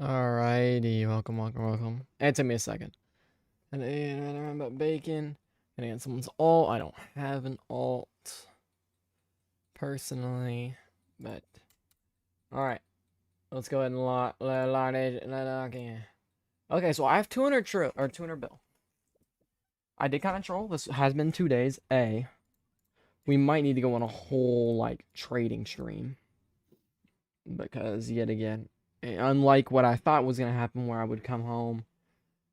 Alrighty, welcome. It took me a second. And then about bacon. And again, someone's alt. I don't have an alt personally, but alright. Let's go ahead and lock it. Okay, so I have 200 bill. I did kind of troll. This has been 2 days. We might need to go on a whole like trading stream because yet again, unlike what I thought was gonna happen, where I would come home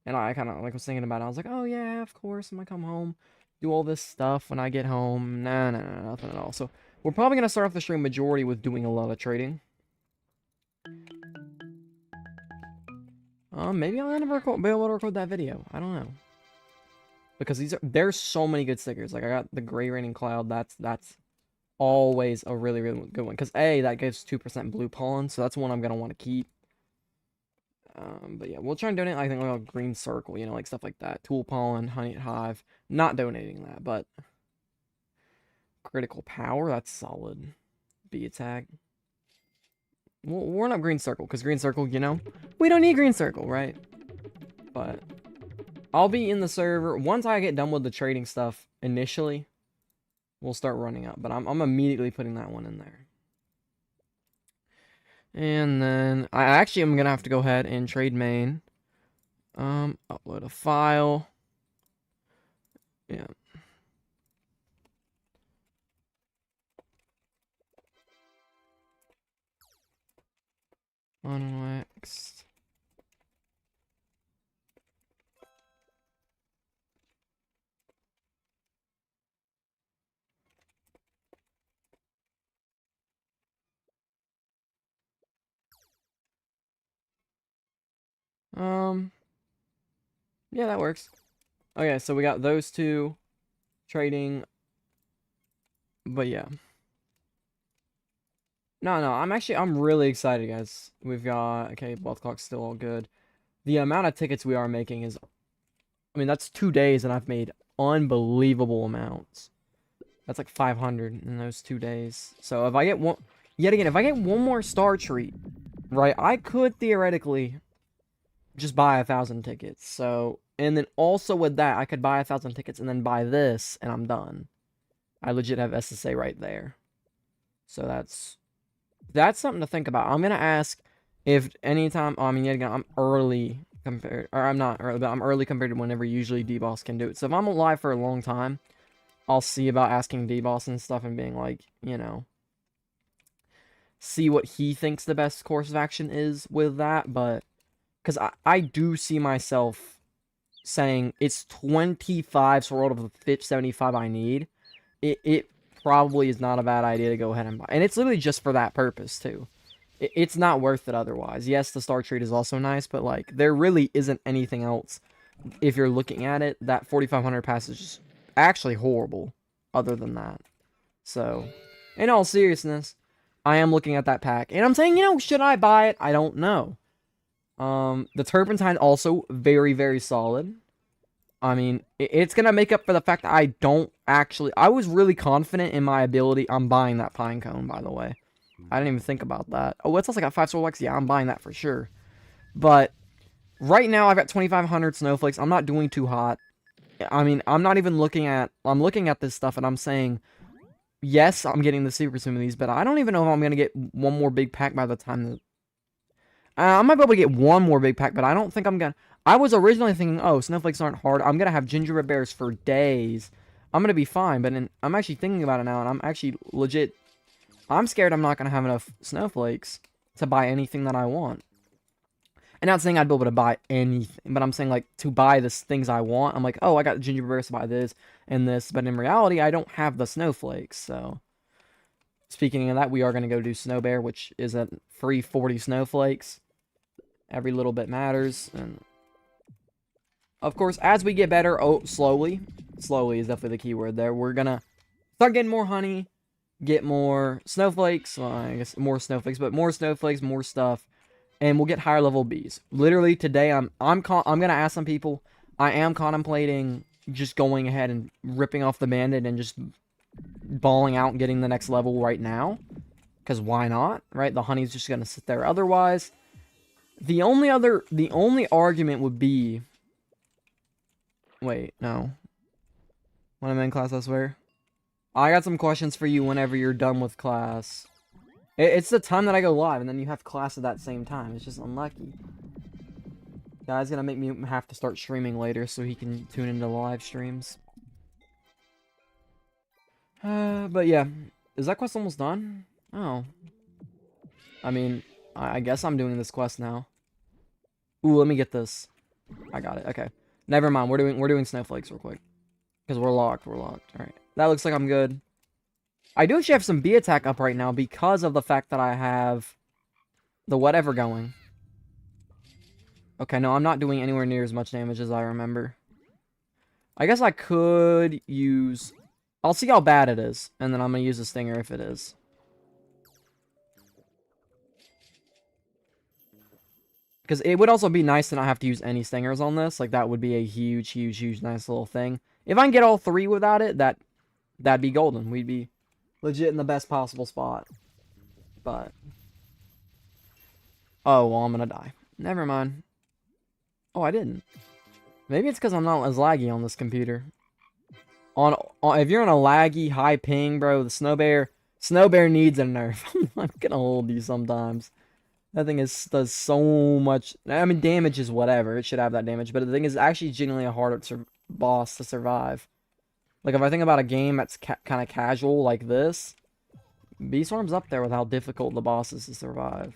and I kind of like was thinking about it. I was like, oh yeah, of course I'm gonna come home, do all this stuff when I get home. No, nothing at all. So we're probably gonna start off the stream majority with doing a lot of trading. Maybe I'll never be able to record that video. I don't know. Because there's so many good stickers. Like I got the gray raining cloud. That's always a really good one. Because that gives 2% blue pollen, so that's one I'm gonna want to keep. But yeah, we'll try and donate. I think like a green circle, like stuff like that. Tool pollen, honey hive. Not donating that, but critical power. That's solid. Bee attack. We'll warn up green circle because green circle, we don't need green circle, right? But I'll be in the server once I get done with the trading stuff. Initially, we'll start running up, but I'm immediately putting that one in there. And then I actually am gonna have to go ahead and trade main. Upload a file. Yeah. Unwaxed. Yeah, that works. Okay, so we got those two trading. But yeah. No, I'm really excited, guys. We've got, okay, blood clock's still all good. The amount of tickets we are making is, I mean, that's 2 days and I've made unbelievable amounts. That's like 500 in those 2 days. So if I get if I get one more star treat, right, I could theoretically just buy 1,000 tickets. So, and then also with that, I could buy 1,000 tickets and then buy this and I'm done. I legit have SSA right there. So that's something to think about. I'm gonna ask if anytime. I mean, yet again, I'm early compared, or I'm not early, but I'm early compared to whenever usually DBoss can do it. So if I'm alive for a long time, I'll see about asking DBoss and stuff and being like, see what he thinks the best course of action is with that. But because I do see myself saying it's 25 so out of the fisch 75 I need. It probably is not a bad idea to go ahead and buy. And it's literally just for that purpose, too. It's not worth it otherwise. Yes, the star trade is also nice, but, like, there really isn't anything else. If you're looking at it, that 4,500 pass is just actually horrible other than that. So, in all seriousness, I am looking at that pack. And I'm saying, should I buy it? I don't know. The turpentine also very, very solid. I mean, it's going to make up for the fact that I was really confident in my ability. I'm buying that pine cone, by the way. I didn't even think about that. Oh, it's also got 5 soul X. Yeah, I'm buying that for sure. But right now, I've got 2,500 snowflakes. I'm not doing too hot. I mean, I'm looking at this stuff and I'm saying, yes, I'm getting the super smoothies, but I don't even know if I'm going to get one more big pack by the time that... I might be able to get one more big pack, but I don't think I'm going to... I was originally thinking, oh, snowflakes aren't hard. I'm going to have gingerbread bears for days. I'm going to be fine, but I'm actually thinking about it now, and I'm actually legit... I'm scared I'm not going to have enough snowflakes to buy anything that I want. And not saying I'd be able to buy anything, but I'm saying, like, to buy the things I want. I'm like, oh, I got the gingerbread bears to buy this and this, but in reality, I don't have the snowflakes, so... Speaking of that, we are going to go do Snow Bear, which is a free 40 snowflakes. Every little bit matters, and... Of course, as we get better, slowly is definitely the key word there, we're gonna start getting more honey, get more snowflakes, well, I guess more snowflakes, but more snowflakes, more stuff, and we'll get higher level bees. Literally, today, I'm gonna ask some people, I am contemplating just going ahead and ripping off the bandit and just balling out and getting the next level right now, because why not, right? The honey's just gonna sit there otherwise. The only argument would be... Wait, no. When I'm in class, I swear. I got some questions for you whenever you're done with class. It's the time that I go live, and then you have class at that same time. It's just unlucky. Guy's gonna make me have to start streaming later so he can tune into live streams. But yeah. Is that quest almost done? Oh. I mean, I guess I'm doing this quest now. Ooh, let me get this. I got it. Okay. Never mind. We're doing snowflakes real quick. Because we're locked. We're locked. Alright. That looks like I'm good. I do actually have some bee attack up right now because of the fact that I have the whatever going. Okay, no, I'm not doing anywhere near as much damage as I remember. I guess I could use... I'll see how bad it is, and then I'm going to use a stinger if it is. Because it would also be nice to not have to use any stingers on this. Like, that would be a huge, huge, huge, nice little thing. If I can get all three without it, that'd be golden. We'd be legit in the best possible spot. But... Oh, well, I'm going to die. Never mind. Oh, I didn't. Maybe it's because I'm not as laggy on this computer. If you're on a laggy, high ping, bro, the Snow Bear needs a nerf. I'm gonna hold you sometimes. That thing does so much. I mean, damage is whatever. It should have that damage, but the thing is actually genuinely a harder boss to survive. Like, if I think about a game that's kind of casual like this, Beeswarm's up there with how difficult the boss is to survive.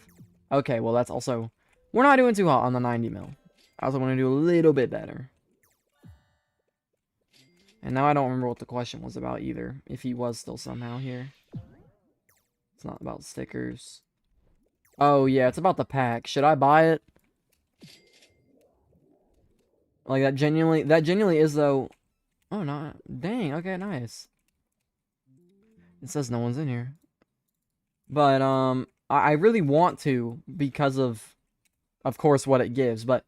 Okay, well, that's also... We're not doing too hot on the 90 mil. I also want to do a little bit better. And now I don't remember what the question was about either. If he was still somehow here. It's not about stickers. Oh, yeah, it's about the pack. Should I buy it? Like, that genuinely is, though... Oh, no. Dang, okay, nice. It says no one's in here. But, I really want to because of course, what it gives. But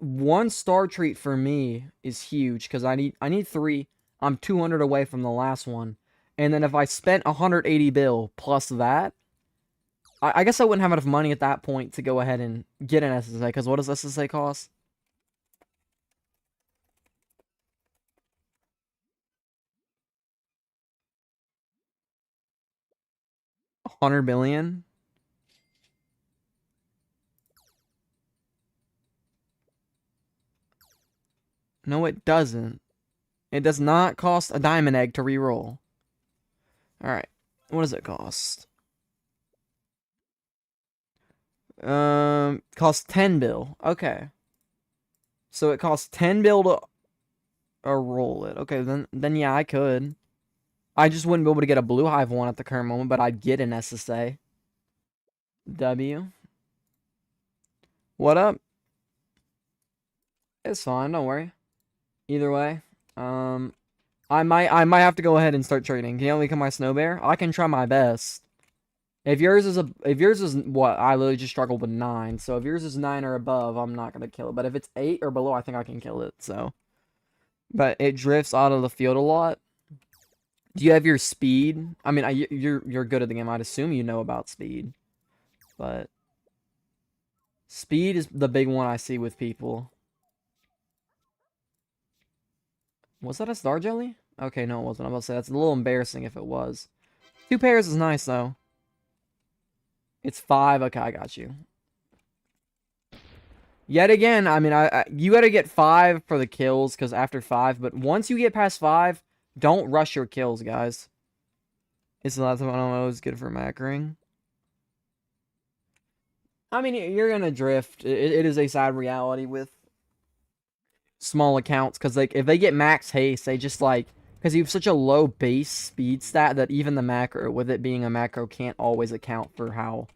one star treat for me is huge because I need 3. I'm 200 away from the last one. And then if I spent 180 bill plus that, I guess I wouldn't have enough money at that point to go ahead and get an SSA. Because what does SSA cost? $100 billion? No, it doesn't. It does not cost a diamond egg to reroll. Alright. What does it cost? Costs 10 bill. Okay. So it costs 10 bill to roll it. Okay, then yeah, I could. I just wouldn't be able to get a blue hive one at the current moment, but I'd get an SSA. W. What up? It's fine, don't worry. Either way, I might have to go ahead and start trading. Can you only become my Snow Bear? I can try my best. If yours is what, I literally just struggled with 9. So if yours is 9 or above, I'm not gonna kill it. But if it's 8 or below, I think I can kill it. So, but it drifts out of the field a lot. Do you have your speed? I mean, you're good at the game. I'd assume you know about speed, but speed is the big one I see with people. Was that a star jelly? Okay, no, it wasn't. I'm about to say that's a little embarrassing if it was. 2 pairs is nice though. It's 5. Okay, I got you. Yet again, I mean, you gotta get 5 for the kills, because after 5, but once you get past 5, don't rush your kills, guys. It's the last one I'm always good for macroing. I mean, you're gonna drift. It is a sad reality with small accounts, because like, if they get max haste, they just like... Because you have such a low base speed stat that even the macro, with it being a macro, can't always account for how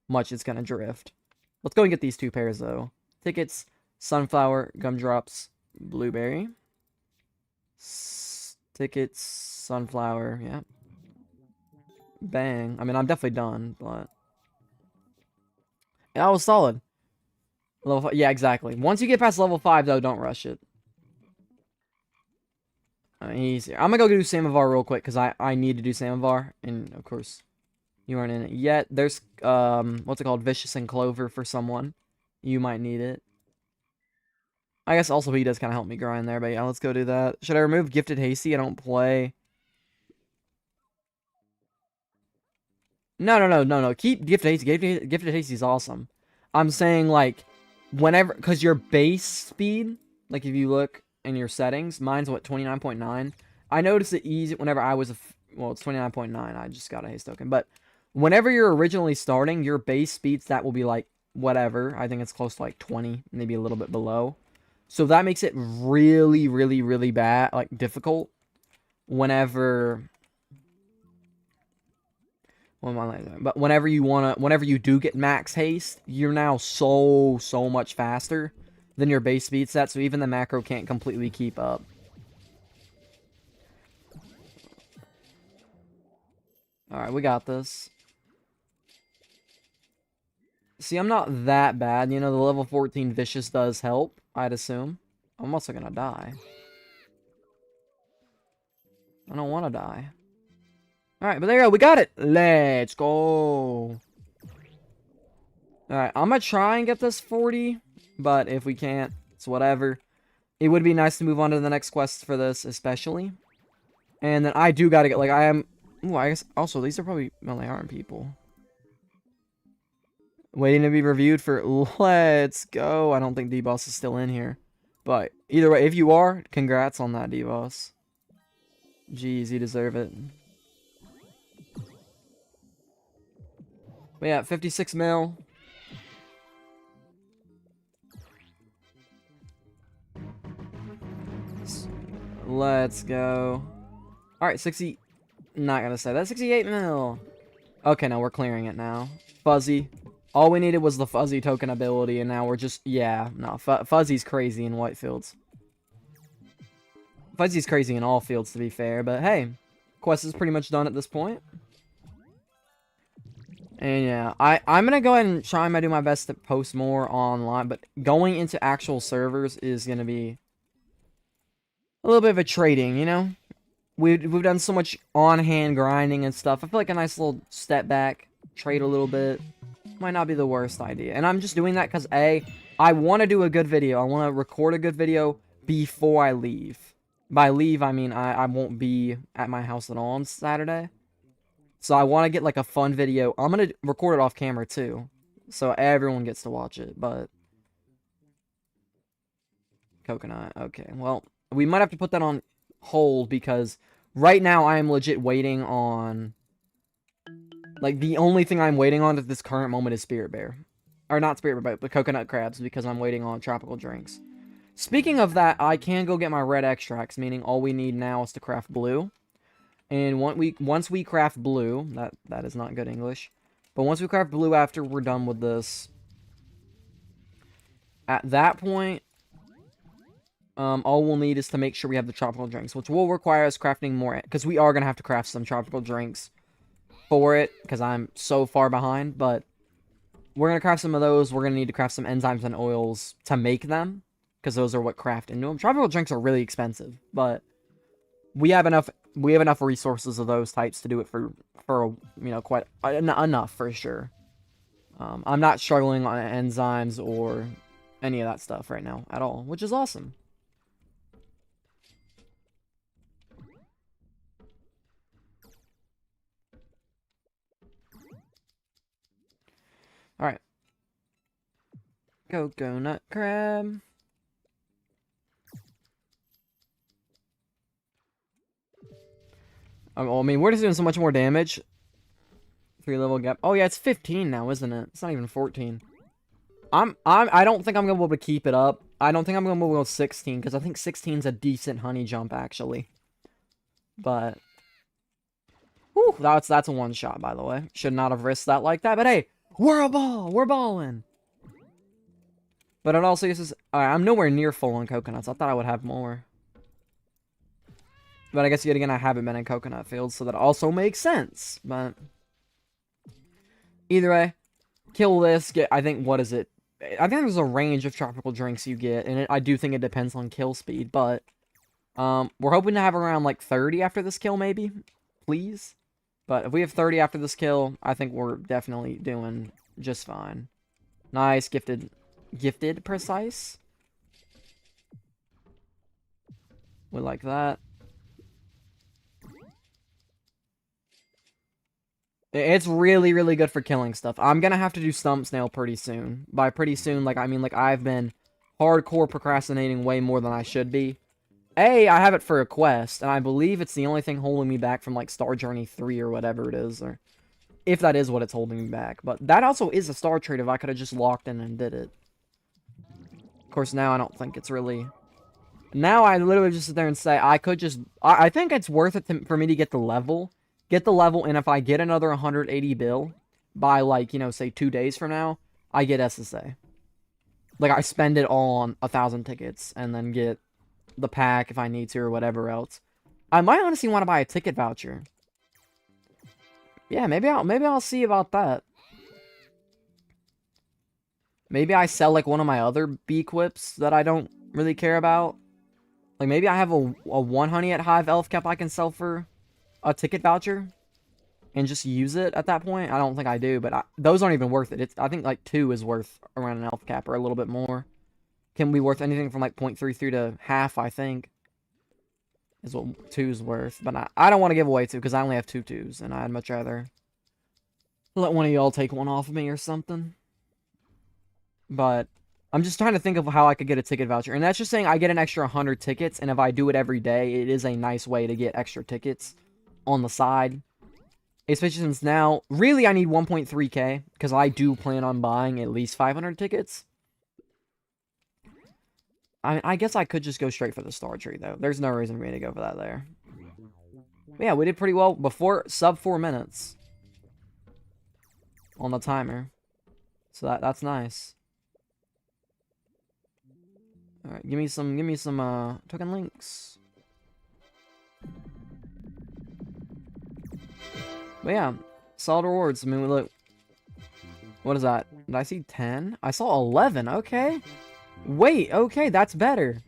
much it's gonna drift. Let's go and get these 2 pairs, though. Tickets, sunflower, gumdrops, blueberry. Tickets, sunflower, yeah. Bang. I mean, I'm definitely done, but... Yeah, that was solid. Level 5, yeah, exactly. Once you get past level 5, though, don't rush it. Easier. I'm gonna go do Samovar real quick, because I need to do Samovar. And, of course, you aren't in it yet. There's, what's it called? Vicious and Clover for someone. You might need it. I guess also he does kind of help me grind there, but yeah, let's go do that. Should I remove Gifted Hasty? I don't play. No. Keep Gifted Hasty. Gifted Hasty is awesome. I'm saying, like, whenever... Because your base speed, like, if you look in your settings, mine's, what, 29.9? I noticed it easy whenever I was... Well, it's 29.9. I just got a haste token. But whenever you're originally starting, your base speed stat will be, like, whatever. I think it's close to, like, 20. Maybe a little bit below. So that makes it really, really, really bad, like, difficult whenever... But whenever you do get max haste, you're now so much faster than your base speed set, so even the macro can't completely keep up. Alright, we got this. See, I'm not that bad. You know, the level 14 Vicious does help, I'd assume. I'm also gonna die. I don't want to die. Alright, but there you go. We got it. Let's go. Alright, I'm gonna try and get this 40. But if we can't, it's whatever. It would be nice to move on to the next quest for this, especially. And then I do gotta get, like, I am... Ooh, I guess... Also, these are probably... Well, they aren't people. Waiting to be reviewed for... Let's go. I don't think D-Boss is still in here. But either way, if you are, congrats on that, D-Boss. Jeez, you deserve it. But yeah, 56 mil. Let's go. Alright, 60... Not gonna say that. 68 mil. Okay, no, we're clearing it now. Fuzzy. All we needed was the Fuzzy token ability, and now we're just... Yeah, no, Fuzzy's crazy in white fields. Fuzzy's crazy in all fields, to be fair, but hey. Quest is pretty much done at this point. And yeah, I'm gonna go ahead and try and do my best to post more online, but going into actual servers is gonna be a little bit of a trading, you know? We've done so much on-hand grinding and stuff. I feel like a nice little step back, trade a little bit, might not be the worst idea. And I'm just doing that because, A, I want to do a good video. I want to record a good video before I leave. By leave, I mean I won't be at my house at all on Saturday. So I want to get, like, a fun video. I'm going to record it off camera, too. So everyone gets to watch it, but... Coconut. Okay, well, we might have to put that on hold because right now I am legit waiting on... Like, the only thing I'm waiting on at this current moment is Spirit Bear. Or not Spirit Bear, but coconut crabs because I'm waiting on tropical drinks. Speaking of that, I can go get my red extracts, meaning all we need now is to craft blue. And once we craft blue, that is not good English, but once we craft blue after we're done with this, at that point, all we'll need is to make sure we have the tropical drinks, which will require us crafting more, because we are going to have to craft some tropical drinks for it, because I'm so far behind, but we're going to craft some of those. We're going to need to craft some enzymes and oils to make them, because those are what craft into them. Tropical drinks are really expensive, but we have enough resources of those types to do it for you know, quite enough for sure. I'm not struggling on enzymes or any of that stuff right now at all, which is awesome. All right. Coconut crab. Well, I mean, we're just doing so much more damage. 3-level gap. Oh yeah, it's 15 now, isn't it? It's not even 14. I don't think I'm gonna be able to keep it up. I don't think I'm gonna be able to go 16 because I think 16 is a decent honey jump actually. But, whew, that's a one shot by the way. Should not have risked that like that. But hey, we're balling. But it also uses. Alright, I'm nowhere near full on coconuts. I thought I would have more. But I guess yet again, I haven't been in coconut fields, so that also makes sense. But either way, kill this. Get, I think, what is it? I think there's a range of tropical drinks you get, and I do think it depends on kill speed. But we're hoping to have around like 30 after this kill, maybe, please. But if we have 30 after this kill, I think we're definitely doing just fine. Nice, gifted Gifted precise. We like that. It's really, really good for killing stuff. I'm gonna have to do Stump Snail pretty soon. By pretty soon, like, I mean, like, I've been hardcore procrastinating way more than I should be. I have it for a quest, and I believe it's the only thing holding me back from, like, Star Journey 3 or whatever it is, or if that is what it's holding me back. But that also is a star trade if I could have just locked in and did it. Of course, now I don't think it's really... Now I literally just sit there and say, I could just... I think it's worth it for me to get the level. And if I get another 180 bill by, like, you know, say 2 days from now, I get SSA. Like, I spend it all on 1,000 tickets, and then get the pack if I need to, or whatever else. I might honestly want to buy a ticket voucher. Yeah, maybe I'll see about that. Maybe I sell, like, one of my other B-quips that I don't really care about. Like, maybe I have a 1 honey at Hive elf cap I can sell for a ticket voucher. And just use it at that point. I don't think I do, but those aren't even worth it. I think, like, 2 is worth around an elf cap, or a little bit more. Can be worth anything from, like, 0.33 to half, I think. Is what 2 is worth. But I don't want to give away 2, because I only have 2 2s. And I'd much rather let one of y'all take one off of me or something. But I'm just trying to think of how I could get a ticket voucher. And that's just saying I get an extra 100 tickets. And if I do it every day, it is a nice way to get extra tickets on the side. Especially since now, really I need 1.3k. Because I do plan on buying at least 500 tickets. I guess I could just go straight for the star tree, though. There's no reason for me to go for that there. But yeah, we did pretty well before sub 4 minutes. On the timer. So that's nice. Alright, give me some token links. But yeah, solid rewards. I mean, look. What is that? Did I see 10? I saw 11. Okay. Wait, okay, that's better.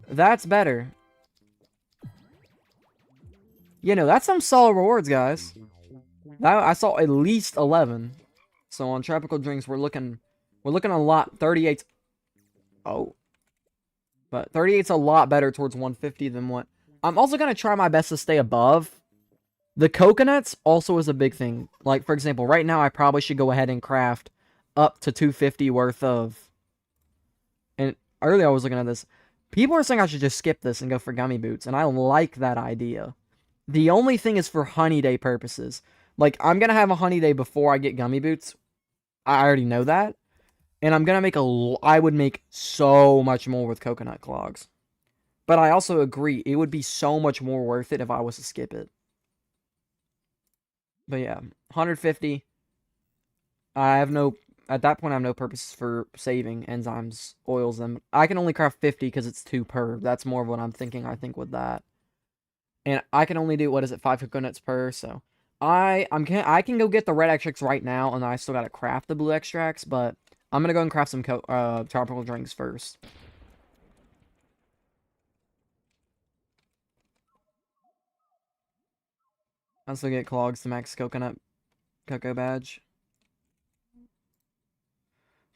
That's better. You know, that's some solid rewards, guys. I saw at least 11. So on tropical drinks, we're looking a lot. 38. Oh. But 38's a lot better towards 150 than what. I'm also going to try my best to stay above. The coconuts also is a big thing. Like, for example, right now I probably should go ahead and craft up to 250 worth of... And earlier I was looking at this. People are saying I should just skip this and go for gummy boots. And I like that idea. The only thing is for honey day purposes. Like, I'm going to have a honey day before I get gummy boots. I already know that. And I'm going to I would make so much more with coconut clogs. But I also agree, it would be so much more worth it if I was to skip it. But yeah, 150. At that point, I have no purpose for saving enzymes, oils them. I can only craft 50 because it's 2 per. That's more of what I'm thinking, I think, with that. And I can only do, 5 coconuts per, so. I can go get the red extracts right now, and I still gotta craft the blue extracts, but I'm gonna go and craft some tropical drinks first. I also get clogs to max coconut cocoa badge.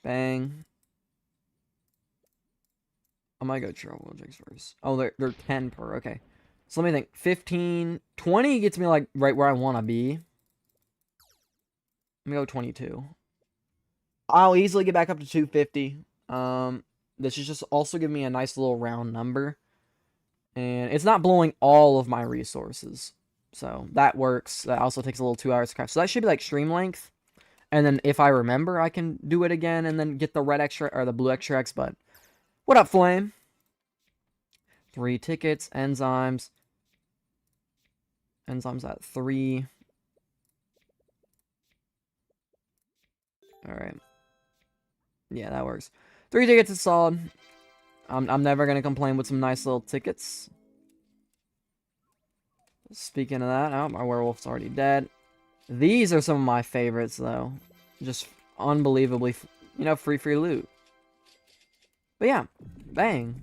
Bang. I might go tropical drinks first. Oh, they're 10 per, okay. So let me think. 15, 20 gets me like right where I want to be. Let me go 22. I'll easily get back up to 250. This is just also giving me a nice little round number. And it's not blowing all of my resources. So that works. That also takes a little 2 hours to craft. So that should be like stream length. And then if I remember, I can do it again and then get the red extra or the blue extracts. But what up, Flame? 3 tickets, enzymes. Enzymes at 3. Alright. Yeah, that works. 3 tickets is solid. I'm never going to complain with some nice little tickets. Speaking of that, oh, my werewolf's already dead. These are some of my favorites, though. Just unbelievably, free loot. But yeah, bang.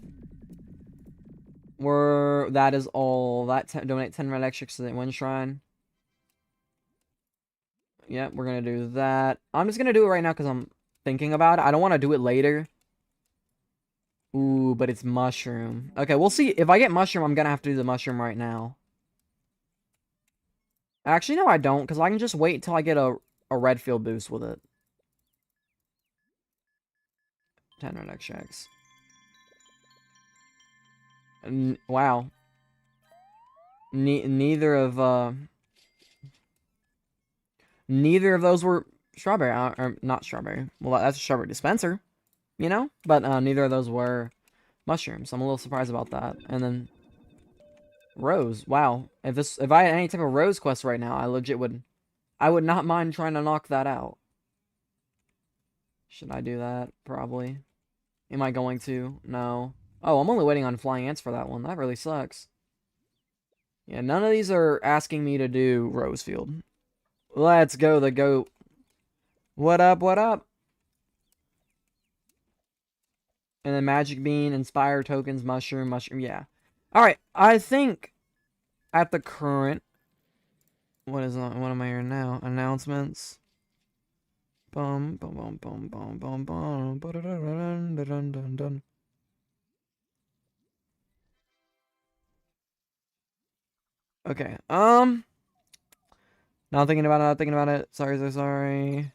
That is all. Donate 10 red extras to the wind shrine. Yeah, we're gonna do that. I'm just gonna do it right now because thinking about it. I don't want to do it later. Ooh, but it's mushroom. Okay, we'll see. If I get mushroom, I'm gonna have to do the mushroom right now. Actually, no, I don't, because I can just wait until I get a red field boost with it. 10 red extracts. Wow. Neither of those were strawberry, or not strawberry. Well, that's a strawberry dispenser, you know? But neither of those were mushrooms. I'm a little surprised about that. And then rose. Wow. If I had any type of rose quest right now, I would not mind trying to knock that out. Should I do that? Probably. Am I going to? No. Oh, I'm only waiting on flying ants for that one. That really sucks. Yeah, none of these are asking me to do Rosefield. Let's go, the goat. What up, what up? And then magic bean, inspire tokens, mushroom, yeah. Alright, I think at the current, what am I hearing now? Announcements. Bum bum bum bum bum bum bum dun dun dun dun. Okay. Not thinking about it, not thinking about it. Sorry, so sorry.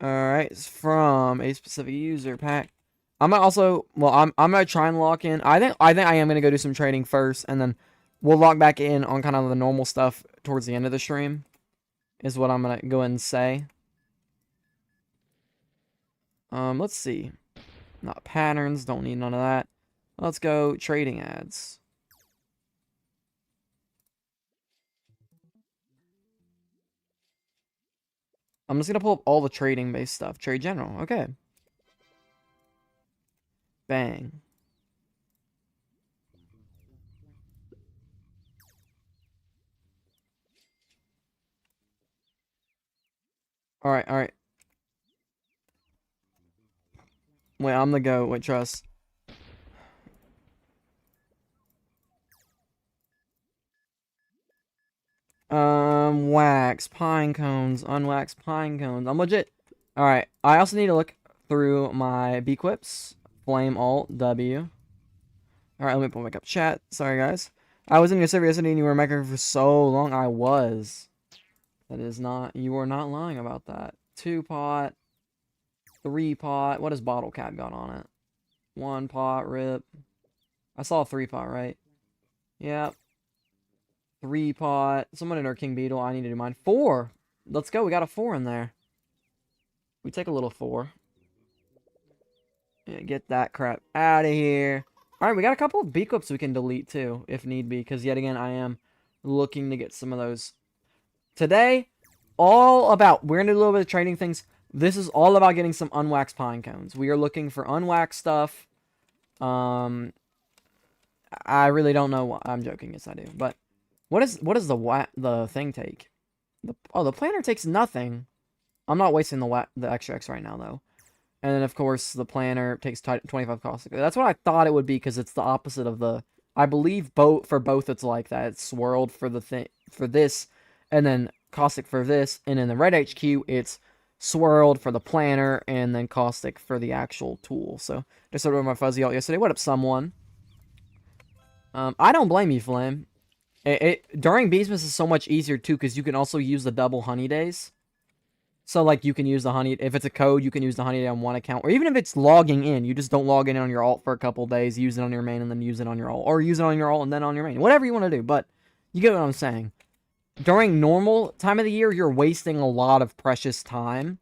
Alright, it's from a specific user pack. I'm gonna also, well, I'm gonna try and lock in. I think I am gonna go do some trading first, and then we'll log back in on kind of the normal stuff towards the end of the stream. Is what I'm gonna go ahead and say. Let's see. Not patterns, don't need none of that. Let's go trading ads. I'm just gonna pull up all the trading based stuff. Trade general, okay. Bang. Alright, alright. Wait, I'm the go. Wait, trust. Wax, pine cones, unwaxed pine cones. I'm legit. Alright, I also need to look through my B-quips. Flame Alt W. Alright, let me pull back up chat. Sorry, guys. I was in your server yesterday and you were making for so long. I was. That is not. You were not lying about that. 2-pot. 3-pot. What has bottle cap got on it? 1-pot, rip. I saw a 3-pot, right? Yep. 3-pot. Someone in our King Beetle. I need to do mine. 4. Let's go. We got a 4 in there. We take a little 4. Yeah, get that crap out of here. Alright, we got a couple of B-clips we can delete too, if need be. Because yet again, I am looking to get some of those. Today, we're going to do a little bit of trading things. This is all about getting some unwaxed pine cones. We are looking for unwaxed stuff. I really don't know what. I'm joking. Yes, I do. But what does the thing take? The planner takes nothing. I'm not wasting the extra X right now though. And then of course the planner takes 25 caustic. That's what I thought it would be because it's the opposite of the. I believe for both it's like that. It's swirled for the thing for this, and then caustic for this, and in the red HQ it's swirled for the planner and then caustic for the actual tool. So just started with my fuzzy alt yesterday. What up, someone? I don't blame you, Flame. During BEESMAS is so much easier too because you can also use the double honey days. So like you can use the honey if it's a code, you can use the honey day on one account, or even if it's logging in, you just don't log in on your alt for a couple days, use it on your main, and then use it on your alt, or use it on your alt and then on your main, whatever you want to do. But you get what I'm saying. During normal time of the year, you're wasting a lot of precious time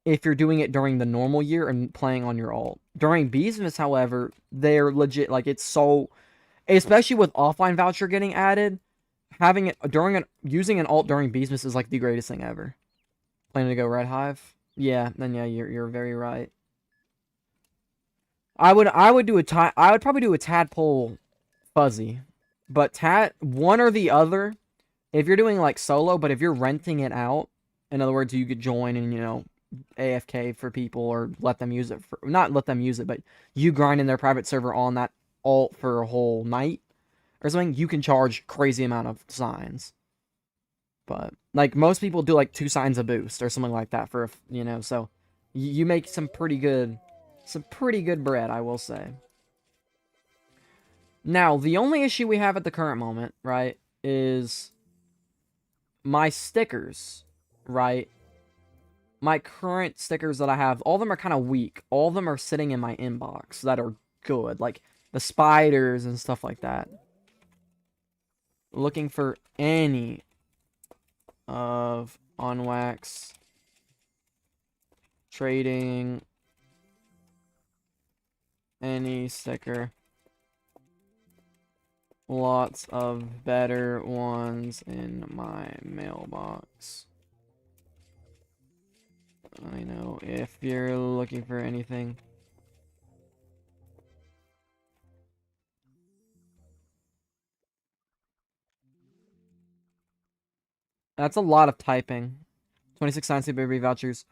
if you're doing it during the normal year and playing on your alt. During BEESMAS, however, they're legit, like, it's so, especially with offline voucher getting added, having it using an alt during BEESMAS is like the greatest thing ever. Planning to go red Hive? Yeah, then yeah, you're very right. I would probably do a tadpole fuzzy, but one or the other. If you're doing like solo, but if you're renting it out, in other words, you could join and AFK for people or let them use it not let them use it, but you grind in their private server on that alt for a whole night or something. You can charge crazy amount of signs. But like most people do like 2 signs of boost or something like that for you know, so you make some pretty good bread, I will say. Now, the only issue we have at the current moment, right, is my stickers, right? My current stickers that I have, all of them are kind of weak. All of them are sitting in my inbox that are good, like the spiders and stuff like that. Looking for any of Unwax trading any sticker. Lots of better ones in my mailbox. I know if you're looking for anything. That's a lot of typing. 26 Science Baby vouchers.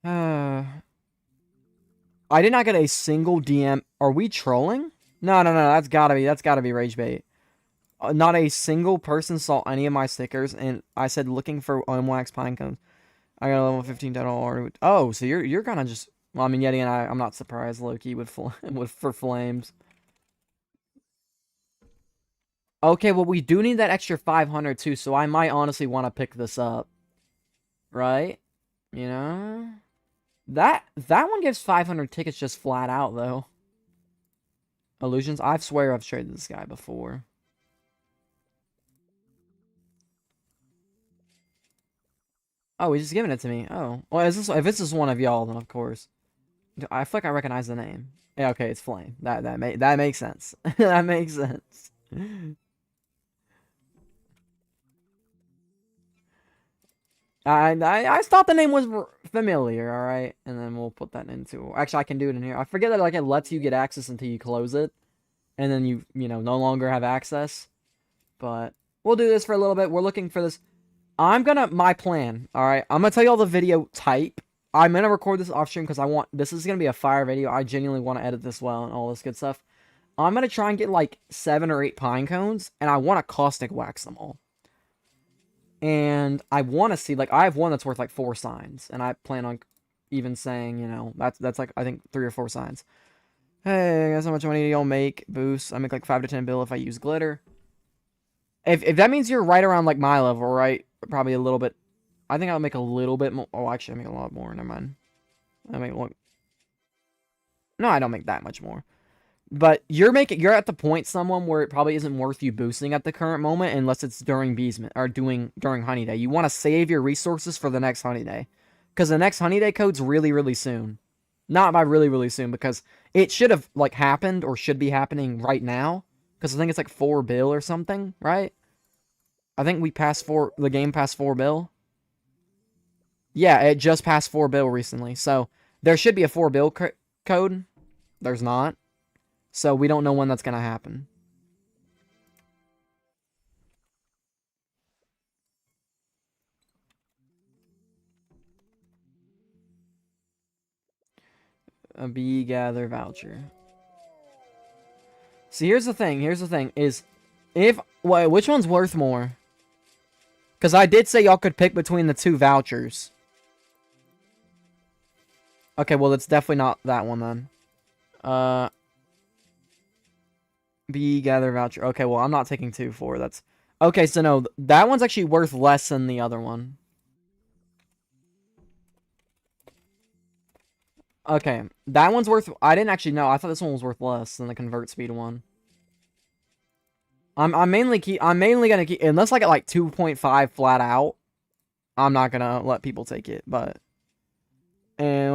I did not get a single DM. Are we trolling? No, no, no. That's gotta be rage bait. Not a single person saw any of my stickers, and I said looking for unwaxed pine cones. I got a level 15 total order. Oh, so you're kind of just. Well, I mean, yet again, I'm not surprised. Loki with for flames. Okay, well we do need that extra 500 too, so I might honestly want to pick this up, right? You know, that one gives 500 tickets just flat out though. Illusions. I swear I've traded this guy before. Oh, he's just giving it to me. Oh, well, is this if this is one of y'all, then of course. I feel like I recognize the name. Yeah, okay, it's Flame. That makes sense. That makes sense. I thought the name was familiar. All right, and then we'll put that into. Actually, I can do it in here. I forget that like it lets you get access until you close it, and then you know no longer have access. But we'll do this for a little bit. We're looking for this. My plan. All right, I'm gonna tell you all the video type. I'm gonna record this off stream because this is gonna be a fire video. I genuinely want to edit this well and all this good stuff. I'm gonna try and get like 7 or 8 pine cones, and I want to caustic wax them all. And I want to see, like, I have one that's worth like 4 signs, and I plan on even saying, you know, that's like I think 3 or 4 signs. Hey, guess how much money y'all make? Boost. I make like 5 to 10 bill if I use glitter. If that means you're right around like my level, right? Probably a little bit. I think I'll make a little bit more. Oh, actually, I make a lot more. Never mind. I make look. No, I don't make that much more. But you're at the point, someone where it probably isn't worth you boosting at the current moment unless it's during BEESMAS or during Honey Day. You want to save your resources for the next Honey Day, because the next Honey Day code's really really soon. Not by really really soon, because it should have like happened or should be happening right now. Because I think it's like 4 bill or something, right? I think the game passed 4 bill. Yeah, it just passed 4 bill recently. So there should be a 4 bill code. There's not. So we don't know when that's going to happen. A bee gather voucher. See, here's the thing. Is which one's worth more? Because I did say y'all could pick between the 2 vouchers. Okay, well, it's definitely not that one then. Bee gather voucher. Okay, well, I'm not taking 2 for that's. Okay, so no, that one's actually worth less than the other one. Okay, that one's worth. I didn't actually know. I thought this one was worth less than the convert speed one. I'm mainly gonna keep, unless I get like 2.5 flat out. I'm not gonna let people take it, but. And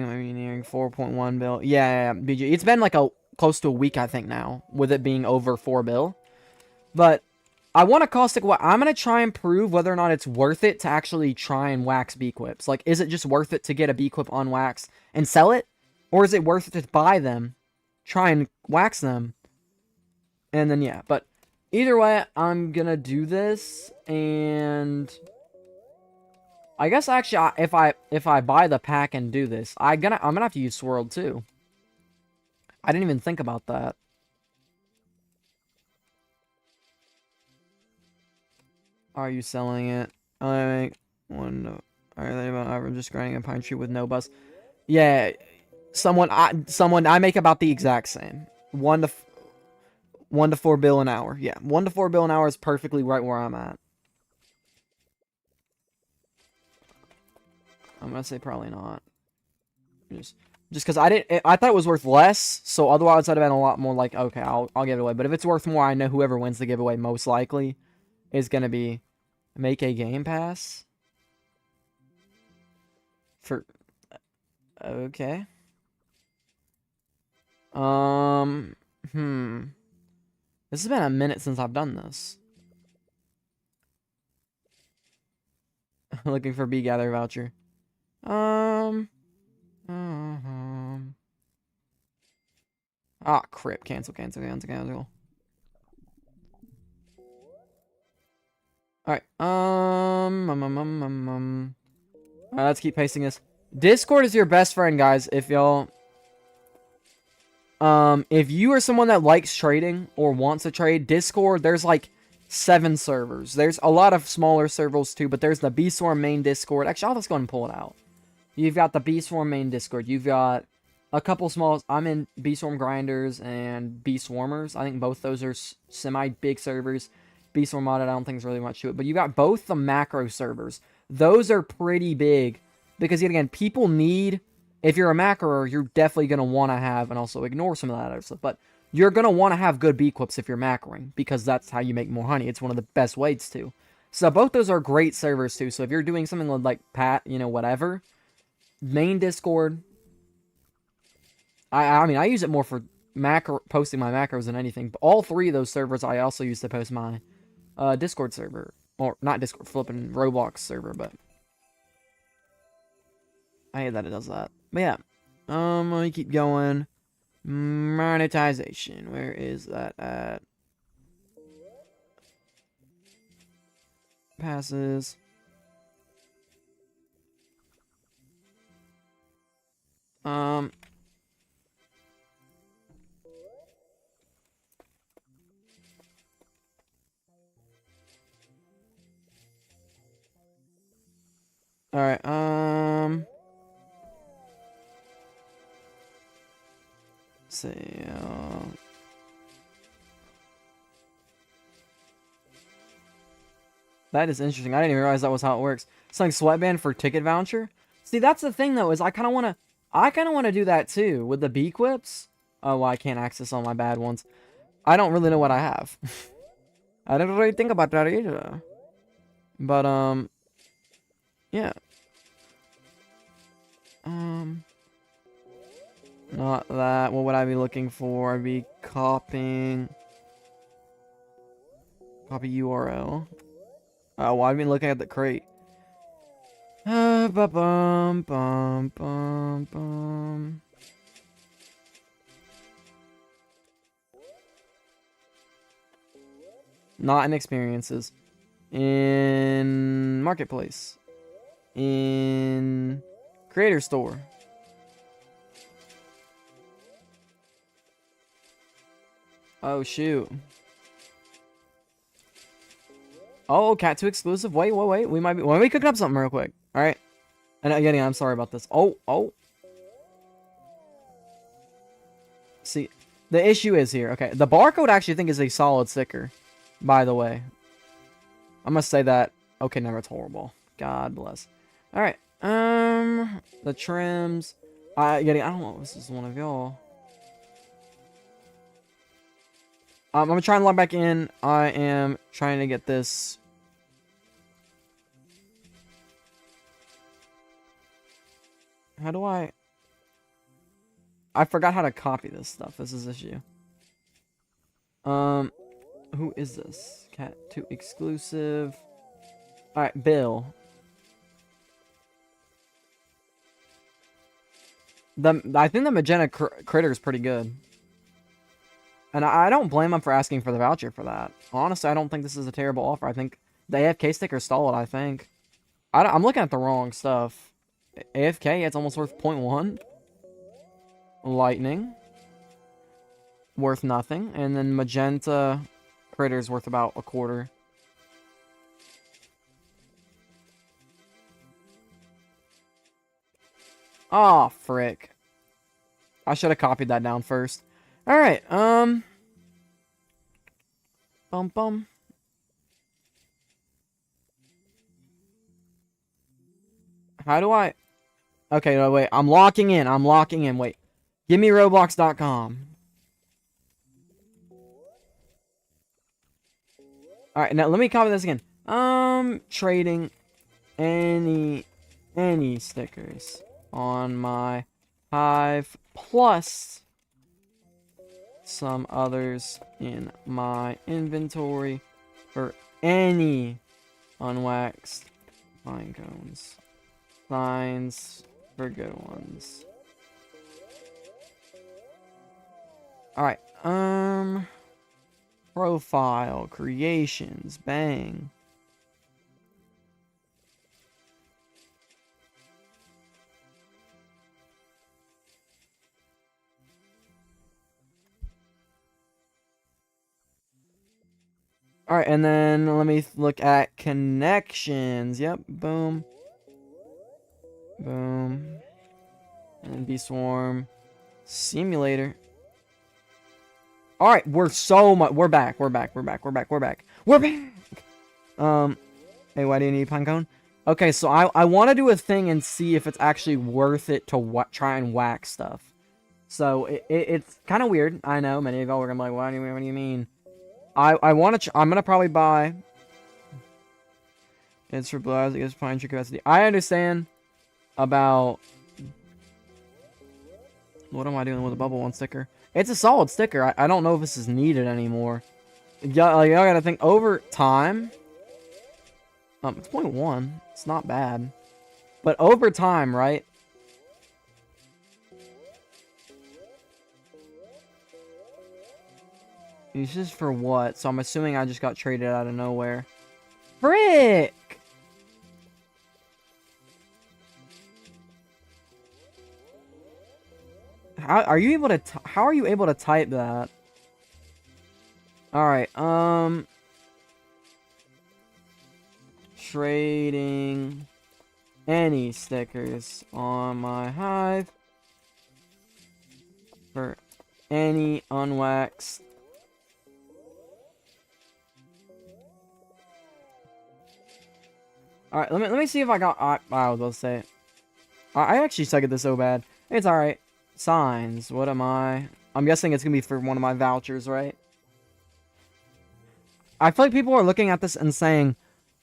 maybe nearing 4.1 bill. Yeah, BG. It's been like close to a week, I think now, with it being over 4 bill. But I want a caustic wax. I'm gonna try and prove whether or not it's worth it to actually try and wax bee quips. Like, is it just worth it to get a bee quip on wax and sell it, or is it worth it to buy them, try and wax them, and then yeah. But either way, I'm gonna do this, and I guess actually, if I buy the pack and do this, I'm gonna have to use swirled too. I didn't even think about that. Are you selling it? I make one. I'm just grinding a pine tree with no bus. Yeah, someone I make about the exact same. 1 to 4 bill an hour. Yeah, 1 to 4 bill an hour is perfectly right where I'm at. I'm gonna say probably not. Just because I thought it was worth less, so otherwise I'd have been a lot more like, okay, I'll give it away. But if it's worth more, I know whoever wins the giveaway most likely is gonna be make a game pass for okay. Hmm. This has been a minute since I've done this. Looking for bee gather voucher. Ah, crap. Cancel. Alright. Alright, let's keep pasting this. Discord is your best friend, guys. If y'all... if you are someone that likes trading or wants to trade, Discord, there's like 7 servers. There's a lot of smaller servers too, but there's the BSwarm main Discord. Actually, I'll just go and pull it out. You've got the BSwarm main Discord. You've got a couple small... I'm in BSwarm Grinders and BSwarmers. I think both those are semi-big servers. BSwarm modded, I don't think there's really much to it. But you got both the macro servers. Those are pretty big. Because, yet again, people need... If you're a macroer, you're definitely going to want to have... And also ignore some of that other stuff. But you're going to want to have good bee quips if you're macroing. Because that's how you make more honey. It's one of the best ways to. So both those are great servers too. So if you're doing something like Pat, you know, whatever... Main Discord. I mean, I use it more for posting my macros than anything. But all 3 of those servers I also use to post my Discord server. Or, not Discord, flipping Roblox server, but... I hate that it does that. But yeah. Let me keep going. Monetization. Where is that at? Passes. Alright, let's see, that is interesting. I didn't even realize that was how it works. Selling sweatband for ticket voucher? See, that's the thing, though, is I kind of want to do that, too, with the bee quips. Oh, well, I can't access all my bad ones. I don't really know what I have. I didn't really think about that either. But, yeah. Not that. What would I be looking for? I'd be copying... Copy URL. Oh, well, I've been looking at the crate. Ba-bum, bum, bum, bum. Not in experiences. In marketplace. In creator store. Oh, shoot. Oh, Cat 2 exclusive. Wait. We might be cooking up something real quick. Alright. And again, I'm sorry about this. Oh. See, the issue is here. Okay, the barcode I actually think is a solid sticker. By the way. I must say that. Okay, never. It's horrible. God bless. Alright. The trims. I don't know if this is one of y'all. I'm gonna try and log back in. I am trying to get this. How do I forgot how to copy this stuff. This is issue. Who is this? Cat 2 exclusive. Alright, Bill. I think the magenta critter is pretty good. And I don't blame him for asking for the voucher for that. Honestly, I don't think this is a terrible offer. I think the AFK sticker stole it, I think. I'm looking at the wrong stuff. AFK, it's almost worth 0.1. Lightning. Worth nothing. And then magenta critter's worth about a quarter. Aw, frick. I should have copied that down first. Alright, bum bum. How do I... Okay, no, wait. I'm locking in. Wait. Give me roblox.com. Alright, now let me copy this again. Trading any stickers on my Hive plus some others in my inventory for any unwaxed pine cones. Signs for good ones. Alright, profile, creations, bang. Alright, and then let me look at connections. Yep, boom. Boom. And BeeSwarm simulator. Alright, we're back. We're back. Hey, why do you need pinecone? Okay, so I want to do a thing and see if it's actually worth it to try and whack stuff. So it's kind of weird. I know many of y'all were gonna be like, what do you mean? I want to. I'm gonna probably buy. It's for blouse. It gives pine tree capacity. I understand about. What am I doing with a bubble one sticker? It's a solid sticker. I don't know if this is needed anymore. Y'all gotta think over time. It's 0.1. It's not bad. But over time, right? Uses for what? So I'm assuming I just got traded out of nowhere. Frick! How are you able to type that? Alright, trading any stickers on my Hive for any unwaxed Alright, let me see if I got... I was about to say it. I actually suck at this so bad. It's alright. Signs. What am I? I'm guessing it's going to be for one of my vouchers, right? I feel like people are looking at this and saying,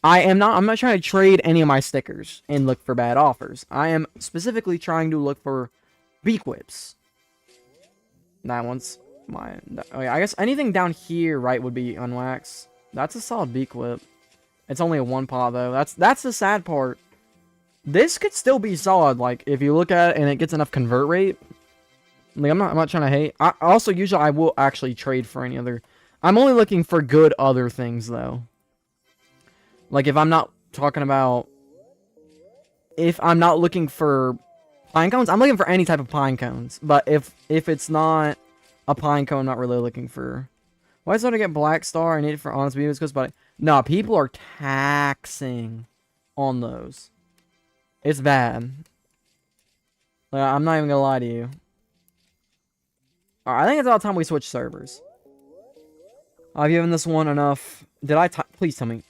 I'm not trying to trade any of my stickers and look for bad offers. I am specifically trying to look for beak whips. That one's mine. Okay, I guess anything down here, right, would be unwaxed. That's a solid beak whip. It's only a 1 pot though. That's the sad part. This could still be solid, like if you look at it and it gets enough convert rate. Like I'm not trying to hate. Usually I will actually trade for any other. I'm only looking for good other things though. Like if I'm not talking about, if I'm not looking for pine cones, I'm looking for any type of pine cones. But if it's not a pine cone, I'm not really looking for. Why is it to get Black Star? I need it for honest videos because, but no, people are taxing on those. It's bad. Like, I'm not even gonna lie to you. Alright, I think it's about time we switch servers. I've given this one enough. Did I please tell me.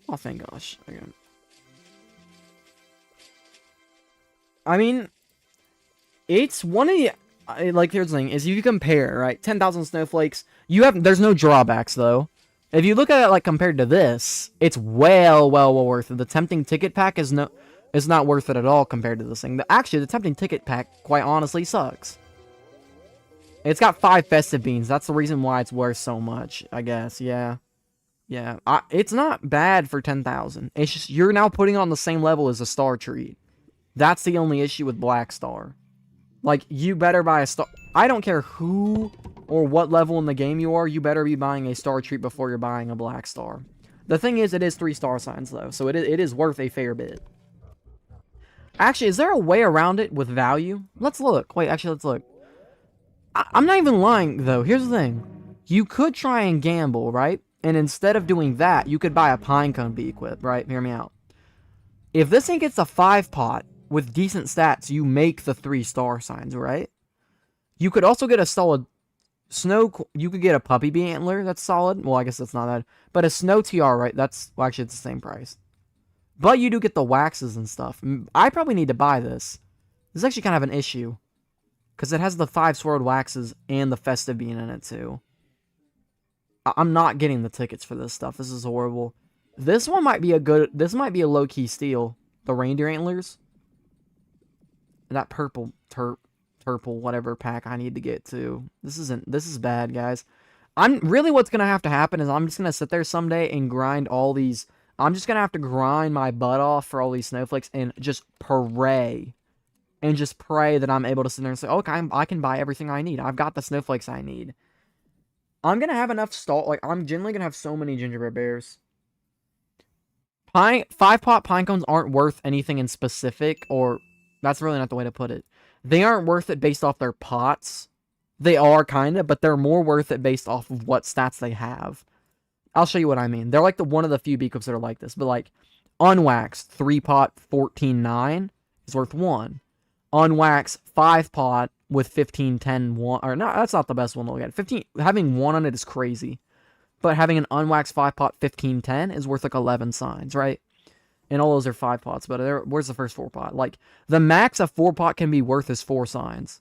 Oh, thank gosh. Okay. I mean, it's one of the... Like, here's the thing, is you compare, right? 10,000 snowflakes. There's no drawbacks, though. If you look at it, like, compared to this, it's well worth it. The tempting ticket pack is not worth it at all compared to this thing. Actually, the tempting ticket pack, quite honestly, sucks. It's got 5 festive beans. That's the reason why it's worth so much, I guess. Yeah. Yeah. It's not bad for 10,000. It's just, you're now putting it on the same level as a star treat. That's the only issue with Black Star. Like, you better buy a star... I don't care who or what level in the game you are, you better be buying a star treat before you're buying a Black Star. The thing is, it is 3 star signs, though, so it is worth a fair bit. Actually, is there a way around it with value? Let's look. Wait, actually, let's look. I'm not even lying, though. Here's the thing. You could try and gamble, right? And instead of doing that, you could buy a pinecone beak whip, right? Hear me out. If this thing gets a 5 pot, with decent stats, you make the 3 star signs, right? You could also get a solid snow. You could get a puppy bee antler. That's solid. Well, I guess that's not that. But a snow TR, right? That's, well, actually, it's the same price. But you do get the waxes and stuff. I probably need to buy this. This is actually kind of an issue. Because it has the 5 swirled waxes and the festive bean in it, too. I'm not getting the tickets for this stuff. This is horrible. This one might be a good... This might be a low-key steal. The reindeer antlers. That purple whatever pack I need to get to. This is bad, guys. What's gonna have to happen is I'm just gonna sit there someday and grind all these. I'm just gonna have to grind my butt off for all these snowflakes and just pray. And just pray that I'm able to sit there and say, okay, I can buy everything I need. I've got the snowflakes I need. I'm gonna have enough I'm generally gonna have so many gingerbread bears. 5-pot pine cones aren't worth anything in specific, or that's really not the way to put it. They aren't worth it based off their pots. They are, kind of, but they're more worth it based off of what stats they have. I'll show you what I mean. They're like one of the few bee clips that are like this. But like, unwaxed 3-pot 14.9 is worth 1. Unwaxed 5-pot with 15.10 1. Or no, that's not the best one to look at. Having 1 on it is crazy. But having an unwaxed 5-pot 15.10 is worth like 11 signs, right? And all those are 5 pots, but where's the first 4 pot? Like, the max a 4 pot can be worth is 4 signs.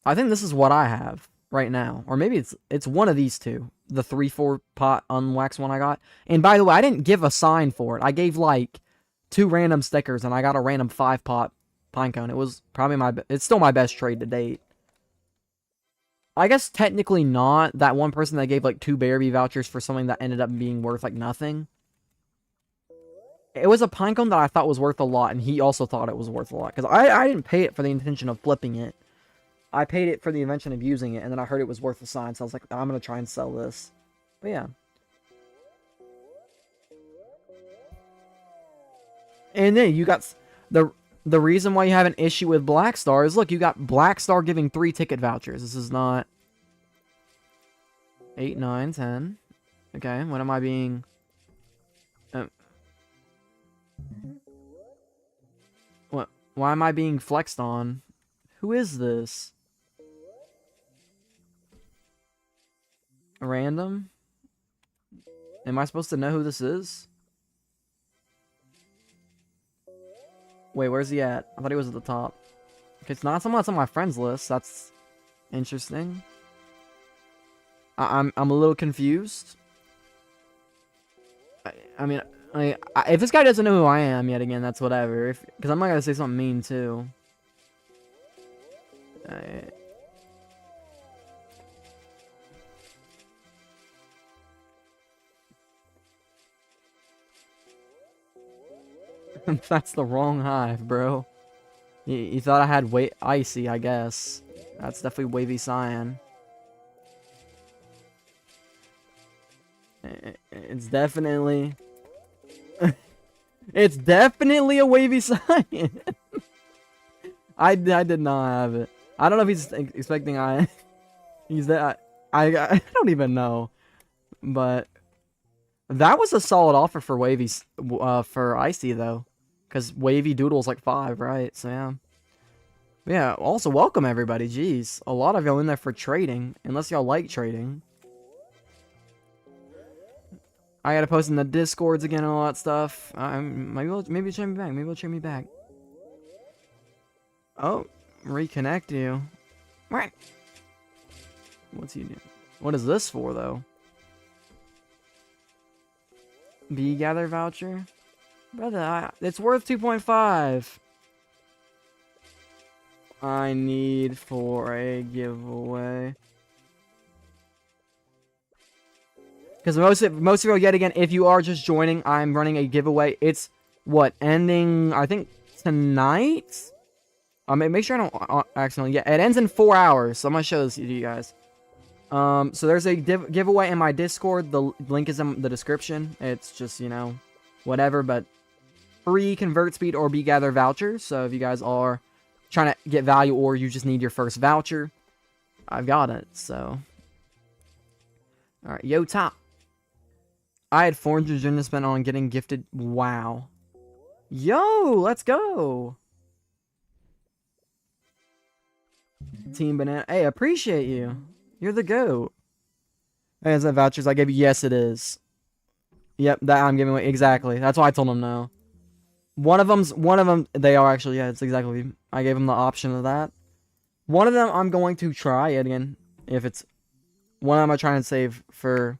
I think this is what I have right now. Or maybe it's one of these two. The 3-4 pot unwaxed one I got. And by the way, I didn't give a sign for it. I gave, like, 2 random stickers, and I got a random 5-pot pinecone. It was probably it's still my best trade to date. I guess technically not. That one person that gave like 2 Bearby vouchers for something that ended up being worth like nothing. It was a pinecone that I thought was worth a lot, and he also thought it was worth a lot. Because I didn't pay it for the intention of flipping it. I paid it for the intention of using it, and then I heard it was worth a sign, so I was like, I'm going to try and sell this. But yeah. And then you got the reason why you have an issue with Black Star is, look, you got Black Star giving 3 ticket vouchers. This is not 8, 9, 10. Okay, what am I being... What? Why am I being flexed on? Who is this? Random? Am I supposed to know who this is? Wait, where's he at? I thought he was at the top. Okay, it's not someone that's on my friends list. That's interesting. I'm a little confused. I mean, if this guy doesn't know who I am yet again, that's whatever. Because I'm not gonna say something mean too. That's the wrong hive, bro. You thought I had icy, I guess. That's definitely wavy cyan. It's definitely... It's definitely a wavy cyan. I did not have it. I don't know if he's expecting he's that... I don't even know. But... That was a solid offer for wavy... for icy, though. Because wavy doodle's like 5, right? So, yeah. But yeah, also, welcome, everybody. Jeez. A lot of y'all in there for trading. Unless y'all like trading. I gotta post in the Discords again and all that stuff. Maybe trade me back. Maybe it'll trade me back. Oh. Reconnect you. What? What's he doing? What is this for, though? Bee gather voucher? Brother, it's worth 2.5. I need for a giveaway. Because most of you, yet again, if you are just joining, I'm running a giveaway. It's, what, ending, I think, tonight? Make sure I don't accidentally, yeah, it ends in 4 hours, so I'm going to show this to you guys. So there's a giveaway in my Discord. The link is in the description. It's just, you know, whatever, but free convert speed or bee gather vouchers. So if you guys are trying to get value or you just need your first voucher, I've got it. So, all right, yo, top. I had 400 to spend on getting gifted. Wow. Yo, let's go. Team Banana. Hey, appreciate you. You're the GOAT. Hey, is that vouchers I gave you? Yes, it is. Yep, that I'm giving away. Exactly. That's why I told him no. One of them, they are actually, yeah, it's exactly. I gave him the option of that. One of them, I'm going to try it again. If it's, one I'm going to try and save for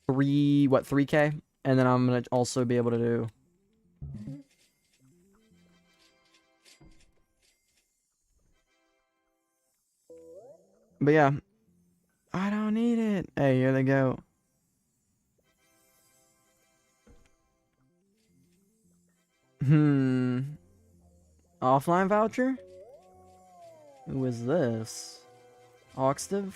3K? And then I'm going to also be able to do. But yeah. I don't need it. Hey, here they go. Offline voucher? Who is this? Oxtiv?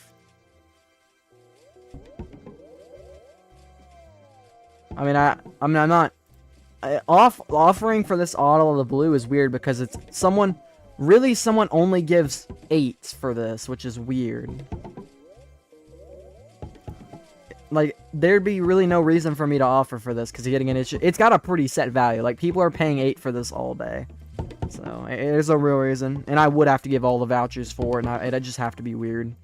I mean, I'm not. Offering for this auto of the blue is weird because it's someone. Really, someone only gives 8 for this, which is weird. Like, there'd be really no reason for me to offer for this because getting an issue. It's got a pretty set value. Like, people are paying 8 for this all day. So, there's a real reason. And I would have to give all the vouchers for it, and it'd just have to be weird.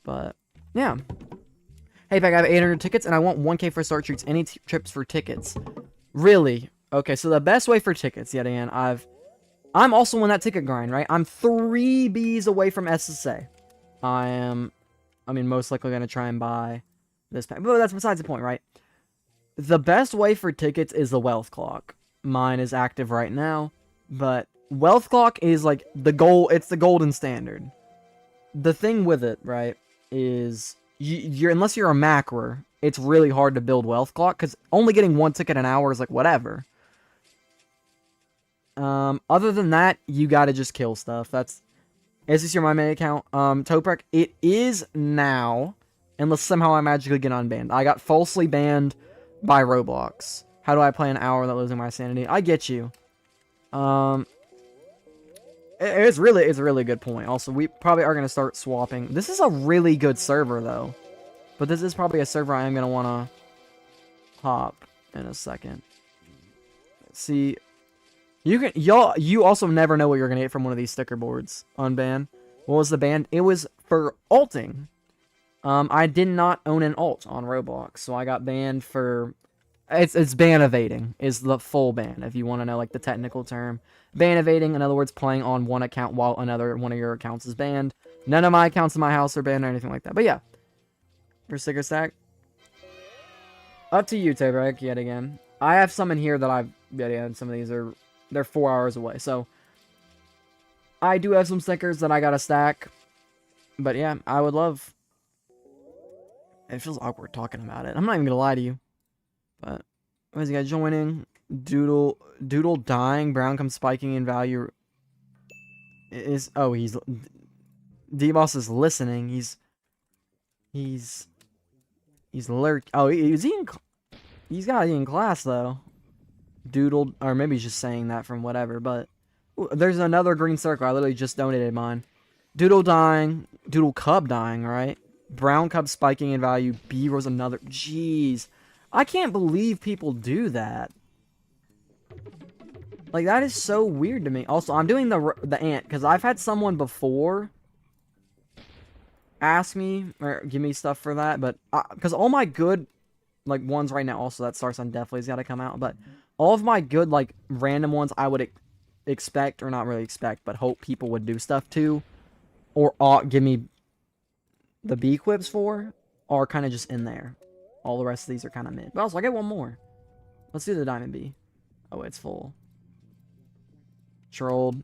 But, yeah. Hey, Peg, I have 800 tickets, and I want 1K for start treats. Any trips for tickets? Really? Okay, so the best way for tickets, yet again, I'm also in that ticket grind, right? I'm 3 Bs away from SSA. I mean, most likely going to try and buy this pack. But that's besides the point, right? The best way for tickets is the wealth clock. Mine is active right now. But wealth clock is like the goal. It's the golden standard. The thing with it, right, is you're unless you're a macro, it's really hard to build wealth clock because only getting 1 ticket an hour is like whatever. Other than that, you gotta just kill stuff. Is this your my main account? Toprek, it is now, unless somehow I magically get unbanned. I got falsely banned by Roblox. How do I play an hour without losing my sanity? I get you. It's a really good point. Also, we probably are gonna start swapping. This is a really good server though, but this is probably a server I am gonna wanna hop in a second. Let's see. You also never know what you're gonna get from one of these sticker boards. Unban. What was the ban? It was for alting. I did not own an alt on Roblox, so I got banned for. It's ban evading is the full ban if you want to know like the technical term. Ban evading, in other words, playing on one account while another one of your accounts is banned. None of my accounts in my house are banned or anything like that. But yeah, for sticker stack, up to you, Tabrek. Yet again, I have some in here that I've and some of these they're 4 hours away. So I do have some stickers that I gotta stack. But yeah, I would love. It feels awkward talking about it. I'm not even gonna lie to you. But what is he got joining? Doodle dying. Brown comes spiking in value. He's D-Boss is listening. He's lurk. Oh, he's got to be in class though. Doodle, or maybe he's just saying that from whatever. But ooh, there's another green circle. I literally just donated mine. Doodle dying. Doodle cub dying. Right. Brown cub spiking in value. B rose another. Jeez. I can't believe people do that. Like, that is so weird to me. Also, I'm doing the ant, because I've had someone before ask me, or give me stuff for that, but, because all my good, like, ones right now, also, that starts on definitely's got to come out, but all of my good, like, random ones I would expect, or not really expect, but hope people would do stuff to, or give me the B quips for, are kind of just in there. All the rest of these are kind of mid. But also, I get one more. Let's do the Diamond B. Oh, it's full. Trolled.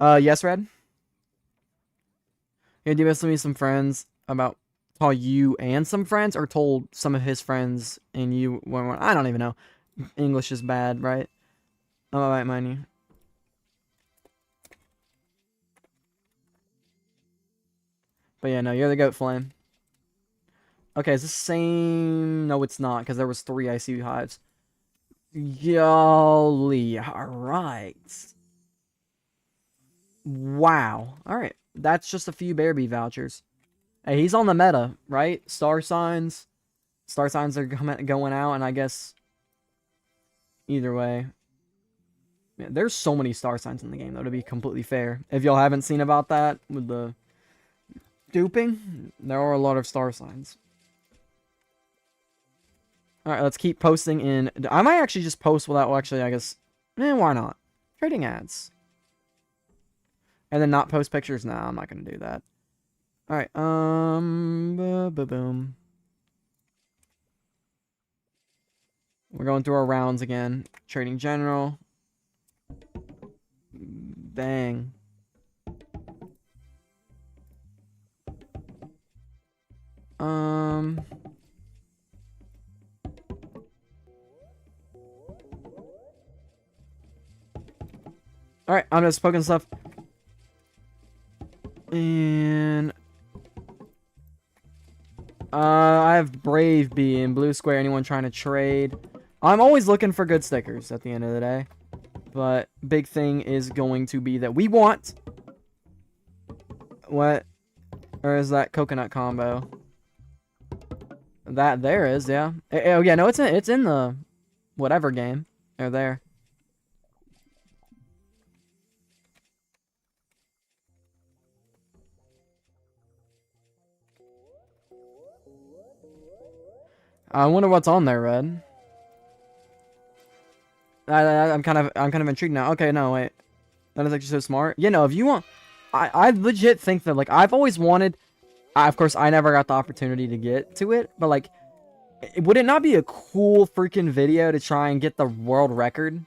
Yes, Red? Yeah, do you message me some friends about how you and some friends, or told some of his friends and you went, I don't even know. English is bad, right? Oh, I might mind you. But yeah, no, you're the goat, Flame. Okay, is this the same? No, it's not, because there was 3 ICU hives. Golly, alright. Wow. Alright, that's just a few Bearby vouchers. Hey, he's on the meta, right? Star signs. Star signs are going out, and I guess either way. Yeah, there's so many star signs in the game, though, to be completely fair. If y'all haven't seen about that with the duping, there are a lot of star signs. Alright, let's keep posting in... I might actually just post without... Well, actually, I guess... why not? Trading ads. And then not post pictures? Nah, I'm not going to do that. Alright, boom. We're going through our rounds again. Trading general. Bang. Alright, I'm just poking stuff. And... I have Brave Bee and Blue Square. Anyone trying to trade? I'm always looking for good stickers at the end of the day. But big thing is going to be that we want... What? Or is that coconut combo? That there is, yeah. Oh yeah, no, it's in the whatever game. They're there. I wonder what's on there, Red. I'm kind of intrigued now. Okay, no, wait. That is actually so smart. You know, if you want, I legit think that, like, I've always wanted. Of course, I never got the opportunity to get to it, but like, would it not be a cool freaking video to try and get the world record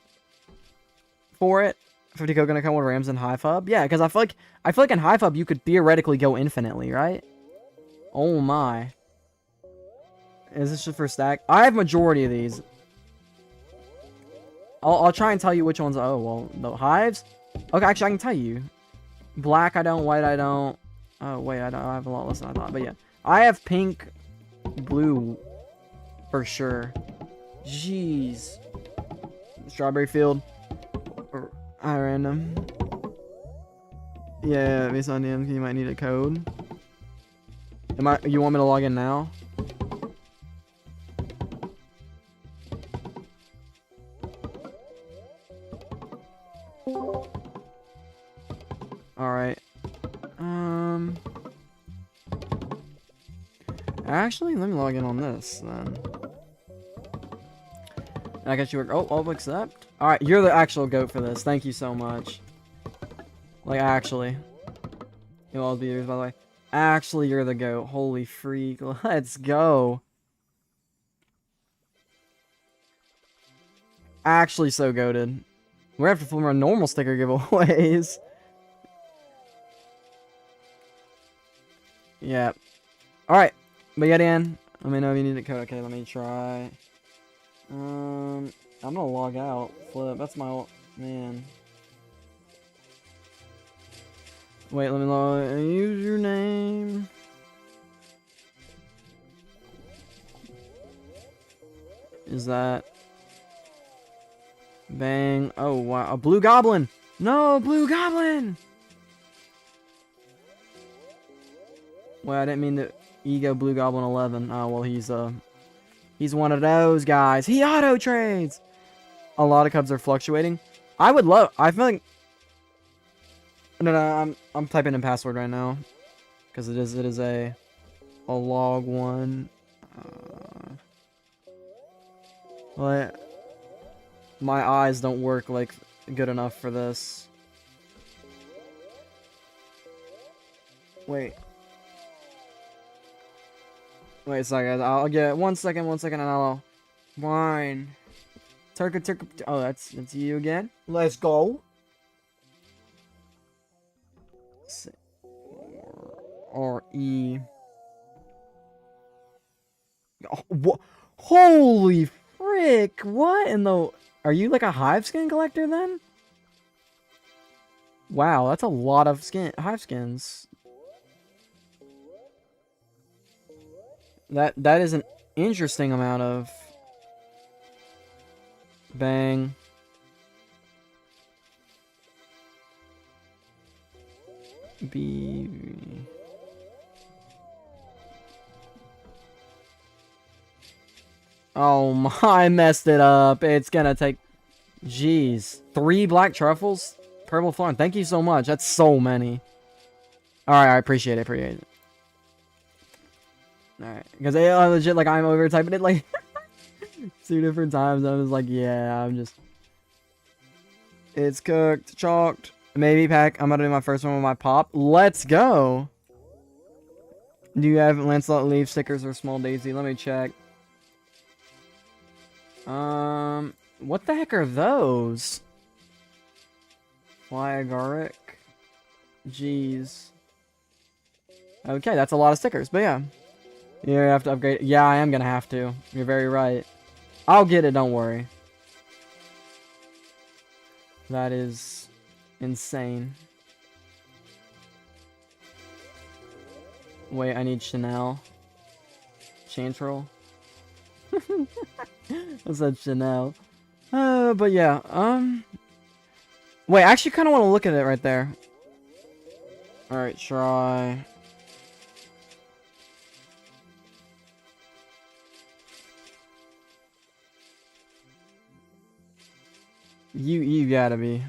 for it? 50 coconut come with Rams and Hive Hub? Yeah, because I feel like in Hive Hub you could theoretically go infinitely, right? Oh my. Is this just for stack? I have majority of these. I'll try and tell you which ones. Oh, well, the hives? Okay, actually, I can tell you. Black, I don't. White, I don't. Oh, wait, I don't. I have a lot less than I thought. But yeah. I have pink, blue, for sure. Jeez. Strawberry field. I random. Yeah, based on DMs, you might need a code. You want me to log in now? Alright. Actually, let me log in on this, then. I guess you were... Oh, I'll accept. Alright, you're the actual goat for this. Thank you so much. Like, actually. You'll all be yours, by the way. Actually, you're the goat. Holy freak. Let's go. Actually so goated. We're gonna have to film our normal sticker giveaways. Yeah. Alright. But yeah, Dan. Let me know if you need a code. Okay, let me try. I'm gonna log out. Flip. That's my old... Man. Wait, let me log... Username. Is that... Bang. Oh, wow. A blue goblin! No, blue goblin! Well, I didn't mean to ego blue goblin 11. Oh, well, he's one of those guys. He auto trades. A lot of cubs are fluctuating. I feel like... No, I'm typing in password right now. Because it is a log one. Well, my eyes don't work, like, good enough for this. Wait. Wait a second. I'll get 1 second, and I'll... Wine. Turka. Oh, that's you again? Let's go. R-E. Oh, what? Holy frick! What in the... Are you like a Hive skin collector then? Wow, that's a lot of Hive skins. That is an interesting amount of... Bang. Oh my, I messed it up. It's gonna take... Jeez. 3 black truffles? Purple florin. Thank you so much. That's so many. Alright, I appreciate it. Alright. Because I legit, like, I'm over typing it, like, 2 different times. I was like, yeah, I'm just... It's cooked. Chalked. Maybe pack. I'm gonna do my first one with my pop. Let's go! Do you have Lancelot leaf stickers or small daisy? Let me check. What the heck are those? Fly agaric. Jeez. Okay, that's a lot of stickers, but yeah. You have to upgrade. Yeah, I am gonna have to. You're very right. I'll get it, don't worry. That is insane. Wait, I need Chanel. Chantrel. I said Chanel. But yeah, wait, I actually kind of want to look at it right there. Alright, try. You gotta be.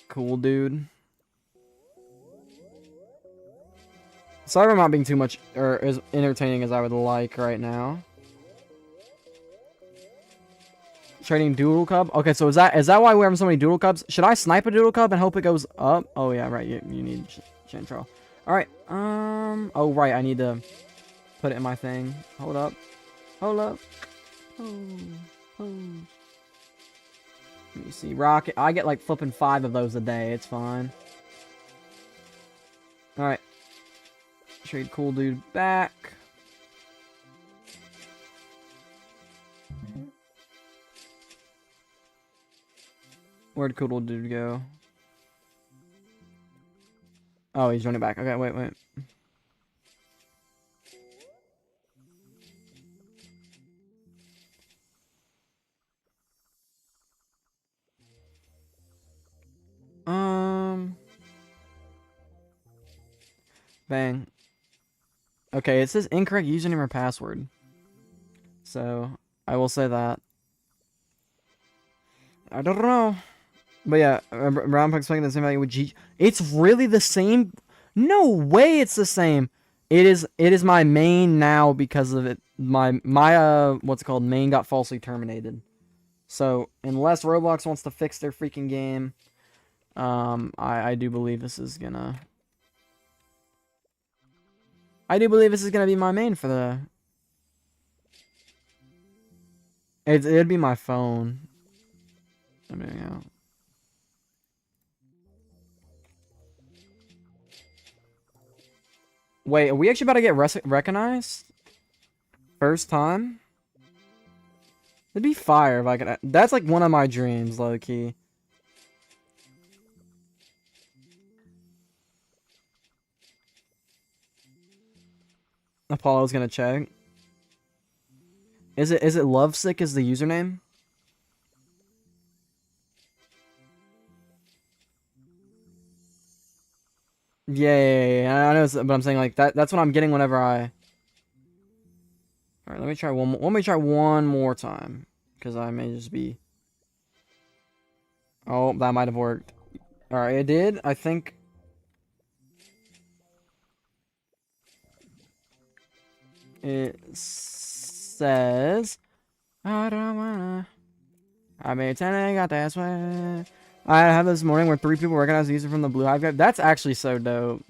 Cool, dude. Sorry I'm not being too much, or as entertaining as I would like right now. Trading doodle cub? Okay, so is that why we're having so many doodle cubs? Should I snipe a doodle cub and hope it goes up? Oh yeah, right, you need Chantrel. Alright, oh right, I need to put it in my thing. Hold up. Hold up. Oh. Let me see. Rocket. I get like flipping 5 of those a day. It's fine. Alright. Trade cool dude back. Where'd cool dude go? Oh, he's running back. Okay, wait. Bang. Okay, it says incorrect username or password. So, I will say that. I don't know. But yeah, Brown Puck's playing the same value with G. It's really the same? No way it's the same. It is my main now because of it. My what's it called? Main got falsely terminated. So, unless Roblox wants to fix their freaking game, I do believe this is gonna... I do believe this is gonna be my main for the... It'd be my phone. I mean, yeah. Wait, are we actually about to get recognized? First time? It'd be fire if I could... That's like one of my dreams, low-key. Apollo's gonna check. Is it Lovesick is the username? Yeah. I know, but I'm saying like that's what I'm getting whenever I... Alright, let me try one more time. Because I may just be... Oh, that might have worked. Alright, it did. I think... It says... I don't wanna... I made 10 and I got that sweat. I have this morning where 3 people recognize the user from the blue Hive guy. That's actually so dope.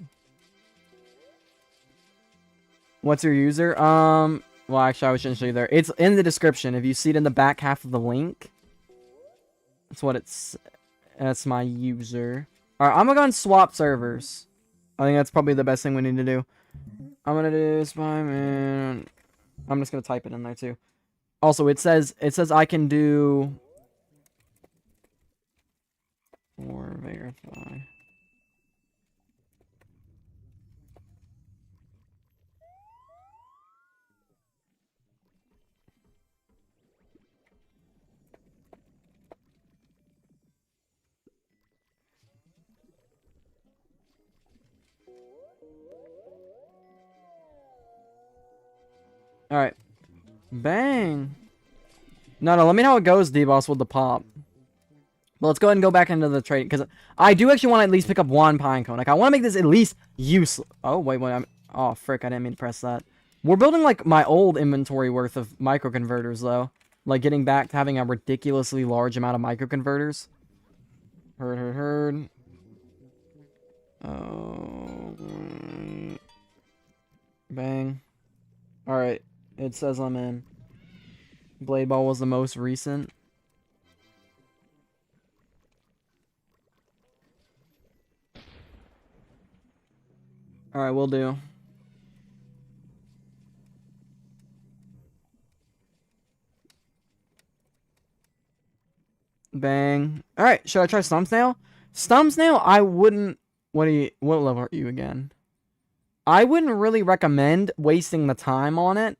What's your user? Well, actually, I shouldn't show you there. It's in the description. If you see it in the back half of the link, that's what it's... That's my user. Alright, I'm gonna go and swap servers. I think that's probably the best thing we need to do. I'm gonna do spy man. I'm just gonna type it in there too. Also, it says I can do... Or verify. Alright. Bang. No, let me know how it goes, D-Boss, with the pop. But let's go ahead and go back into the trade, because I do actually want to at least pick up one pine cone. Like, I want to make this at least useless. Oh, wait, oh, frick, I didn't mean to press that. We're building, like, my old inventory worth of microconverters, though. Like, getting back to having a ridiculously large amount of microconverters. Heard. Oh. Bang. Alright, it says I'm in. Blade Ball was the most recent. Alright, we'll do. Bang. Alright, should I try Stump Snail? Stump Snail, I wouldn't... What level are you again? I wouldn't really recommend wasting the time on it.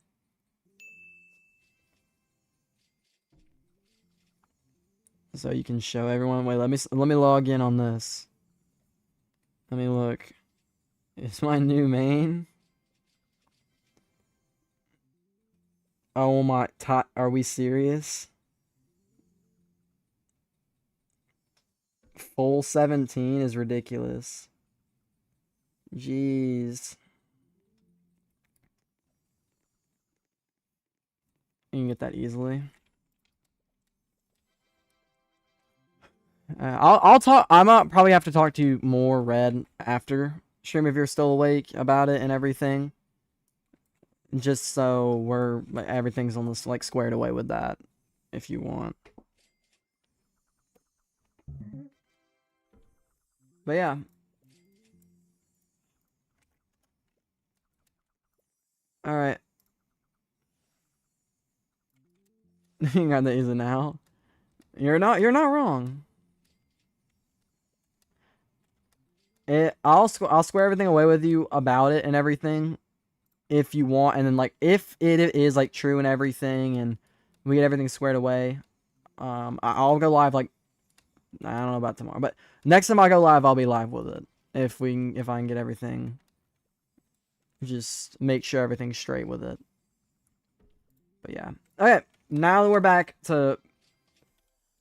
So you can show everyone. Wait, let me log in on this. Let me look. It's my new main. Oh my, are we serious? Full 17 is ridiculous. Jeez. You can get that easily. I'll talk. Probably have to talk to you more, Red, after stream if you're still awake about it and everything. Just so everything's almost like squared away with that, if you want. But yeah. All right. You got that easy now. You're not wrong. I'll square everything away with you about it and everything, if you want, and then like if it is like true and everything, and we get everything squared away, I'll go live like I don't know about tomorrow, but next time I go live, I'll be live with it if I can get everything. Just make sure everything's straight with it. But yeah, okay. Now that we're back to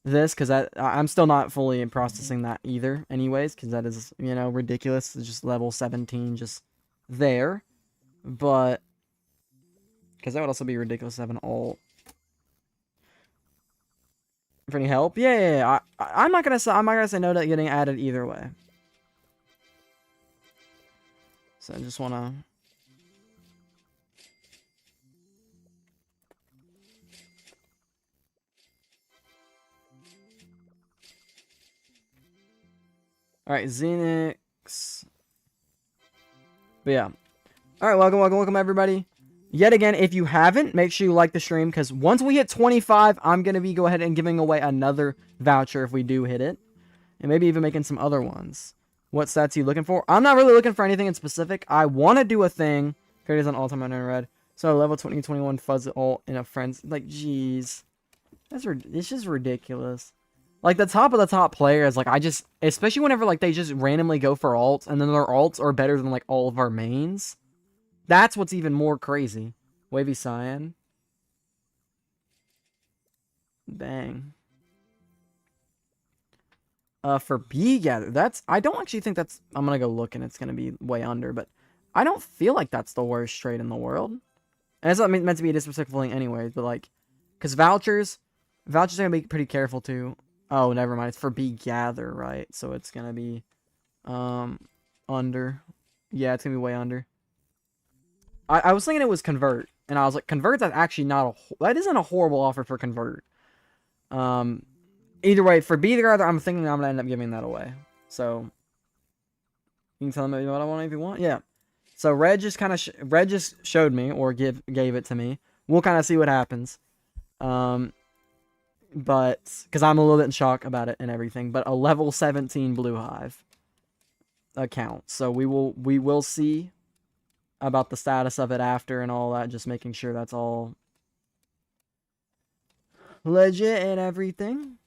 this, because I'm still not fully processing that either anyways, because that is, you know, ridiculous. It's just level 17 just there, but because that would also be ridiculous to have an alt. For any help, yeah. I'm not gonna say no to getting added either way. So I just wanna. Alright, Xenix. But yeah. Alright, welcome everybody. Yet again, if you haven't, make sure you like the stream, because once we hit 25, I'm going to be go ahead and giving away another voucher if we do hit it. And maybe even making some other ones. What stats are you looking for? I'm not really looking for anything in specific. I want to do a thing. Creators on all-time under red. So level 2021 fuzz alt in a friend's. Like, jeez. It's just ridiculous. Like, the top players, like, especially whenever, like, they just randomly go for alts, and then their alts are better than, like, all of our mains. That's what's even more crazy. Wavy Cyan. Bang. For B Gather, I don't actually think that's, I'm gonna go look and it's gonna be way under, but I don't feel like that's the worst trade in the world. And it's not meant to be a disrespectful thing anyways, but, like, because vouchers are gonna be pretty careful too. Oh, never mind. It's for B Gather, right? So it's gonna be, under. Yeah, it's gonna be way under. I was thinking it was Convert, and I was like, Convert's actually not that isn't a horrible offer for Convert. Either way, for B Gather, I'm thinking I'm gonna end up giving that away. So you can tell me what I want if you want. Yeah. So Red just showed me or gave it to me. We'll kind of see what happens. But because I'm a little bit in shock about it and everything, but a level 17 Blue Hive account. So we will see about the status of it after and all that, just making sure that's all legit and everything.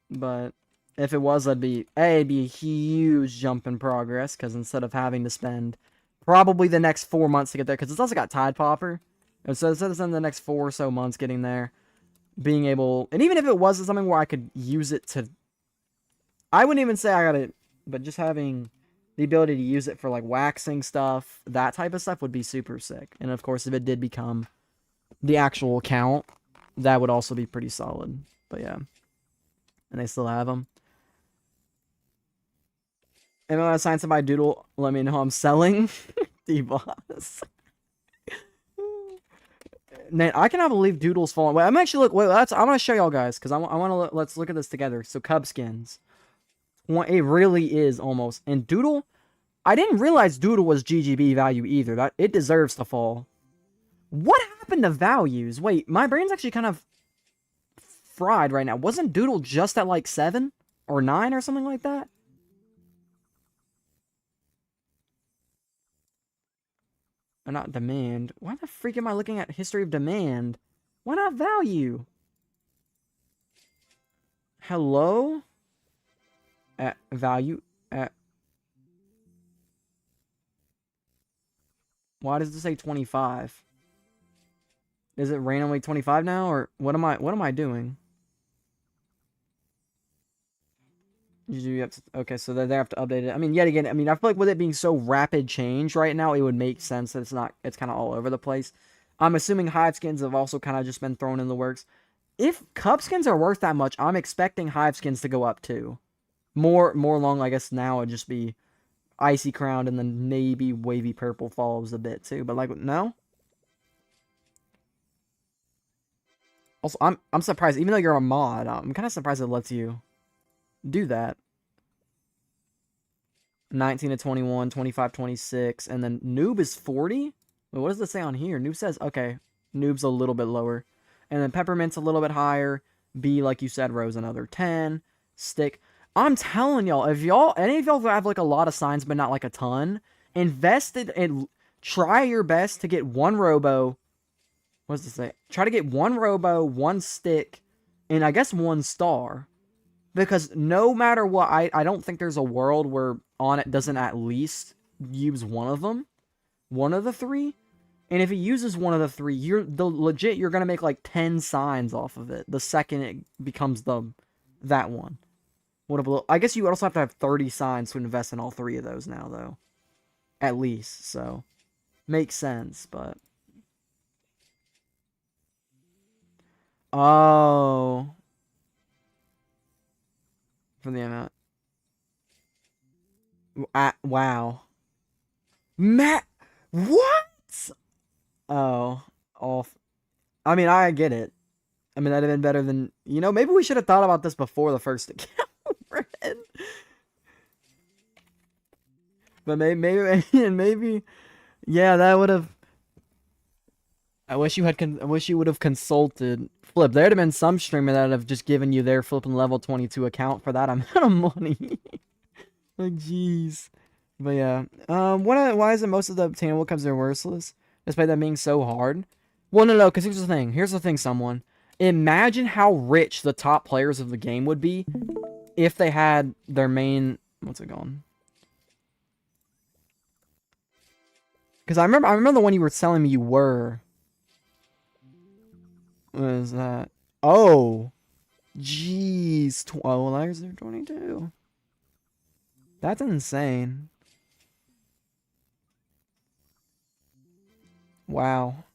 But if it was, it'd be a huge jump in progress, because instead of having to spend probably the next 4 months to get there, because it's also got Tide Popper, And so it says in the next 4 or so months getting there. Being able, and even if it wasn't something where I could use it to, I wouldn't even say I got it, but just having the ability to use it for like waxing stuff, that type of stuff would be super sick. And of course, if it did become the actual account, that would also be pretty solid. But yeah, and they still have them. And when I sign somebody doodle, let me know I'm selling. D-boss. Man, I cannot believe Doodle's falling. Wait, I'm actually look. Wait, I'm gonna show y'all guys because I want to let's look at this together. So Cub skins, it really is almost. And Doodle, I didn't realize Doodle was GGB value either. That it deserves to fall. What happened to values? Wait, my brain's actually kind of fried right now. Wasn't Doodle just at like 7 or 9 or something like that? Or not demand. Why the freak am I looking at history of demand? Why not value? Hello? At value? At... Why does it say 25? Is it randomly 25 now? Or what am I doing? You have to, okay, so they have to update it. I mean, yet again, I mean, I feel like with it being so rapid change right now, it would make sense that it's kind of all over the place. I'm assuming Hive skins have also kind of just been thrown in the works. If Cub skins are worth that much, I'm expecting Hive skins to go up too. More long, I guess now would just be Icy Crowned and then maybe Wavy Purple follows a bit too. But like, no? Also, I'm surprised, even though you're a mod, I'm kind of surprised it lets you do that. 19 to 21, 25, 26, and then noob is 40? Wait, what does it say on here? Noob says, okay, noob's a little bit lower. And then peppermint's a little bit higher. B, like you said, rose another 10. Stick. I'm telling y'all, if any of y'all have like a lot of signs, but not like a ton, invest it and try your best to get one robo. What does it say? Try to get one robo, one stick, and I guess one star. Because no matter what, I don't think there's a world where On It doesn't at least use one of them. One of the 3. And if he uses one of the 3, you're gonna make like 10 signs off of it. The second it becomes that one. I guess you also have to have 30 signs to invest in all 3 of those now, though. At least, so. Makes sense, but... Oh... From the amount. Wow. Matt, what? Oh, off. I mean, I get it. I mean, that'd have been better than, maybe we should have thought about this before the first account. But maybe, yeah, that would have. I wish you would have consulted Flip. There'd have been some streamer that would have just given you their flipping level 22 account for that amount of money. Like, jeez. But yeah. Why is it most of the obtainable cubs are worthless? Despite that being so hard? Well, no, because here's the thing. Here's the thing, someone. Imagine how rich the top players of the game would be if they had their main... What's it going? Because I remember the one you were telling me you were... What is that? Oh! Jeez. 12 layers of 22. That's insane. Wow.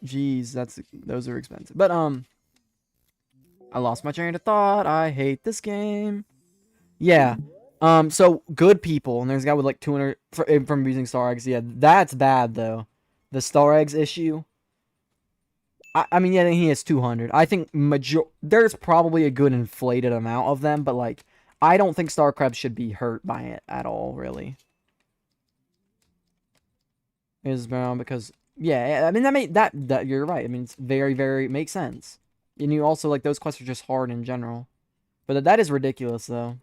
Jeez, those are expensive. But I lost my train of thought. I hate this game. Yeah. So good people, and there's a guy with like 200 from using star eggs. Yeah, that's bad though. The star eggs issue. I mean, yeah, he has 200. I think there's probably a good inflated amount of them, but like, I don't think star crabs should be hurt by it at all, really. Is brown because yeah, I mean that you're right. I mean, it's very makes sense. And you also like those quests are just hard in general, but that is ridiculous though.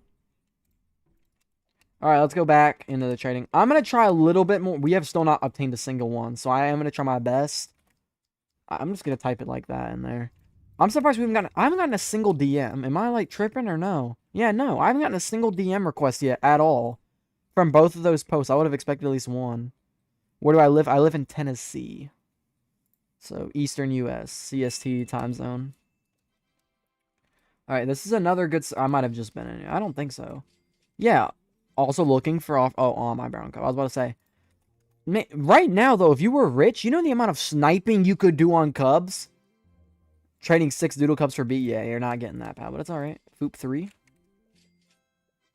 All right, let's go back into the trading. I'm gonna try a little bit more. We have still not obtained a single one, so I am gonna try my best. I'm just gonna type it like that in there. I'm surprised I haven't gotten a single DM. Am I like tripping or no? Yeah, no, I haven't gotten a single DM request yet at all from both of those posts. I would have expected at least one. Where do I live? I live in Tennessee. So Eastern US, CST time zone. All right, this is another good. I might have just been in it. I don't think so. Yeah. Also looking for off. Oh, on my brown cub. I was about to say. Right now, though, if you were rich, you know the amount of sniping you could do on cubs? Trading 6 doodle cubs for B. Yeah, you're not getting that, pal, but it's alright. Foop 3.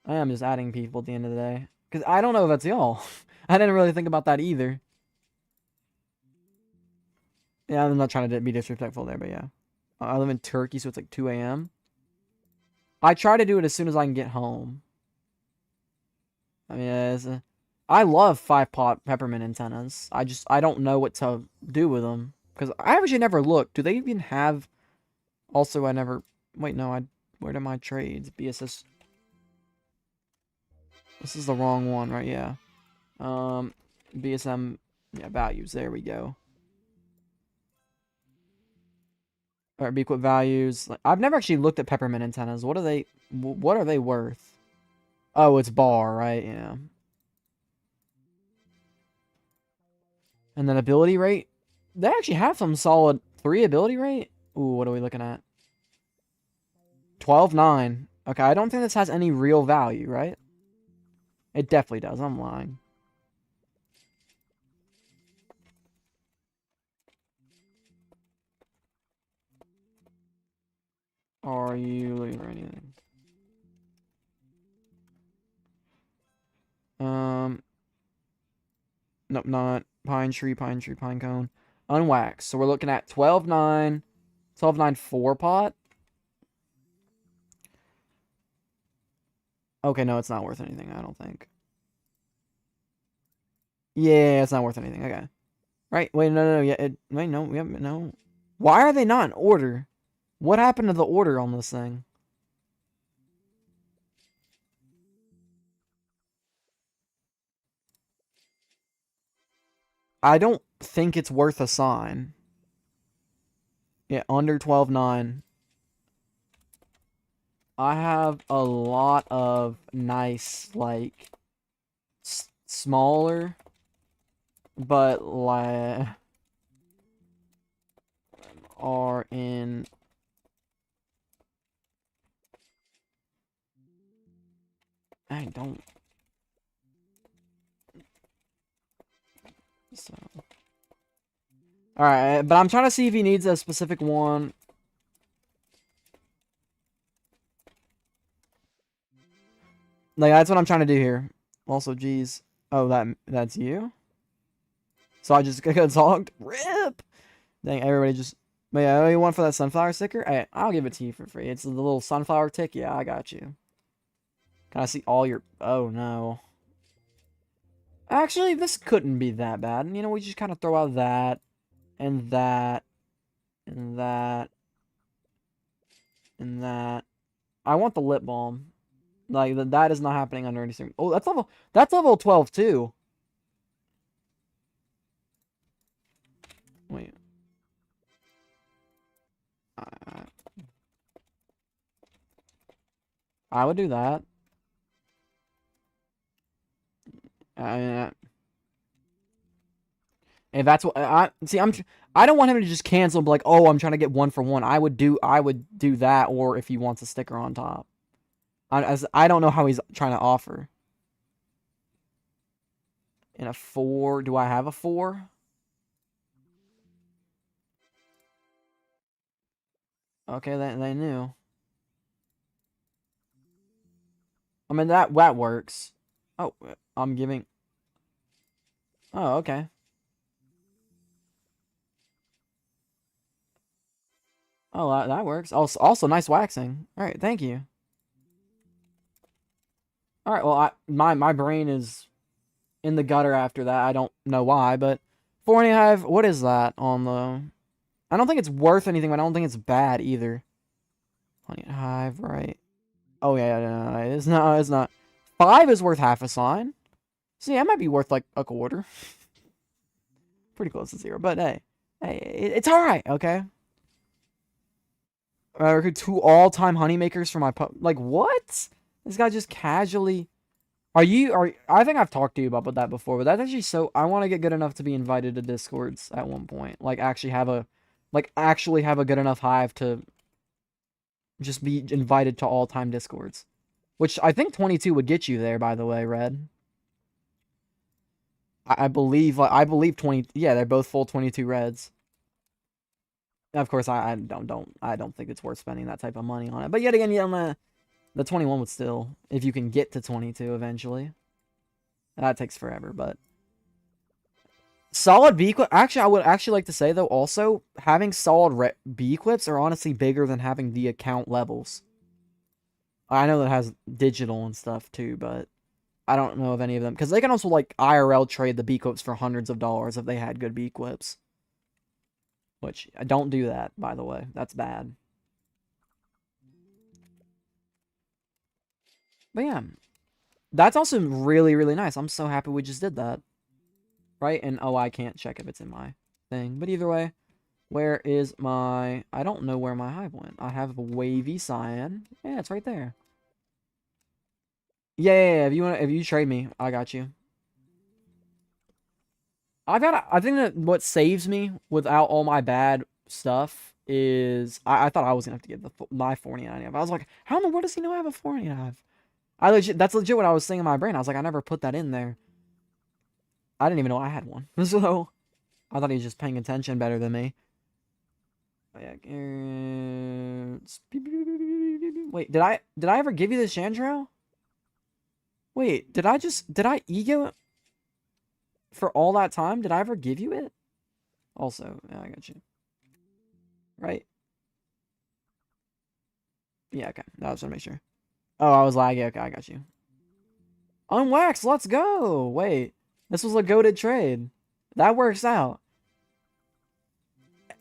I am just adding people at the end of the day. Because I don't know if that's y'all. I didn't really think about that either. Yeah, I'm not trying to be disrespectful there, but yeah. I live in Turkey, so it's like 2 a.m. I try to do it as soon as I can get home. I mean, I love 5-pot peppermint antennas. I don't know what to do with them. Because I actually never looked. Do they even have... Also, I never... Wait, no, where did my trades? BSS... This is the wrong one, right? Yeah. BSM... Yeah, values. There we go. Alright, be equip values. Like, I've never actually looked at peppermint antennas. What are they worth? Oh, it's bar, right? Yeah. And then ability rate. They actually have some solid 3 ability rate. Ooh, what are we looking at? 12.9. Okay, I don't think this has any real value, right? It definitely does. I'm lying. Are you looking for anything? Nope, not pine tree, pine cone. Unwaxed. So we're looking at 12.9, 12.9 4-pot. Okay, no, it's not worth anything, I don't think. Yeah, it's not worth anything. Okay. Right, wait, no, yeah, wait, no, we haven't, no. Why are they not in order? What happened to the order on this thing? I don't think it's worth a sign. Yeah, under 12.9. I have a lot of nice, like, smaller, but, like, are in... I don't... So... Alright, but I'm trying to see if he needs a specific one. Like, that's what I'm trying to do here. Also, geez. Oh, that's you? So I just got talked? RIP! Dang, everybody just... But yeah, you want for that sunflower sticker? Hey, I'll give it to you for free. It's the little sunflower tick. Yeah, I got you. Can I see all your... Oh, no. Actually, this couldn't be that bad. You know, we just kind of throw out that, and that, and that, and that. I want the lip balm. Like, that is not happening under any... Oh, that's level 12, too. Wait. I would do that. If that's what I see, I don't want him to just cancel and be like, oh, I'm trying to get 1-for-1. I would do that, or if he wants a sticker on top. I don't know how he's trying to offer. In a 4, do I have a 4? Okay, they knew. I mean that works. Oh, I'm giving. Oh, okay. Oh, that works. Also nice waxing. All right, thank you. All right, well, my brain is in the gutter after that. I don't know why, but 40 Hive, what is that on the... I don't think it's worth anything, but I don't think it's bad either. Honey Hive, right? Oh, yeah, no, it's not. 5 is worth half a sign. See, that might be worth, like, a quarter. Pretty close to 0, but hey, it's alright, okay? I recruit 2 all-time honeymakers for my pup. Like, what? This guy just casually... I think I've talked to you about that before, but that's actually so, I want to get good enough to be invited to Discords at one point. Like, actually have a good enough hive to just be invited to all-time Discords. Which I think 22 would get you there, by the way, Red. I believe 20, yeah, they're both full 22 Reds. Of course, I don't think it's worth spending that type of money on it. But yet again, yeah, the 21 would still, if you can get to 22 eventually. That takes forever, but solid B equip. Actually, I would actually like to say though, also having solid B equips are honestly bigger than having the account levels. I know that has digital and stuff too, but I don't know of any of them because they can also like IRL trade the B equips for hundreds of dollars if they had good B equips. Which I don't do that, by the way. That's bad. But yeah, that's also really, really nice. I'm so happy we just did that. Right? And oh, I can't check if it's in my thing. But either way, where is my... I don't know where my hive went. I have a wavy cyan. Yeah, it's right there. Yeah. If you trade me, I got you. I think that what saves me without all my bad stuff is I thought I was gonna have to get my 49. I was like, how in the world does he know I have a 49? That's legit what I was saying in my brain. I was like, I never put that in there. I didn't even know I had one. So I thought he was just paying attention better than me. Oh, yeah. Wait, did I ever give you the Chandrail? Wait, did I ego it for all that time? Did I ever give you it? Also, yeah, I got you. Right? Yeah, okay. I was trying to make sure. Oh, I was laggy. Okay, I got you. Unwaxed, let's go! Wait, this was a goated trade. That works out.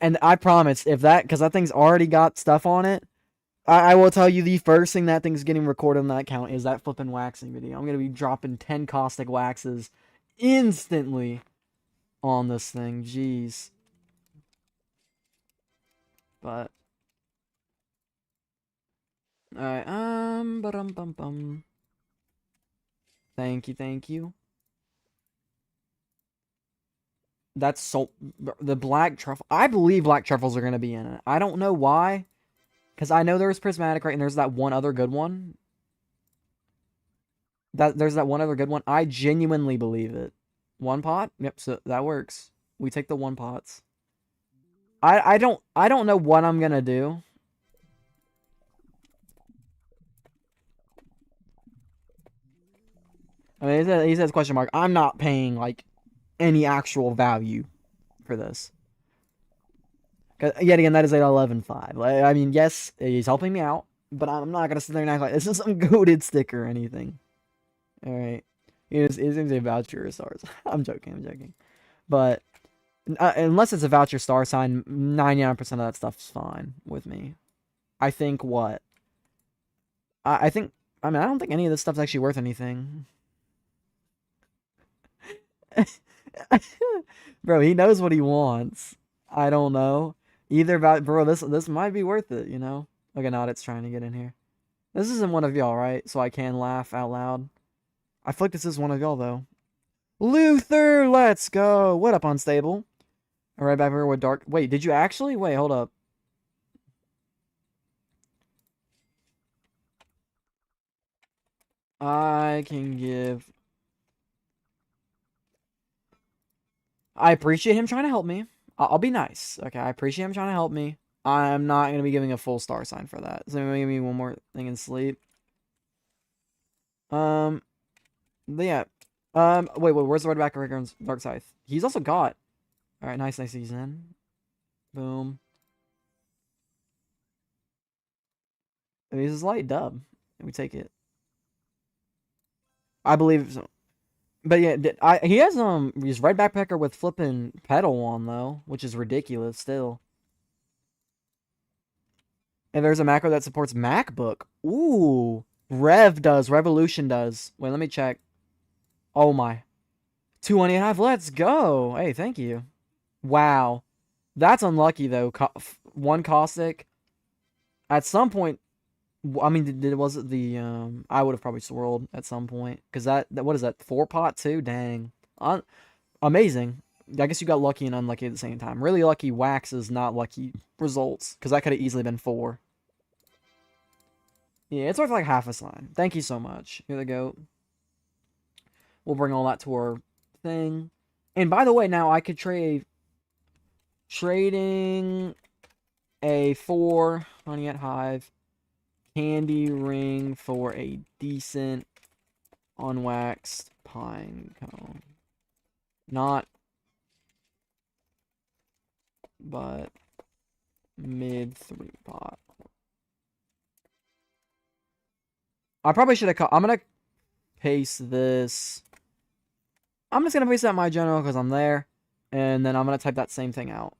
And I promise, because that thing's already got stuff on it, I will tell you the first thing that thing's getting recorded on that account is that flipping waxing video. I'm going to be dropping 10 caustic waxes instantly on this thing. Jeez. But. Alright, bum. Thank you. That's so... The black truffle... I believe black truffles are going to be in it. I don't know why. Because I know there's prismatic, right? And there's that one other good one. There's that one other good one. I genuinely believe it. One pot? Yep, so that works. We take the one pots. I don't know what I'm gonna do. I mean, he says question mark. I'm not paying like any actual value for this. Yet again, that is at 11.5. I mean, yes, he's helping me out, but I'm not gonna sit there and act like this is some goated sticker or anything. All right, he's gonna say voucher or stars. I'm joking. But unless it's a voucher star sign, 99% of that stuff's fine with me. I think what? I think. I mean, I don't think any of this stuff's actually worth anything. Bro, he knows what he wants. I don't know. Either about bro, this might be worth it, you know? Okay, not it's trying to get in here. This isn't one of y'all, right? So I can laugh out loud. I feel like this is one of y'all though. Luther, let's go. What up, Unstable? Alright, back here with Dark. Wait, did you actually? Wait, hold up. I can give... I appreciate him trying to help me. I'll be nice. Okay, I appreciate him trying to help me. I'm not going to be giving a full star sign for that. So maybe give me one more thing in sleep. But yeah. Wait, where's the red back Rickern's Dark Scythe? He's also got. Alright, nice he's in. Boom. This is light dub. We take it. I believe so. But yeah, he has his red backpacker with flipping pedal on though, which is ridiculous still. And there's a macro that supports MacBook. Ooh, Revolution does. Wait, let me check. Oh my, 2.5. Let's go. Hey, thank you. Wow, that's unlucky though. One caustic. At some point, I mean, was it the I would have probably swirled at some point because that what is that 4 pot too? Dang, amazing. I guess you got lucky and unlucky at the same time. Really lucky waxes, not lucky results, because that could have easily been 4. Yeah, it's worth like half a slime. Thank you so much. Here they go. We'll bring all that to our thing. And by the way, now I could trading a 4 honey at Hive candy ring for a decent unwaxed pine cone. Not, but mid 3 pot. I probably should have. I'm gonna paste this. I'm just gonna paste that my general because I'm there, and then I'm gonna type that same thing out.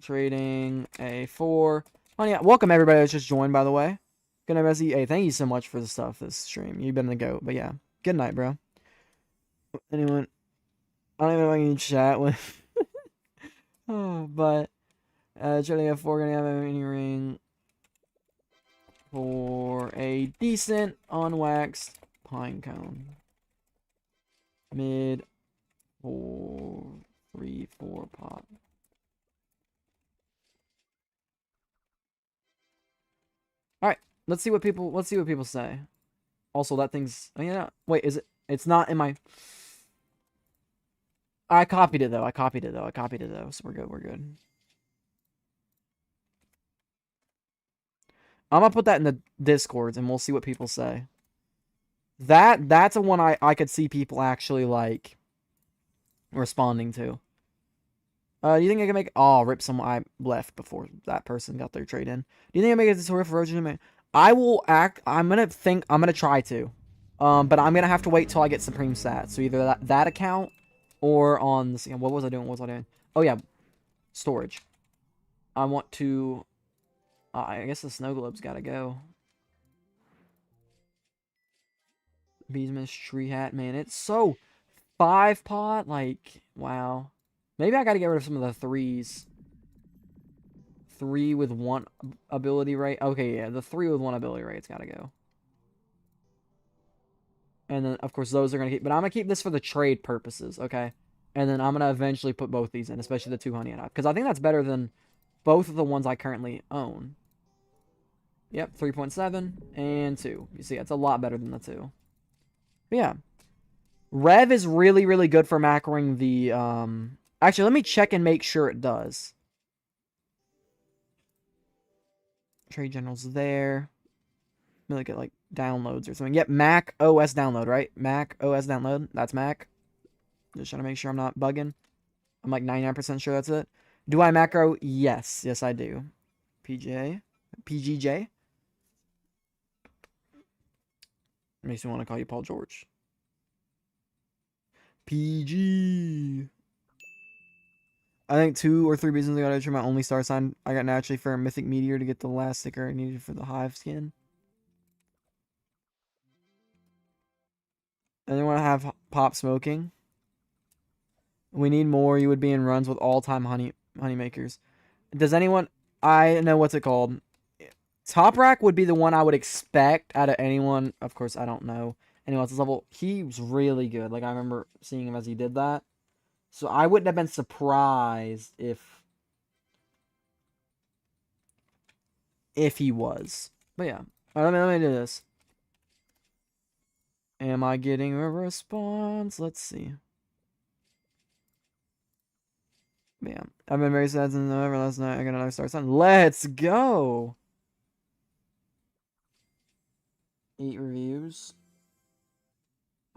Trading a 4. Oh yeah, welcome everybody that's just joined. By the way, good night, Bessie. Hey, thank you so much for the stuff this stream. You've been the goat. But yeah, good night, bro. Anyone? I don't even know if I can chat with. Oh, but trading a 4 gonna have a mini ring for a decent unwaxed pine cone. Mid 4 pot. All right, let's see what people say. Also, that thing's yeah. Wait, is it? It's not in my. I copied it though. So we're good. We're good. I'm gonna put that in the Discords and we'll see what people say. That's a one I could see people actually like responding to. Do you think I can make? Oh, rip some. I left before that person got their trade in. Do you think I make a tutorial for Roger? I will act. I'm gonna try to. But I'm gonna have to wait till I get Supreme Stats. So either that account or on this. What was I doing? What was I doing? Oh yeah, storage. I want to. I guess the snow globe's gotta go. BEESMAS tree hat, man. It's so 5 pot. Like, wow. Maybe I gotta get rid of some of the 3s. 3 with 1 ability rate. Okay, yeah, the 3 with 1 ability rate's gotta go. And then, of course, those are gonna keep. But I'm gonna keep this for the trade purposes, okay? And then I'm gonna eventually put both these in, especially the 2 honey and hive. Because I think that's better than both of the ones I currently own. Yep, 3.7 and 2. You see, it's a lot better than the 2. But yeah. Rev is really, really good for macroing the, Actually, let me check and make sure it does. Trade General's there. Let me look at, like, downloads or something. Yep, Mac OS download, right? Mac OS download. That's Mac. Just trying to make sure I'm not bugging. I'm, like, 99% sure that's it. Do I macro? Yes. Yes, I do. PGJ? Makes me want to call you Paul George. PG. I think 2 or 3 reasons I got to enter my only star sign. I got naturally for a mythic meteor to get the last sticker I needed for the hive skin. And they want to have pop smoking. We need more. You would be in runs with all-time honey makers. Does anyone? I know what's it called. Top Rack would be the one I would expect out of anyone. Of course, I don't know anyone else's level. He was really good. Like I remember seeing him as he did that. So I wouldn't have been surprised if he was. But yeah. Alright, let me do this. Am I getting a response? Let's see. Yeah. I've been very sad since November last night. I got another star sign. Let's go! 8 reviews.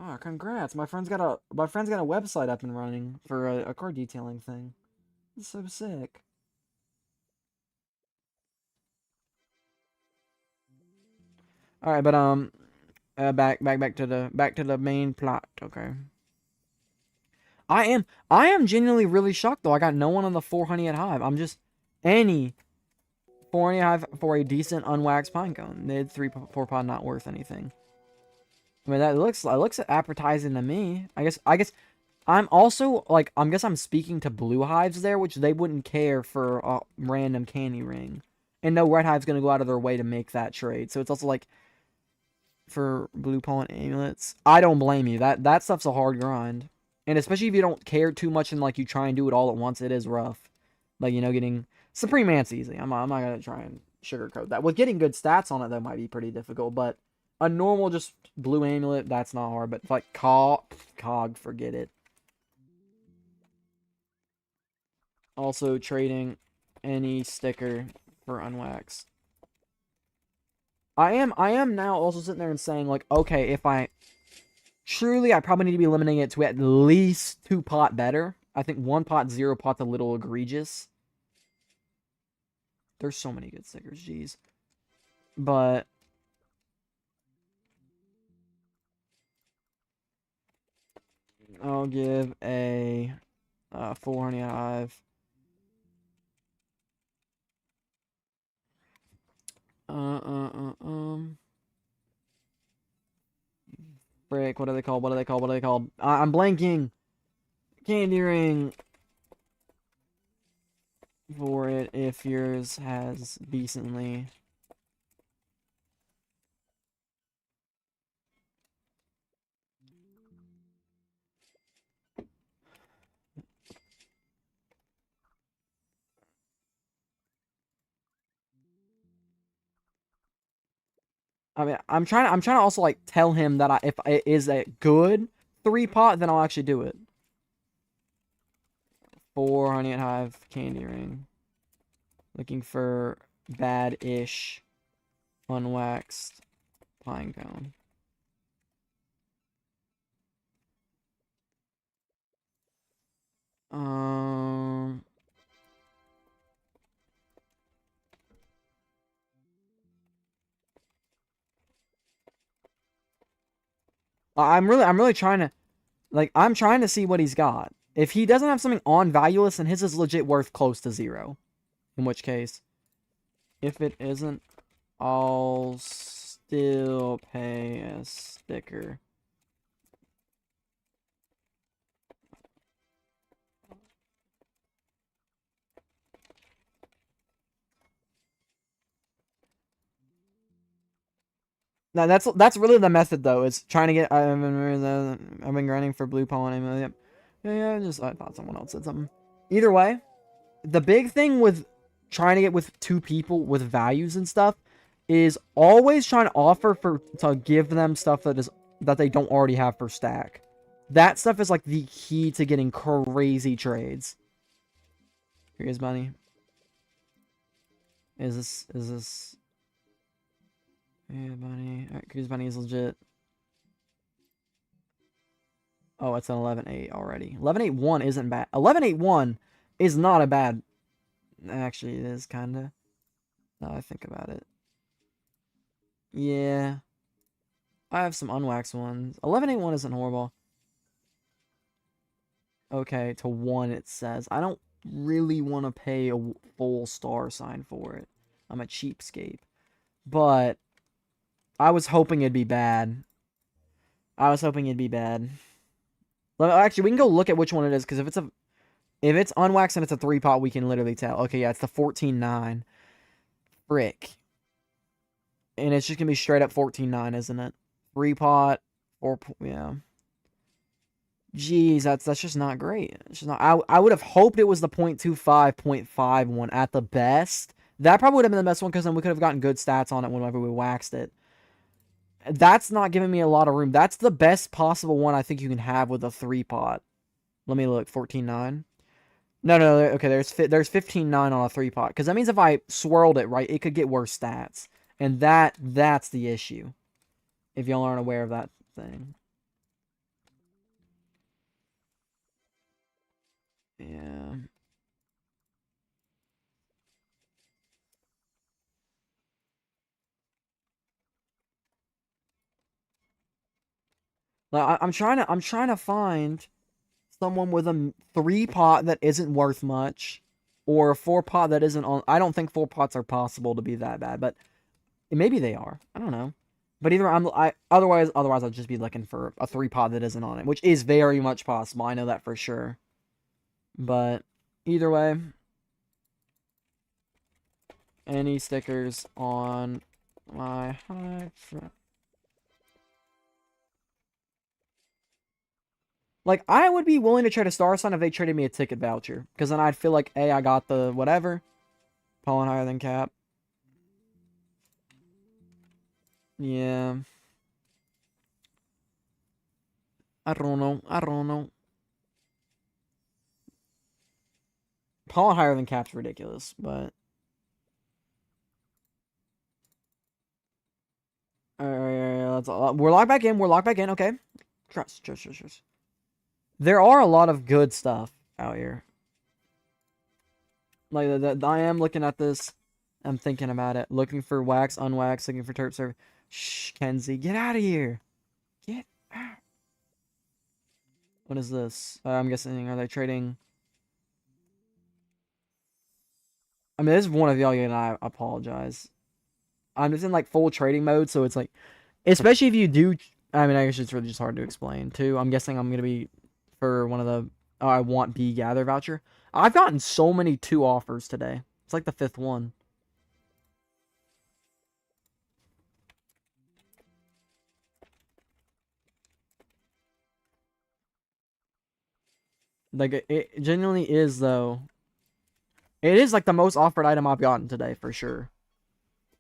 Oh, congrats. My friend's got a website up and running for a car detailing thing. It's so sick. All right, but back to the main plot, okay? I am genuinely really shocked though. I got no one on the 4 honey at hive. I'm just any 4 honey hive for a decent unwaxed pine cone. Mid 3-4 pod not worth anything. I mean that looks appetizing to me. I guess I'm also like I'm speaking to blue hives there, which they wouldn't care for a random candy ring. And no red hive's gonna go out of their way to make that trade. So it's also like for blue pollen amulets. I don't blame you. That stuff's a hard grind. And especially if you don't care too much and like you try and do it all at once, it is rough. Like, you know, getting Supreme Ant's easy. I'm not gonna try and sugarcoat that. With getting good stats on it, that might be pretty difficult, but a normal just blue amulet, that's not hard. But like cog, forget it. Also trading any sticker for unwaxed. I am now also sitting there and saying, like, okay, if I probably need to be eliminating it to at least 2 pot better. I think 1 pot, 0 pot's a little egregious. There's so many good stickers, jeez. But I'll give a 4 honey hive. Frick, what are they called? What are they called? What are they called? I'm blanking. Candy ring for it if yours has decently. I mean, I'm trying to also like tell him that if it is a good 3 pot, then I'll actually do it. 4 honey and hive candy ring. Looking for bad-ish unwaxed pine cone. I'm really trying to, like, I'm trying to see what he's got. If he doesn't have something on valueless, then his is legit worth close to 0. In which case, if it isn't, I'll still pay a sticker. Now that's really the method though. Is trying to get. I've been grinding for blue pollen. Yep. Yeah. Just I thought someone else said something. Either way, the big thing with trying to get with 2 people with values and stuff is always trying to offer to give them stuff that they don't already have per stack. That stuff is like the key to getting crazy trades. Here's money. Is this? Yeah, money. Alright, here's money is legit. Oh, it's an 11.8 already. 11.81 isn't bad. 11.81 is not a bad. Actually, it is kinda. Now I think about it. Yeah. I have some unwaxed ones. 11.81 isn't horrible. Okay, to 1 it says. I don't really want to pay a full star sign for it. I'm a cheapskate. But I was hoping it'd be bad. Actually, we can go look at which one it is, because if it's unwaxed and it's a 3 pot, we can literally tell. Okay, yeah, it's the 14.9. Frick. And it's just gonna be straight up 14.9, isn't it? 3 pot, 4, yeah. Jeez, that's just not great. It's just not. I would have hoped it was the 0.25, 0.5 one at the best. That probably would have been the best one, because then we could have gotten good stats on it whenever we waxed it. That's not giving me a lot of room. That's the best possible one I think you can have with a 3 pot. Let me look. 14.9. No. Okay, there's 15.9 on a 3 pot, because that means if I swirled it right, it could get worse stats, and that's the issue. If y'all aren't aware of that thing. Yeah. Like, I'm trying to find someone with a 3 pot that isn't worth much, or a 4 pot that isn't on. I don't think 4 pots are possible to be that bad, but maybe they are. I don't know. But either otherwise I'll just be looking for a 3 pot that isn't on it, which is very much possible. I know that for sure. But either way, any stickers on my Hive. Like, I would be willing to trade a star sign if they traded me a ticket voucher. Because then I'd feel like, A, I got the whatever. Pollen higher than cap. Yeah. I don't know. I don't know. Pollen higher than cap's ridiculous, but... Alright, we're locked back in. We're locked back in. Okay. Trust. There are a lot of good stuff out here. Like, I am looking at this. I'm thinking about it. Looking for wax, unwax, looking for terp server. Shh, Kenzie, get out of here. Get out. What is this? I'm guessing, are they trading? I mean, this is one of y'all, and I apologize. I'm just in, like, full trading mode, so it's like, especially if you do, I mean, I guess it's really just hard to explain, too. I'm guessing I'm going to be for one of the, I want B gather voucher. I've gotten so many 2 offers today. It's like the 5th one. Like, it genuinely is, though. It is, like, the most offered item I've gotten today, for sure.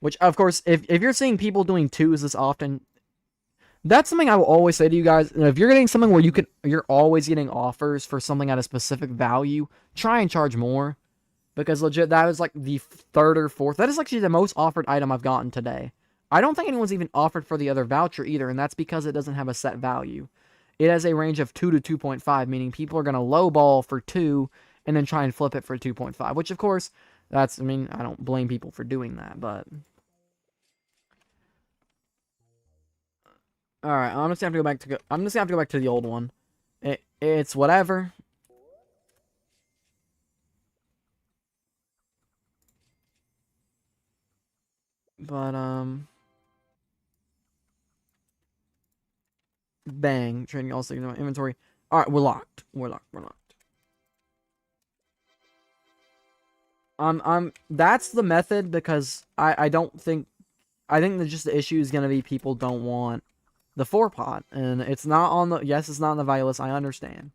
Which, of course, if you're seeing people doing 2s this often, that's something I will always say to you guys. If you're getting something where you're always getting offers for something at a specific value, try and charge more. Because legit, that was like the 3rd or 4th. That is actually the most offered item I've gotten today. I don't think anyone's even offered for the other voucher either, and that's because it doesn't have a set value. It has a range of 2 to 2.5, meaning people are going to lowball for 2 and then try and flip it for 2.5, which of course, I mean, I don't blame people for doing that, but... Alright, I'm just gonna have to go back to the old one. It's whatever. But, bang. Trading all signal inventory. Alright, we're locked. We're locked. That's the method because I don't think, I think that just the issue is gonna be people don't want the 4-pot, and it's not on the, yes, it's not on the value list, I understand.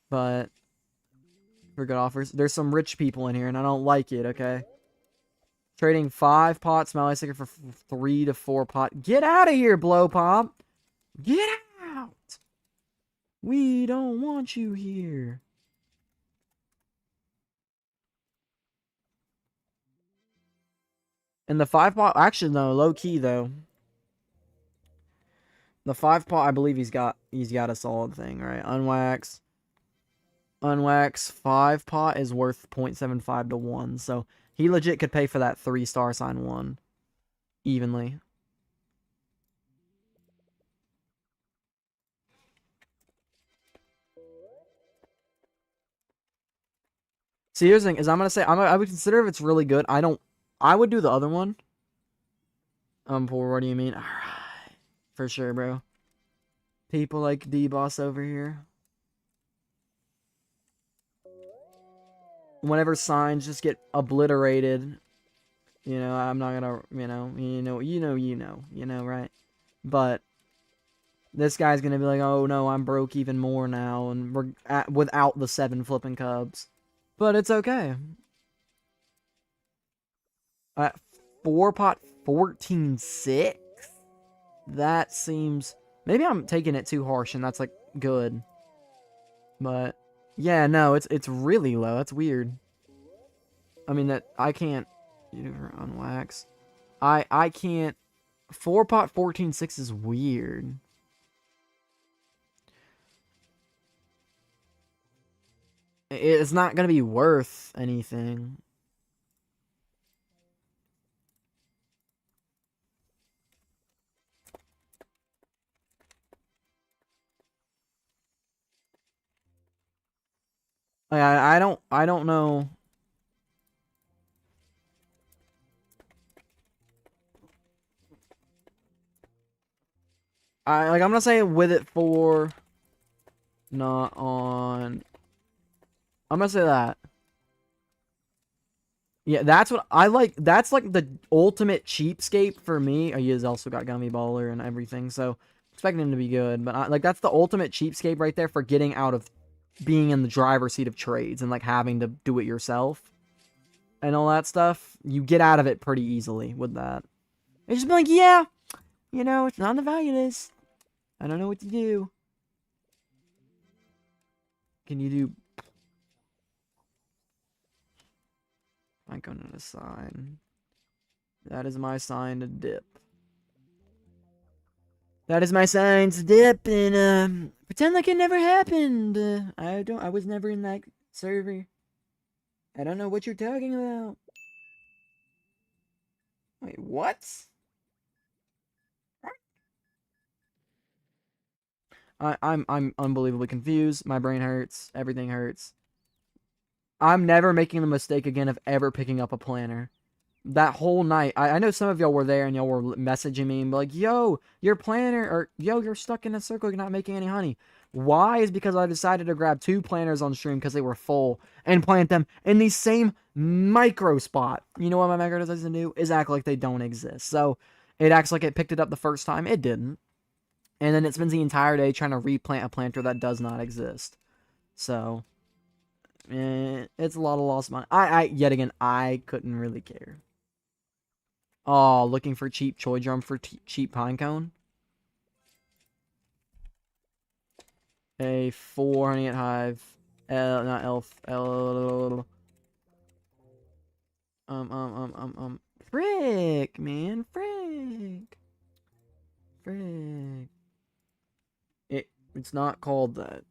But, for good offers, there's some rich people in here, and I don't like it, okay? Trading 5-pot smelly sticker for 3 to 4-pot. Get out of here, Blow Pop! Get out! We don't want you here. And the 5-pot, actually, no, low key though. The 5-pot, I believe he's got a solid thing, right? Unwax. 5-pot is worth 0.75 to 1, so he legit could pay for that 3-star sign 1 evenly. See, here's the thing, is I'm gonna say, I would consider if it's really good. I would do the other one. Poor, what do you mean? Alright. For sure, bro. People like D-Boss over here. Whenever signs just get obliterated, you know, I'm not gonna, you know, right? But this guy's gonna be like, oh no, I'm broke even more now, and we're without the 7 flipping cubs. But it's okay. 4-pot 14-6? That seems... Maybe I'm taking it too harsh, and that's, like, good. But, yeah, no, it's really low. That's weird. I mean, that I can't... Unwax. I can't... 4-pot 14-6 is weird. It's not gonna be worth anything. I don't know. I'm gonna say with it for not on. I'm gonna say that. Yeah, that's what I like. That's like the ultimate cheapskate for me. He has also got Gummy Baller and everything, so expecting him to be good. But like that's the ultimate cheapskate right there for getting out of being in the driver's seat of trades and like having to do it yourself and all that stuff. You get out of it pretty easily with that. It's just be like, yeah, it's not on the value list. I don't know what to do. Can you do? I'm gonna sign. That is my sign to dip. That is my sign to dip and pretend like it never happened. I was never in that server. I don't know what you're talking about. Wait, what? I'm unbelievably confused. My brain hurts. Everything hurts. I'm never making the mistake again of ever picking up a planner. That whole night, I know some of y'all were there and y'all were messaging me and be like, yo, your planner, or yo, you're stuck in a circle, you're not making any honey. Why? Is because I decided to grab 2 planters on stream because they were full and plant them in the same micro spot. You know what my micro doesn't do? Is act like they don't exist. So it acts like it picked it up the first time. It didn't. And then it spends the entire day trying to replant a planter that does not exist. So, it's a lot of lost money. Yet again, I couldn't really care. Oh, looking for cheap Choi Drum for cheap Pinecone? A 4 honey at Hive. Not elf. Frick, man. Frick. It's not called that.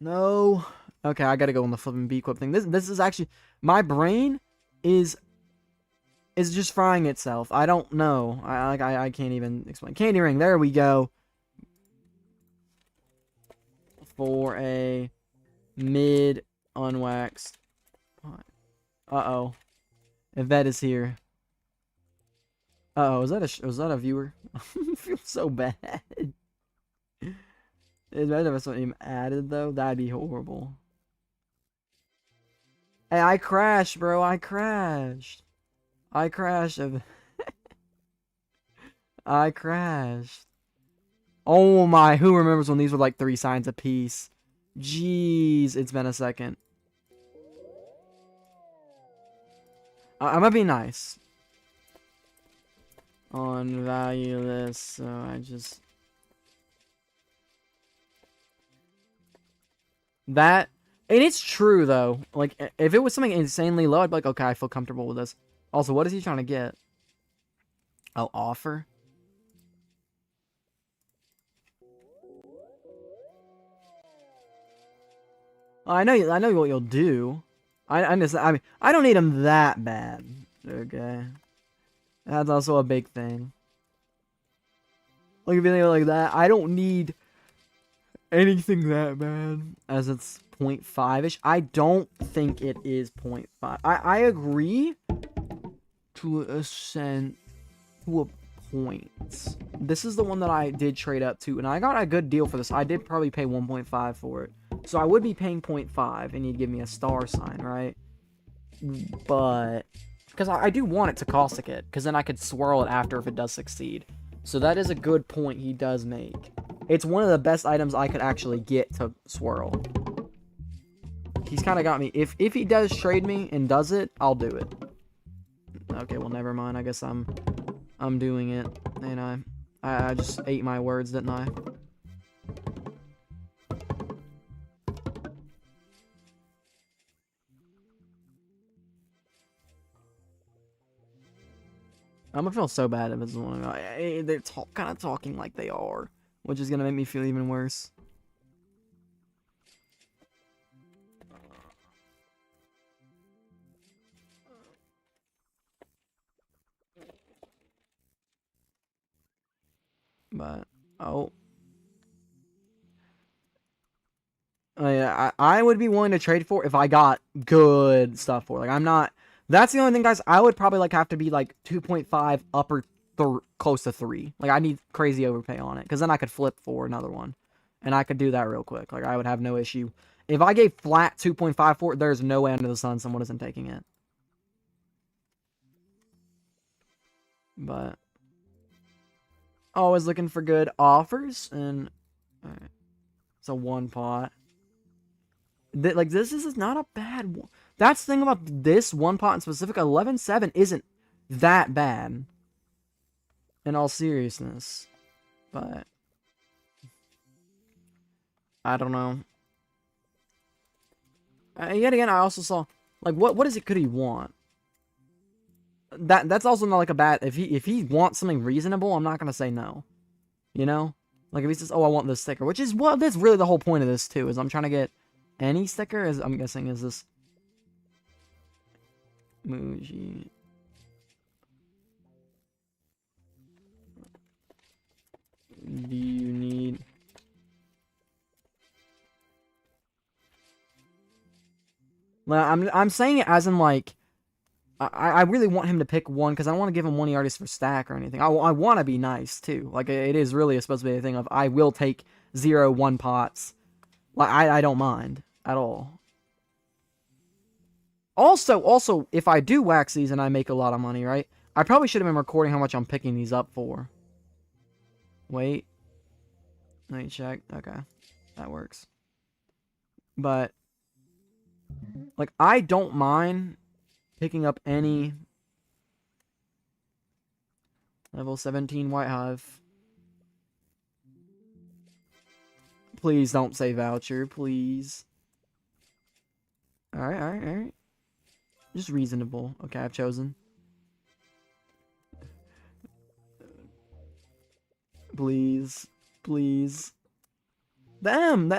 No. Okay, I gotta go on the flipping B-Quip thing. This is actually... My brain is just frying itself. I don't know. I can't even explain. Candy ring. There we go. For a mid unwaxed. Uh-oh. Yvette is here. Uh-oh. Was that a viewer? I feel so bad. Imagine if something added, though. That'd be horrible. Hey, I crashed, bro. I crashed. I crashed. I crashed. Oh my, who remembers when these were like 3 signs a piece? Jeez, it's been a second. I'm gonna be nice. On valueless, so I just... That... And it's true, though. Like, if it was something insanely low, I'd be like, okay, I feel comfortable with this. Also, what is he trying to get? Oh, offer? I know what you'll do. I mean, I don't need him that bad. Okay. That's also a big thing. Like, if you think like that, I don't need anything that bad. As it's 0.5-ish. I don't think it is 0.5. I agree to a cent, to a point. This is the one that I did trade up to, and I got a good deal for this. I did probably pay 1.5 for it. So I would be paying 0.5, and you'd give me a star sign, right? But... Because I do want it to caustic it, because then I could swirl it after if it does succeed. So that is a good point he does make. It's one of the best items I could actually get to swirl. He's kind of got me. If he does trade me and does it, I'll do it. Okay, well, never mind. I guess I'm doing it. And I just ate my words, didn't I? I'm gonna feel so bad if it's one of they're kind of talking like they are, which is gonna make me feel even worse. But yeah, I would be willing to trade for if I got good stuff for. Like, I'm not. That's the only thing, guys. I would probably like have to be like 2.5 upper close to 3. Like, I need crazy overpay on it because then I could flip for another one, and I could do that real quick. Like, I would have no issue If I gave flat 2.54, there's no way under the sun someone isn't taking it. But always looking for good offers, and all right. It's a 1 pot. Like, this is not a bad one. That's the thing about this 1 pot in specific. 11.7 isn't that bad, in all seriousness. But I don't know. Yet again, I also saw, like, what is it could he want? That's also not like a bad, if he wants something reasonable, I'm not gonna say no. You know? Like, if he says, oh, I want this sticker, which is, well, that's really the whole point of this too, is I'm trying to get any sticker, is I'm guessing is this Muji. Do you need... Well, I'm saying it as in, like, I really want him to pick one, because I don't want to give him one he already for stack or anything. I want to be nice, too. Like, it is really supposed to be a thing of, I will take 0 1 pots. Like, I don't mind at all. Also, if I do wax these and I make a lot of money, right? I probably should have been recording how much I'm picking these up for. Wait. Let me check. Okay. That works. But, like, I don't mind picking up any level 17 White Hive. Please don't say voucher, please. Alright. Just reasonable. Okay, I've chosen. Please. The M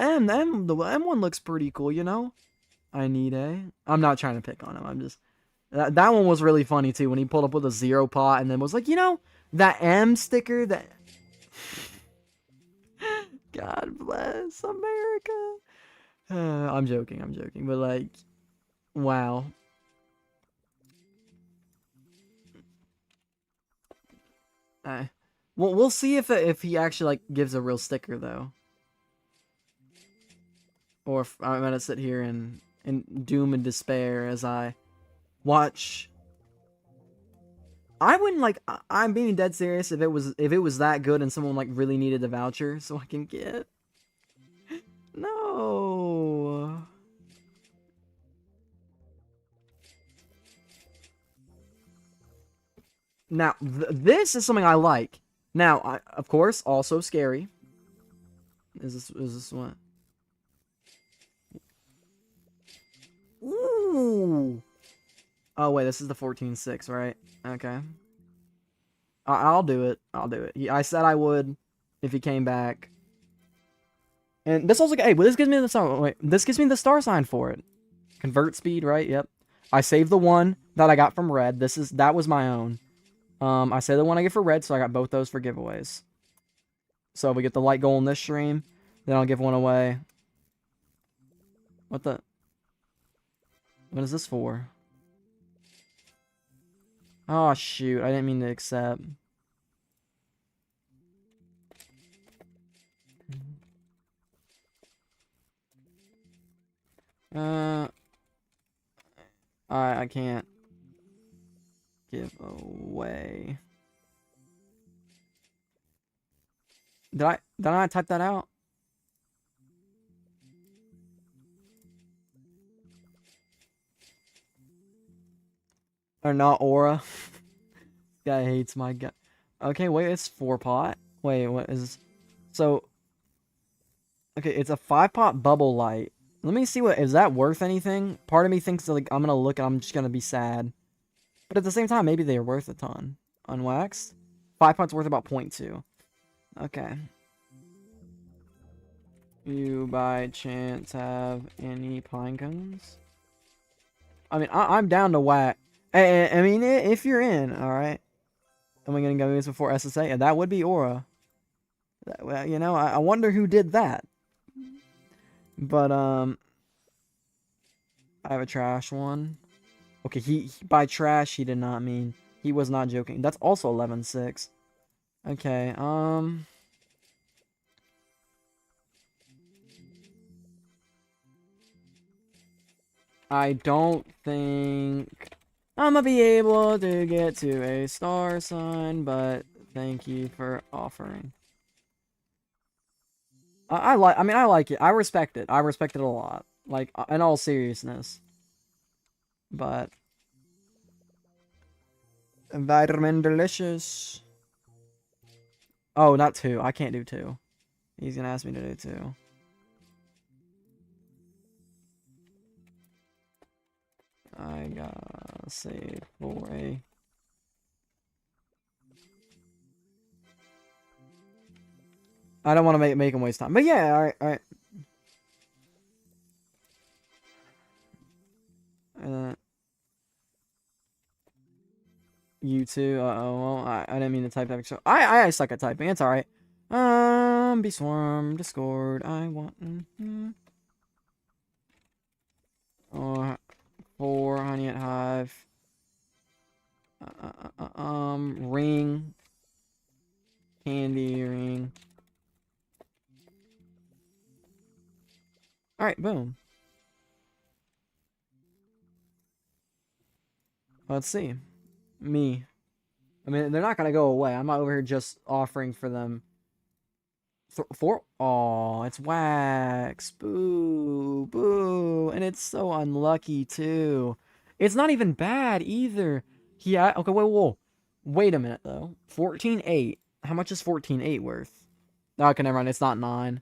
one looks pretty cool, you know? I need a. I'm not trying to pick on him, I'm just... That one was really funny, too, when he pulled up with a 0 pot and then was like, you know, that M sticker, that... God bless America. I'm joking, but, like, wow. Well, we'll see if he actually, like, gives a real sticker, though. Or if I'm gonna sit here in doom and despair as I watch. I wouldn't, like, I'm being dead serious if it was that good and someone, like, really needed the voucher so I can get. No. Now, this is something I like. Now, of course, also scary. Is this one? Ooh. Oh, wait, this is the 14.6, right? Okay. I'll do it. I said I would if he came back. And this also, hey, well, this gives me the star. Wait, this gives me the star sign for it. Convert speed, right? Yep. I saved the one that I got from red. That was my own. I saved the one I get for red, so I got both those for giveaways. So if we get the light goal in this stream, then I'll give one away. What is this for? Oh, shoot. I didn't mean to accept. I can't give away. Did I type that out? Or not aura? Guy hates my guy. Okay, wait, it's 4 pot. Wait, what is this? So, okay, it's a 5 pot bubble light. Let me see is that worth anything? Part of me thinks that, like, I'm gonna look and I'm just gonna be sad. But at the same time, maybe they're worth a ton. Unwaxed? 5 pots worth about 0.2. Okay. You by chance have any pine cones? I mean, I'm down to whack. I mean, if you're in, alright. Am I gonna go this before SSA? And that would be Aura. Well, you know, I wonder who did that. But, I have a trash one. Okay, he by trash, he did not mean. He was not joking. That's also 11.6. Okay, I don't think I'm gonna be able to get to a star sign, but thank you for offering. I mean, I like it. I respect it. I respect it a lot. Like, in all seriousness. But, vitamin delicious. Oh, not two. I can't do two. He's gonna ask me to do two. I gotta save for a... I don't want to make him waste time. But yeah, alright, alright. Uh, you too. Uh-oh. Well, I didn't mean to type that. So I suck at typing. It's alright. Be swarm, Discord. I want. Oh, 4 honey at Hive. Ring. Candy ring. Alright, boom. Let's see. Me. I mean, they're not gonna go away. I'm not over here just offering for them. Four. Oh, it's wax. Boo, boo, and it's so unlucky too. It's not even bad either. Yeah. Okay. Wait. Whoa. Wait a minute though. 14.8. How much is 14.8 worth? Okay, never mind. It's not 9.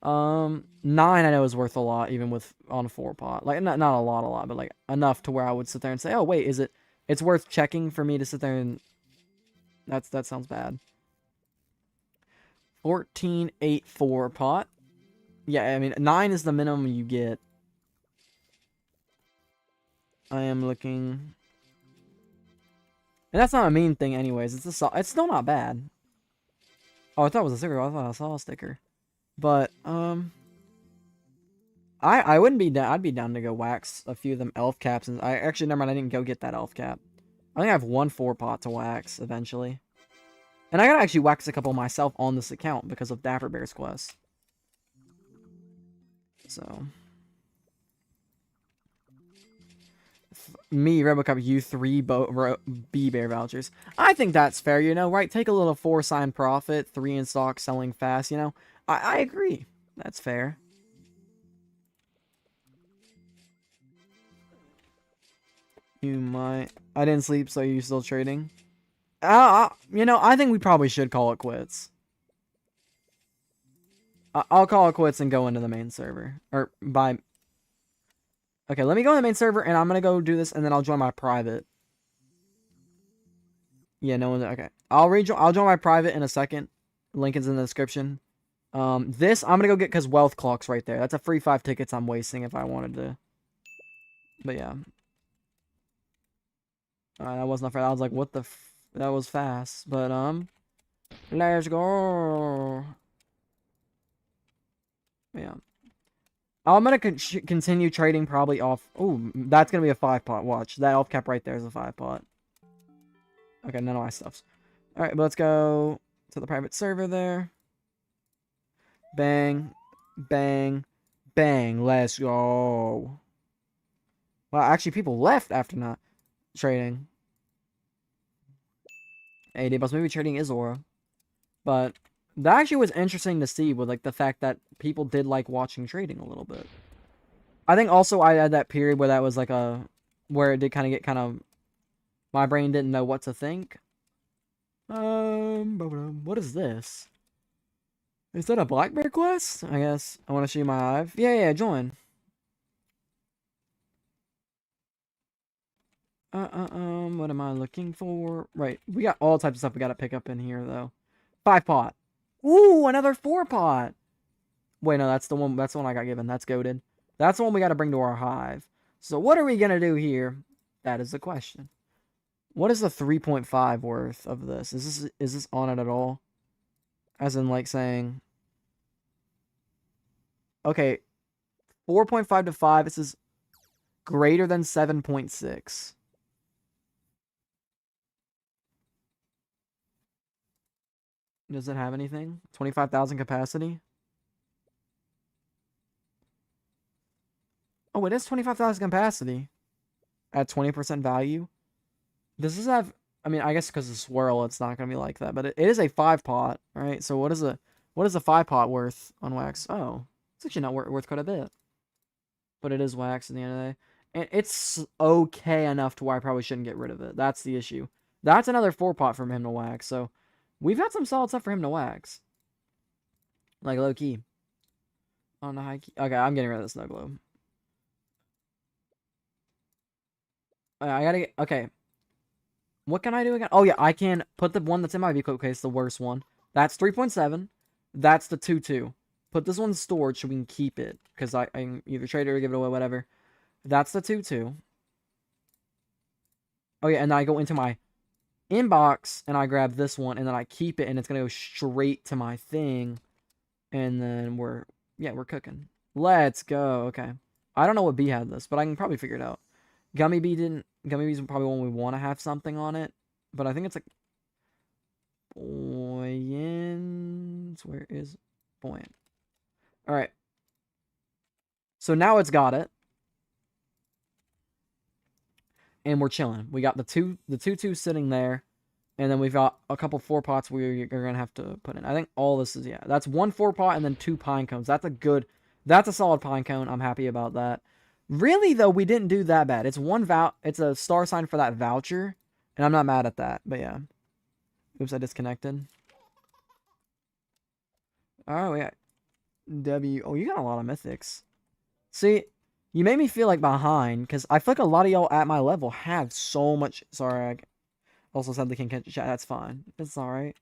9 I know is worth a lot, even with on a 4-pot. Like not a lot, but like enough to where I would sit there and say, oh wait, is it? It's worth checking for me to sit there and. That sounds bad. 14.8 4-pot. Yeah, I mean 9 is the minimum you get. I am looking, and that's not a mean thing, anyways. It's still not bad. Oh, I thought it was a sticker. I thought I saw a sticker, but I wouldn't be down. I'd be down to go wax a few of them elf caps, and I actually never mind. I didn't go get that elf cap. I think I have 1 4-pot to wax eventually, and I gotta actually wax a couple myself on this account because of Dapper Bear's quest. So. Me, Robocup, you 3 B-Bear vouchers. I think that's fair, you know, right? Take a little 4-sign profit, 3 in stock, selling fast, you know? I agree. That's fair. You might... I didn't sleep, so you still trading? You know, I think we probably should call it quits. I'll call it quits and go into the main server. Or, by... Okay, let me go in the main server, and I'm gonna go do this, and then I'll join my private. Yeah, no one's... Okay. I'll join my private in a second. Link is in the description. This I'm gonna go get because Wealth Clock's right there. That's a free 5 tickets I'm wasting if I wanted to. But yeah. That wasn't fair. I was like, what the that was fast. But, let's go. Yeah. I'm gonna continue trading probably off. Oh, that's gonna be a 5-pot. Watch. That elf cap right there is a 5-pot. Okay, none of my stuffs. Alright, but let's go to the private server there. Bang. Bang. Bang. Let's go. Well, actually, people left after not trading. Hey, Day Boss, maybe trading is aura. But that actually was interesting to see with, like, the fact that people did like watching trading a little bit. I think also I had that period where that was, like, where it did kind of get kind of... My brain didn't know what to think. What is this? Is that a Black Bear quest? I guess. I want to show you my Hive. Yeah, join. What am I looking for? Right, we got all types of stuff we gotta pick up in here, though. 5-pot. Ooh, another 4-pot. Wait, no, that's the one I got given. That's goated. That's the one we gotta bring to our Hive. So what are we gonna do here? That is the question. What is the 3.5 worth of this? Is this on it at all? As in, like, saying... Okay, 4.5 to 5, this is greater than 7.6. Does it have anything? 25,000 capacity? Oh, it is 25,000 capacity at 20% value. Does this have? I mean, I guess because of swirl, it's not gonna be like that. But it is a 5-pot, right? So what is a 5-pot worth on wax? Oh, it's actually not worth quite a bit. But it is wax at the end of the day, and it's okay enough to where I probably shouldn't get rid of it. That's the issue. That's another 4-pot from him to wax. So we've got some solid stuff for him to wax. Like low key. On the high key. Okay, I'm getting rid of the snow globe. I gotta get. Okay. What can I do again? Oh, yeah, I can put the one that's in my vehicle. Okay, it's the worst one. That's 3.7. That's the 2.2. Put this one in storage so we can keep it. Because I can either trade it or give it away, whatever. That's the 2.2. Oh, yeah, and then I go into my inbox, and I grab this one, and then I keep it, and it's going to go straight to my thing. And then we're cooking. Let's go. Okay. I don't know what bee had this, but I can probably figure it out. Gummy bees are probably one we want to have something on it, but I think it's like buoyant. Where is buoyant? All right. So now it's got it, and we're chilling. We got the two sitting there, and then we've got a couple 4-pots we're gonna have to put in. I think all this is that's 1 4-pot and then 2 pine cones. That's a solid pine cone. I'm happy about that. Really, though, we didn't do that bad. It's it's a star sign for that voucher, and I'm not mad at that, but yeah. Oops, I disconnected. Oh, we got W. Oh, you got a lot of mythics. See, you made me feel like behind, because I feel like a lot of y'all at my level have so much. Sorry, I also said the king catch chat. That's fine. It's alright.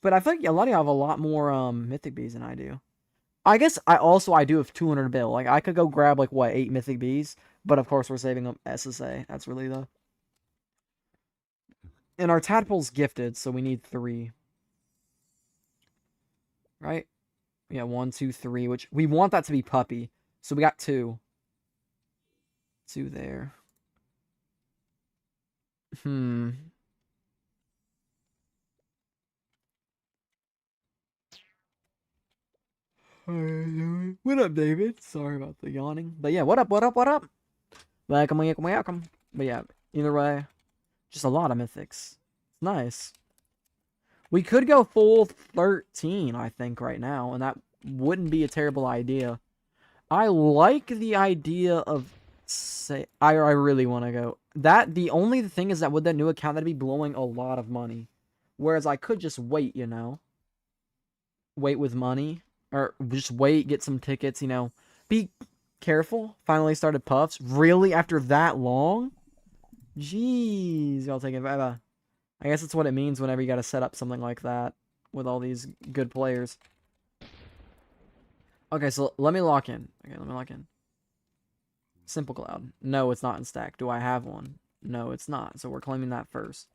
But I feel like a lot of y'all have a lot more mythic bees than I do. I guess I do have 200 bill. Like, I could go grab, like, what, 8 mythic bees? But, of course, we're saving them SSA. That's really the... And our tadpole's gifted, so we need 3. Right? Yeah, 1, 2, 3, which... We want that to be puppy. So we got 2. 2 there. What up, David? Sorry about the yawning. But yeah, what up? Welcome. But yeah, either way, just a lot of mythics. It's nice. We could go full 13, I think, right now, and that wouldn't be a terrible idea. I like the idea of I really want to go. The only thing is that with that new account, that'd be blowing a lot of money. Whereas I could just wait, you know. Wait with money. Or just wait, get some tickets, you know. Be careful. Finally started puffs. Really? After that long? Jeez. Y'all take it. I guess that's what it means whenever you gotta set up something like that. With all these good players. Okay, so let me lock in. Okay, let me lock in. Simple Cloud. No, it's not in stack. Do I have one? No, it's not. So we're claiming that first.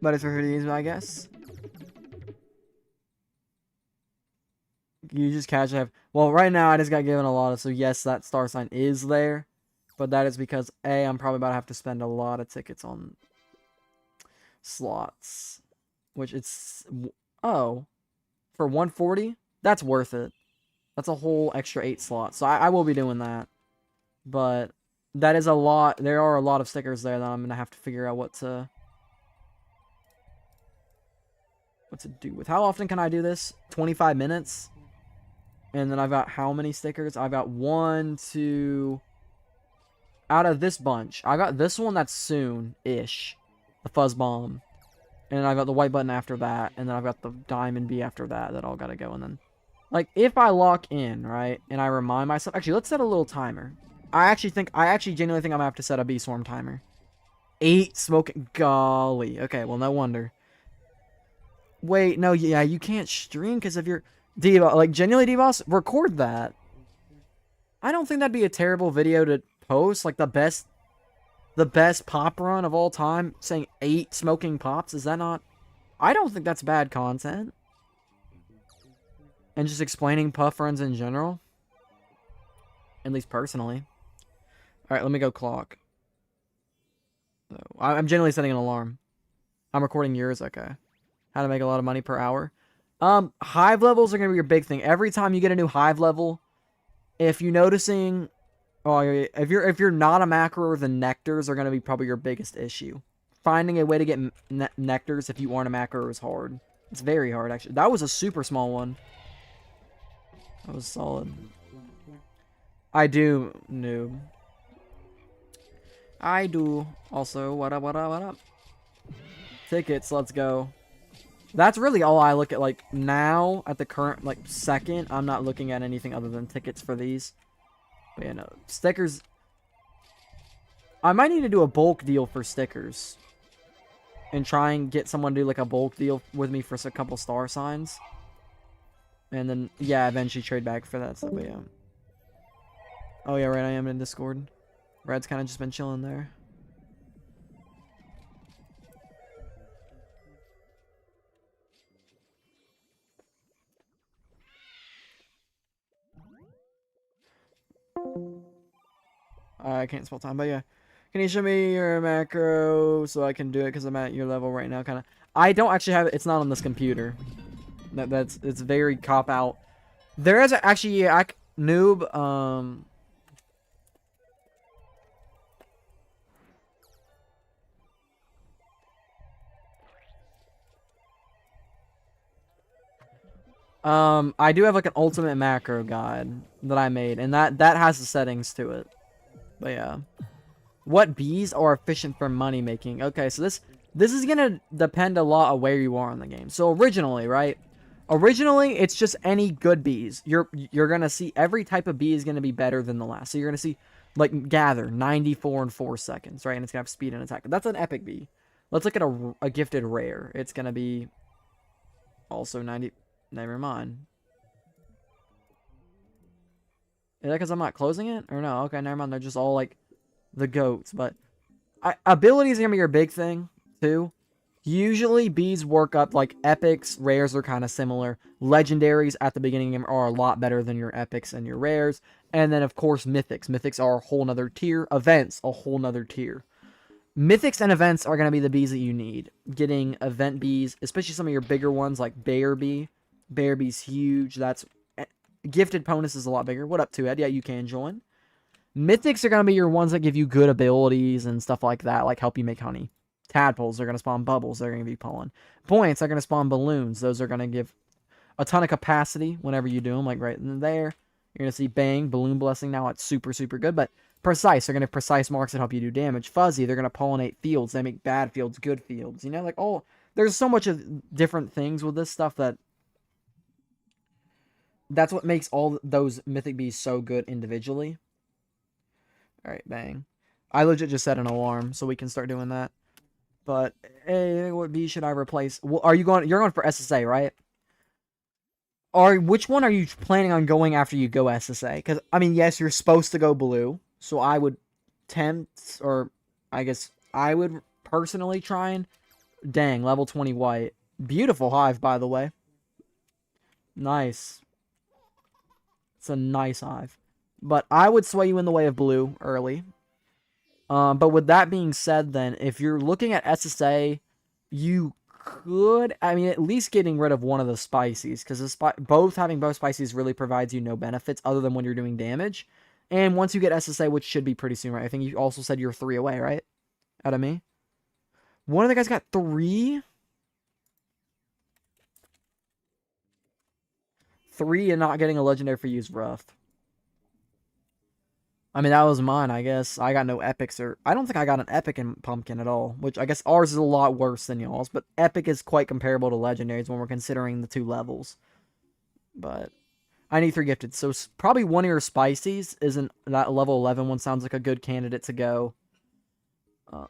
But it's for these, I guess. You just catch have. Well, right now I just got given a lot of. So yes, that star sign is there, but that is because I'm probably about to have to spend a lot of tickets on slots, which it's for 140. That's worth it. That's a whole extra 8 slots. So I will be doing that, but that is a lot. There are a lot of stickers there that I'm gonna have to figure out what to do with. How often can I do this? 25 minutes. And then I've got how many stickers? I've got 1, 2... Out of this bunch, I got this one that's soon-ish. The Fuzz Bomb. And then I've got the white button after that. And then I've got the Diamond Bee after that. That all gotta go. And then... Like, if I lock in, right? And I remind myself... Actually, let's set a little timer. I actually genuinely think I'm gonna have to set a Bee Swarm timer. 8 smoking... Golly. Okay, well, no wonder. Wait, no, yeah, you can't stream because of your... like, genuinely, D-Boss, record that. I don't think that'd be a terrible video to post. Like, the best pop run of all time, saying 8 smoking pops. Is that not... I don't think that's bad content. And just explaining puff runs in general. At least personally. Alright, let me go clock. So, I'm generally setting an alarm. I'm recording yours. Okay. How to make a lot of money per hour. Hive levels are gonna be your big thing. Every time you get a new hive level, if you're noticing, oh, if you're not a macro, the nectars are gonna be probably your biggest issue. Finding a way to get nectars if you aren't a macro is hard. It's very hard, actually. That was a super small one. That was solid. I do, noob. I do. Also, what up, what up, what up? Tickets, let's go. That's really all I look at, like, now, at the current, like, second. I'm not looking at anything other than tickets for these. But, yeah, no. Stickers. I might need to do a bulk deal for stickers. And try and get someone to do, like, a bulk deal with me for a couple star signs. And then, yeah, eventually trade back for that stuff, but yeah. Oh, yeah, right, I am in Discord. Red's kind of just been chilling there. I can't spell time, but yeah. Can you show me your macro so I can do it because I'm at your level right now, kind of. I don't actually have it. It's not on this computer. It's very cop out. There is actually noob. I do have like an ultimate macro guide that I made, and that has the settings to it. But yeah, what bees are efficient for money making? Okay, so this is gonna depend a lot on where you are in the game. So originally, right? Originally, it's just any good bees. You're gonna see every type of bee is gonna be better than the last. So you're gonna see like gather 94 in 4 seconds, right? And it's gonna have speed and attack. That's an epic bee. Let's look at a gifted rare. It's gonna be also 90. Never mind. Is that because I'm not closing it? Or no? Okay, never mind. They're just all like the goats. But abilities are gonna be your big thing too. Usually bees work up like epics, rares are kind of similar. Legendaries at the beginning are a lot better than your epics and your rares. And then of course mythics. Mythics are a whole nother tier. Events, a whole nother tier. Mythics and events are going to be the bees that you need. Getting event bees, especially some of your bigger ones like Bear Bee. Bear Bee's huge. That's Gifted Ponus is a lot bigger. What up, 2Ed? Yeah, you can join. Mythics are going to be your ones that give you good abilities and stuff like that, like help you make honey. Tadpoles are going to spawn bubbles. They're going to be pollen. Points are going to spawn balloons. Those are going to give a ton of capacity whenever you do them, like right in there. You're going to see Bang, Balloon Blessing. Now it's super, super good. But Precise, they're going to have precise marks that help you do damage. Fuzzy, they're going to pollinate fields. They make bad fields good fields. You know, like, oh, there's so much of different things with this stuff that's what makes all those mythic bees so good individually. All right, Bang. I legit just set an alarm so we can start doing that. But hey, what bee should I replace? Well, are you going? You're going for SSA, right? Which one are you planning on going after you go SSA? Because I mean, yes, you're supposed to go blue, so I would tempt, or I guess I would personally try and dang level 20 white. Beautiful hive, by the way. Nice. It's a nice hive, but I would sway you in the way of blue early. But with that being said, then, if you're looking at SSA, you could, I mean, at least getting rid of one of the spices, because having both spices really provides you no benefits other than when you're doing damage. And once you get SSA, which should be pretty soon, right? I think you also said you're 3 away, right? Out of me. One of the guys got 3? 3 and not getting a legendary for you is rough. I mean, that was mine, I guess. I got no epics, or I don't think I got an epic in Pumpkin at all, which I guess ours is a lot worse than y'all's, but epic is quite comparable to legendaries when we're considering the 2 levels. But I need 3 gifted, so probably one of your spices isn't that level 11 one sounds like a good candidate to go.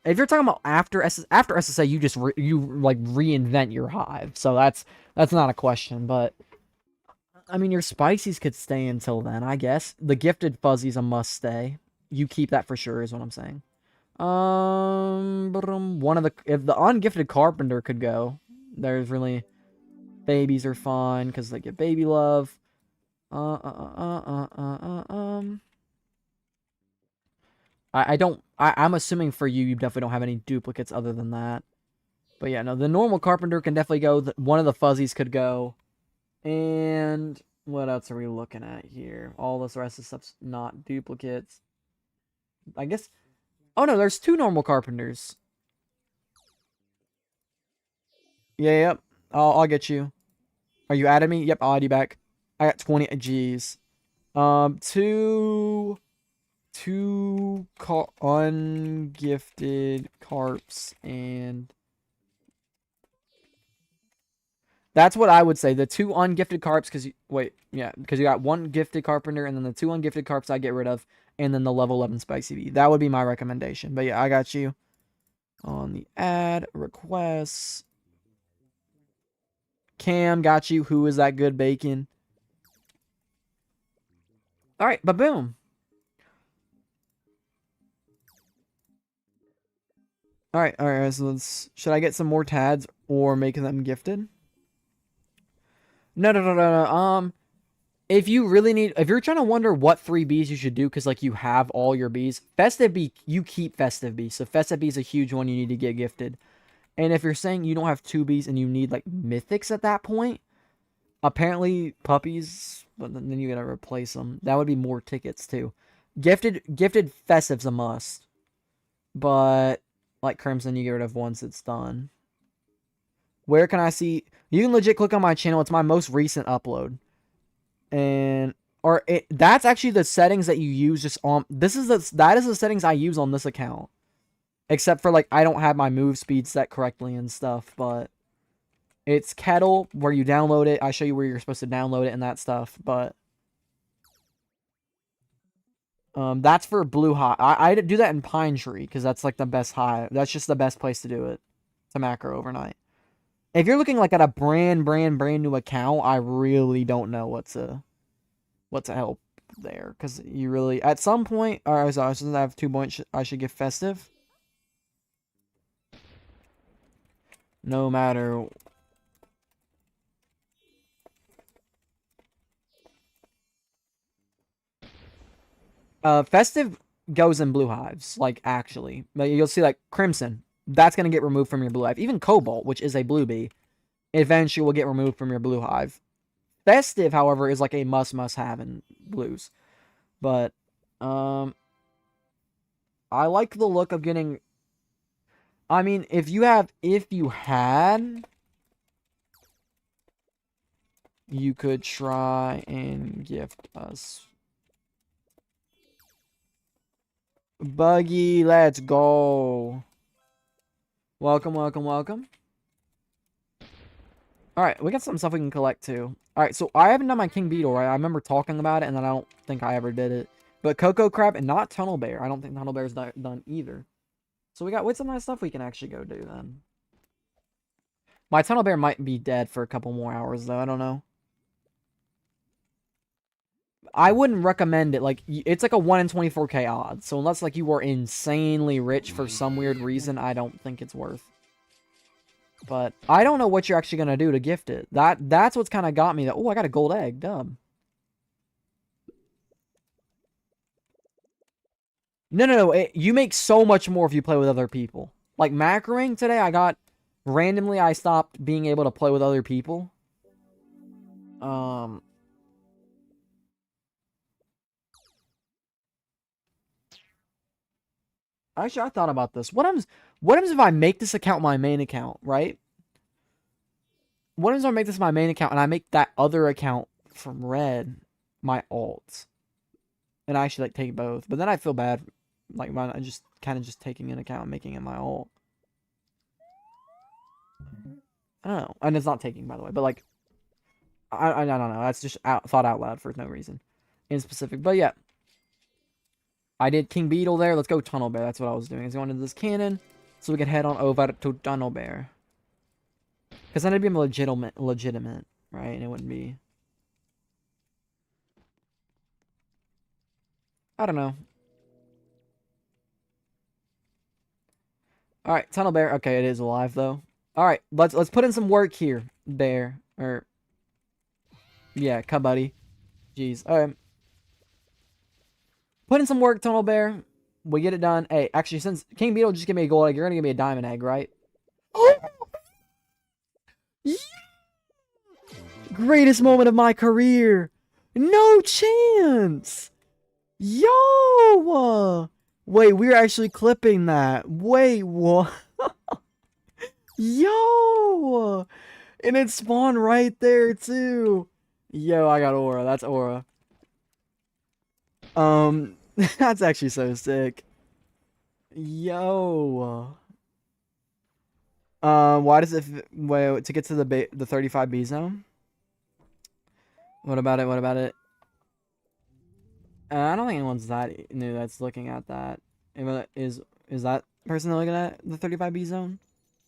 If you're talking about after SSA, you just reinvent your hive, so that's not a question, but I mean, your spices could stay until then, I guess. The gifted fuzzy's a must stay. You keep that for sure, is what I'm saying. If the ungifted carpenter could go, there's really babies are fun because they get baby love. I'm assuming for you, you definitely don't have any duplicates other than that. But yeah, no, the normal carpenter can definitely go. One of the fuzzies could go. And what else are we looking at here? All this rest of stuff's not duplicates. I guess. Oh no, there's 2 normal carpenters. Yeah, yep. I'll get you. Are you adding me? Yep, I'll add you back. I got 20. Jeez. Two ungifted carps, and that's what I would say. The 2 ungifted carps, because because you got 1 gifted carpenter, and then the 2 ungifted carps I get rid of, and then the level 11 spicy bee. That would be my recommendation. But yeah, I got you on the add requests. Cam got you. Who is that good bacon? All right, but boom. All right. So should I get some more tads or make them gifted? No. If you really need, if you're trying to wonder what 3 bees you should do, because like you have all your bees, festive bee, you keep festive bee. So festive bee is a huge one you need to get gifted. And if you're saying you don't have 2 bees and you need like mythics at that point, apparently puppies, but then you gotta replace them. That would be more tickets too. Gifted festive's a must, but like Crimson, you get rid of once it's done. Where can I see? You can legit click on my channel. It's my most recent upload. And that's actually the settings that you use just on that is the settings I use on this account. Except for like I don't have my move speed set correctly and stuff, but it's Kettle where you download it. I show you where you're supposed to download it and that stuff, but that's for Blue Hive. I do that in Pine Tree because that's like the best hive. That's just the best place to do it. To macro overnight. If you're looking like at a brand new account, I really don't know what to help there, because you really at some point. All right, so since I have 2 points, I should get festive. No matter. Festive goes in blue hives, like actually. But you'll see like Crimson. That's gonna get removed from your blue hive. Even Cobalt, which is a blue bee, eventually will get removed from your blue hive. Festive, however, is like a must have in blues. But I like the look of getting. I mean, if you had, you could try and gift us. Buggy, let's go. Welcome. Alright, we got some stuff we can collect too. Alright, so I haven't done my King Beetle, right? I remember talking about it, and then I don't think I ever did it. But Cocoa Crab and not Tunnel Bear. I don't think Tunnel Bear's done either. So we got what's some nice stuff we can actually go do then. My Tunnel Bear might be dead for a couple more hours though. I don't know. I wouldn't recommend it. Like, it's like a 1 in 24k odds. So unless like you were insanely rich for some weird reason, I don't think it's worth. But I don't know what you're actually gonna do to gift it. That's what's kind of got me. That I got a gold egg. Dumb. No. You make so much more if you play with other people. Like macroing today, randomly I stopped being able to play with other people. Actually, I thought about this. What happens if I make this account my main account, right? What happens if I make this my main account and I make that other account from Red my alt? And I actually like take both. But then I feel bad. Like, I'm just kind of just taking an account and making it my alt. I don't know. And it's not taking, by the way. But like, I don't know. That's just thought out loud for no reason in specific. But yeah. I did King Beetle there. Let's go Tunnel Bear. That's what I was doing. I was going into this cannon so we can head on over to Tunnel Bear. Because then it'd be legitimate, right? And it wouldn't be... I don't know. Alright, Tunnel Bear. Okay, it is alive, though. Alright, let's put in some work here. Bear. Or... Yeah, come buddy. Jeez. Alright. Put in some work, Tunnel Bear. We get it done. Hey, actually, since King Beetle just gave me a gold egg, you're gonna give me a diamond egg, right? Oh! Yeah! Greatest moment of my career. No chance. Yo! Wait, we're actually clipping that. Wait, what? Yo! And it spawned right there, too. Yo, I got aura. That's aura. That's actually so sick. Yo. Why does it... Wait, to get to the 35B zone? What about it? What about it? I don't think anyone's that new that's looking at that. Is that person looking at the 35B zone?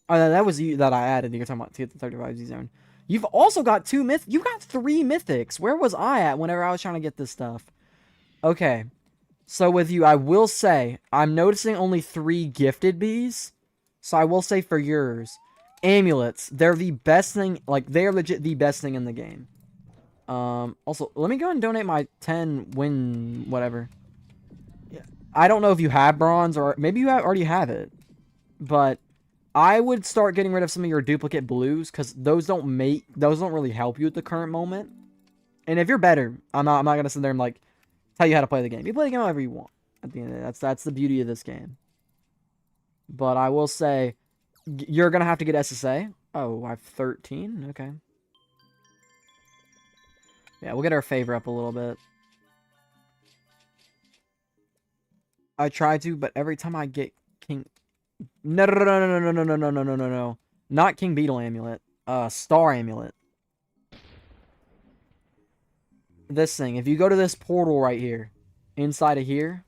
Oh, that was you that I added. You're talking about to get the 35B zone. You've also got you got 3 mythics. Where was I at whenever I was trying to get this stuff? Okay. So with you, I will say, I'm noticing only 3 gifted bees. So I will say for yours, amulets, they're the best thing, like, they are legit the best thing in the game. Also, let me go and donate my 10 win, whatever. Yeah. I don't know if you have bronze, or maybe you already have it. But I would start getting rid of some of your duplicate blues, because those don't really help you at the current moment. And if you're better, I'm not gonna sit there and, like, tell you how to play the game. You play the game however you want. At the end of the day, that's the beauty of this game. But I will say, you're gonna have to get SSA. Oh, I have 13. Okay. Yeah, we'll get our favor up a little bit. I try to, but every time I get King... No, no, no, no, no, no, no, no, no, no, no, no. Not King Beetle Amulet. Star Amulet. This thing. If you go to this portal right here, inside of here,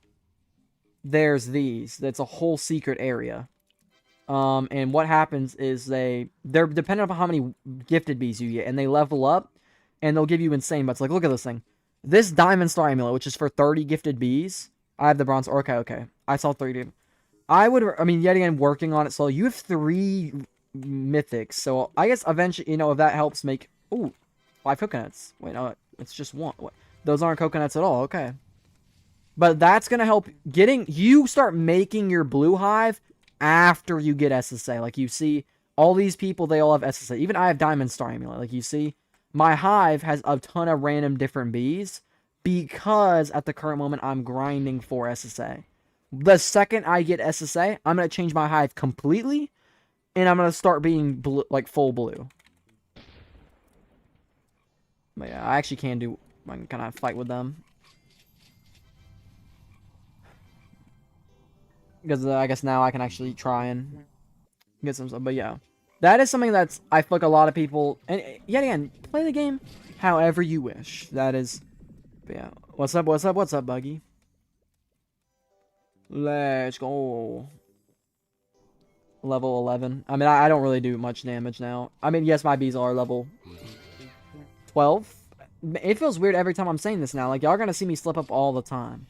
there's these. That's a whole secret area. And what happens is they're dependent upon how many gifted bees you get, and they level up, and they'll give you insane butts. Like, look at this thing. This Diamond Star Amulet, which is for 30 gifted bees. I have the bronze. Okay. I saw 30. I mean, yet again, working on it. So you have 3 mythics. So I guess eventually, if that helps make... Ooh, 5 coconuts. Wait, no, it's just 1. What? Those aren't coconuts at all. Okay. But that's going to help you start making your blue hive after you get SSA. Like, you see, all these people, they all have SSA. Even I have Diamond Star Amulet. Like, you see, my hive has a ton of random different bees because at the current moment, I'm grinding for SSA. The second I get SSA, I'm going to change my hive completely, and I'm going to start being blue, like full blue. But yeah, I actually can kind of fight with them. Because I guess now I can actually try and get some stuff. But yeah, that is something that's, I feel like a lot of people, and yet again, play the game however you wish. That is, yeah. What's up, Buggy? Let's go. Level 11. I mean, I don't really do much damage now. I mean, yes, my bees are level 12. It feels weird every time I'm saying this now. Like, y'all are going to see me slip up all the time.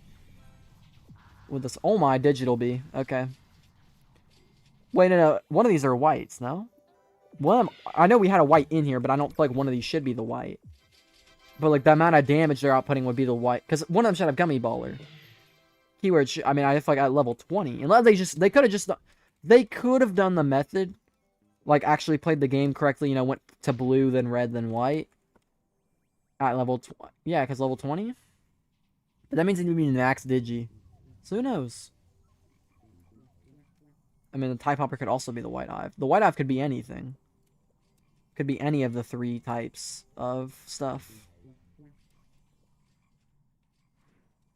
With this, oh my, digital bee. Okay. Wait, no. One of these are whites, no? I know we had a white in here, but I don't feel like one of these should be the white. But, like, the amount of damage they're outputting would be the white. Because one of them should have Gummy Baller. Keyword, I mean, I feel like at level 20. Unless they could have done the method. Like, actually played the game correctly, went to blue, then red, then white. At level 20. Yeah, because level 20. But that means it would be max Digi. So who knows? I mean, the Type Hopper could also be the White Hive. The White Hive could be anything. Could be any of the 3 types of stuff.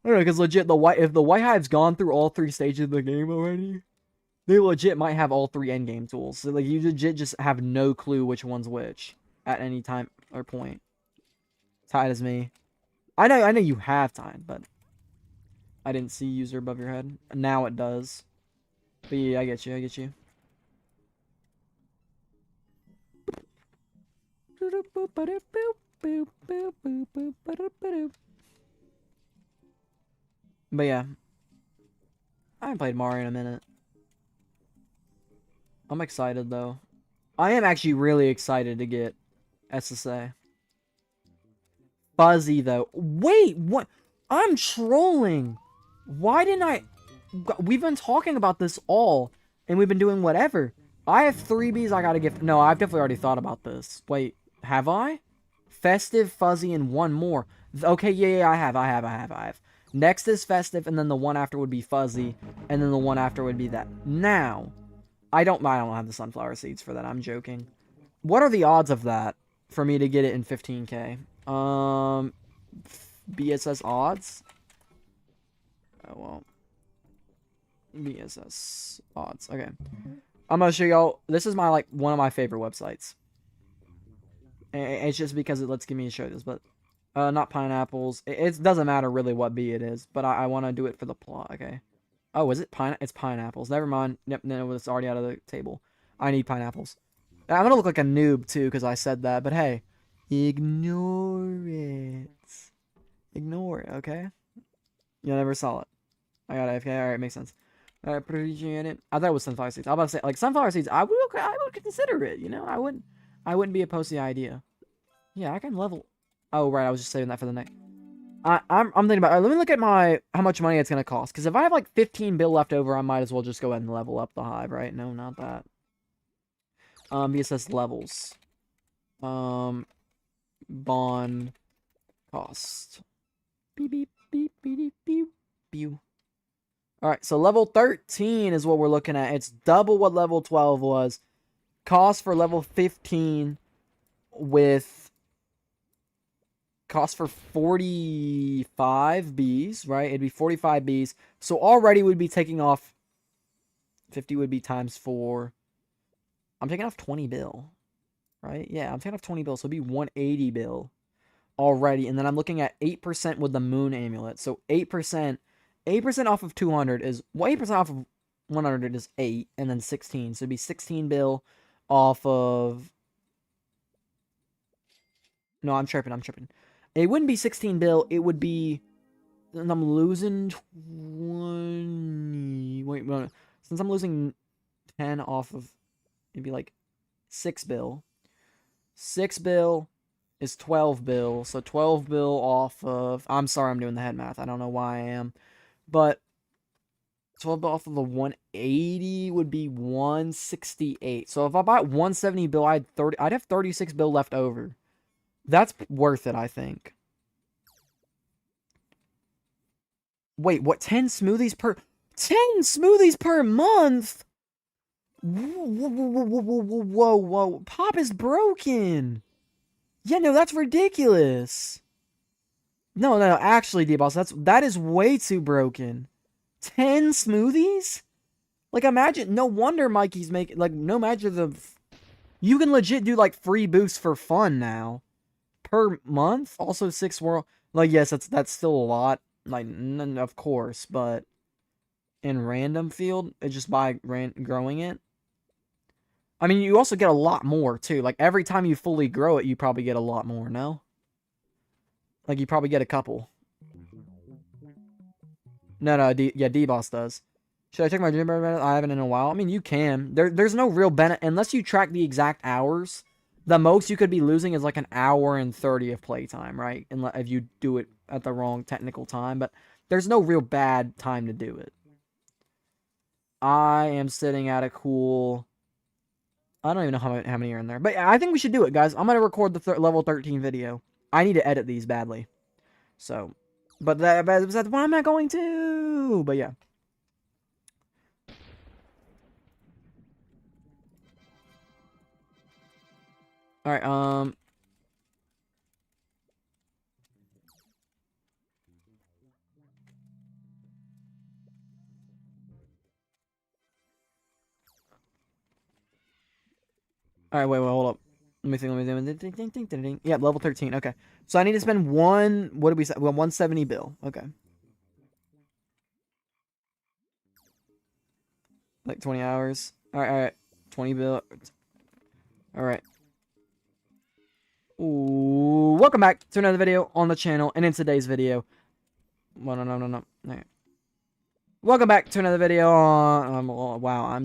I don't know, because legit, if the White Hive's gone through all 3 stages of the game already, they legit might have all 3 endgame tools. So, like, you legit just have no clue which one's which at any time or point. Tied as me. I know you have time, but I didn't see user above your head. Now it does. But yeah, I get you. But yeah. I haven't played Mario in a minute. I'm excited, though. I am actually really excited to get SSA. Fuzzy, though. Wait, what? I'm trolling. Why didn't I... We've been talking about this all, and we've been doing whatever. I have 3 bees I gotta give. No, I've definitely already thought about this. Wait, have I? Festive, fuzzy, and one more. Okay, yeah, I have. Next is festive, and then the one after would be fuzzy, and then the one after would be that. Now, I don't have the sunflower seeds for that. I'm joking. What are the odds of that for me to get it in 15k? BSS odds? Oh, well. BSS odds. Okay. I'm gonna show y'all. This is my, one of my favorite websites. It's just because it lets me show this, but not pineapples. It doesn't matter really what bee it is, but I want to do it for the plot. Okay. Oh, is it it's pineapples? Never mind. Yep, no, it's already out of the table. I need pineapples. I'm gonna look like a noob too because I said that, but hey, ignore it. Ignore it, okay? You never saw it. I got it. Okay, all right, makes sense. I appreciate it. I thought it was sunflower seeds. I was about to say, like, sunflower seeds. I would consider it. You know, I wouldn't be opposed to the idea. Yeah, I can level. Oh, right. I was just saving that for the next. I'm thinking about. Let me look at how much money it's gonna cost. Because if I have like 15 bill left over, I might as well just go ahead and level up the hive, right? No, not that. VSS levels. Bond cost. Beep beep beep beep beep beep. Alright, so level 13 is what we're looking at. It's double what level 12 was. Cost for level 15 with cost for 45 bees, right? It'd be 45 bees. So already we'd be taking off 50 would be times 4. I'm taking off 20 bill, right? Yeah, I'm taking off 20 bill, so it'd be 180 bill already. And then I'm looking at 8% with the moon amulet. So 8% off of 200 is, well, 8% off of 100 is 8, and then 16. So it'd be 16 bill off of... No, I'm tripping. It wouldn't be 16 bill. It would be... And I'm losing 20... Wait, since I'm losing 10 off of... It'd be like 6 bill. 6 bill is 12 bill. So 12 bill off of... I'm sorry, I'm doing the head math. I don't know why I am. But 12 bill off of the 180 would be 168. So if I bought 170 bill, I'd have 36 bill left over. That's worth it, I think. Wait, what? 10 smoothies per 10 smoothies per month? Whoa. Pop is broken. Yeah, no, that's ridiculous. No, actually, D-Boss, that is way too broken. 10 smoothies? Like, imagine, no wonder Mikey's making, like, no matter you can legit do, like, free boosts for fun now. Per month? Also 6 world, like, yes, that's still a lot. Like, of course, but in random field, it's just by growing it. I mean, you also get a lot more, too. Like, every time you fully grow it, you probably get a lot more, no? Like, you probably get a couple. No, D-Boss does. Should I check my gym benefit? I haven't in a while. I mean, you can. There's no real benefit. Unless you track the exact hours, the most you could be losing is like an hour and 30 of playtime, right? If you do it at the wrong technical time. But there's no real bad time to do it. I am sitting at a cool... I don't even know how many are in there. But I think we should do it, guys. I'm going to record the level 13 video. I need to edit these badly. So... But that's why I'm not going to. But yeah. Alright, Alright, wait, hold up. Let me think. Yeah, level 13. Okay. So I need to spend what did we say? Well, 170 bill. Okay. Like 20 hours. Alright. 20 bill. Alright. Ooh, welcome back to another video on the channel. And in today's video... Well, no. Alright. Welcome back to another video on... wow,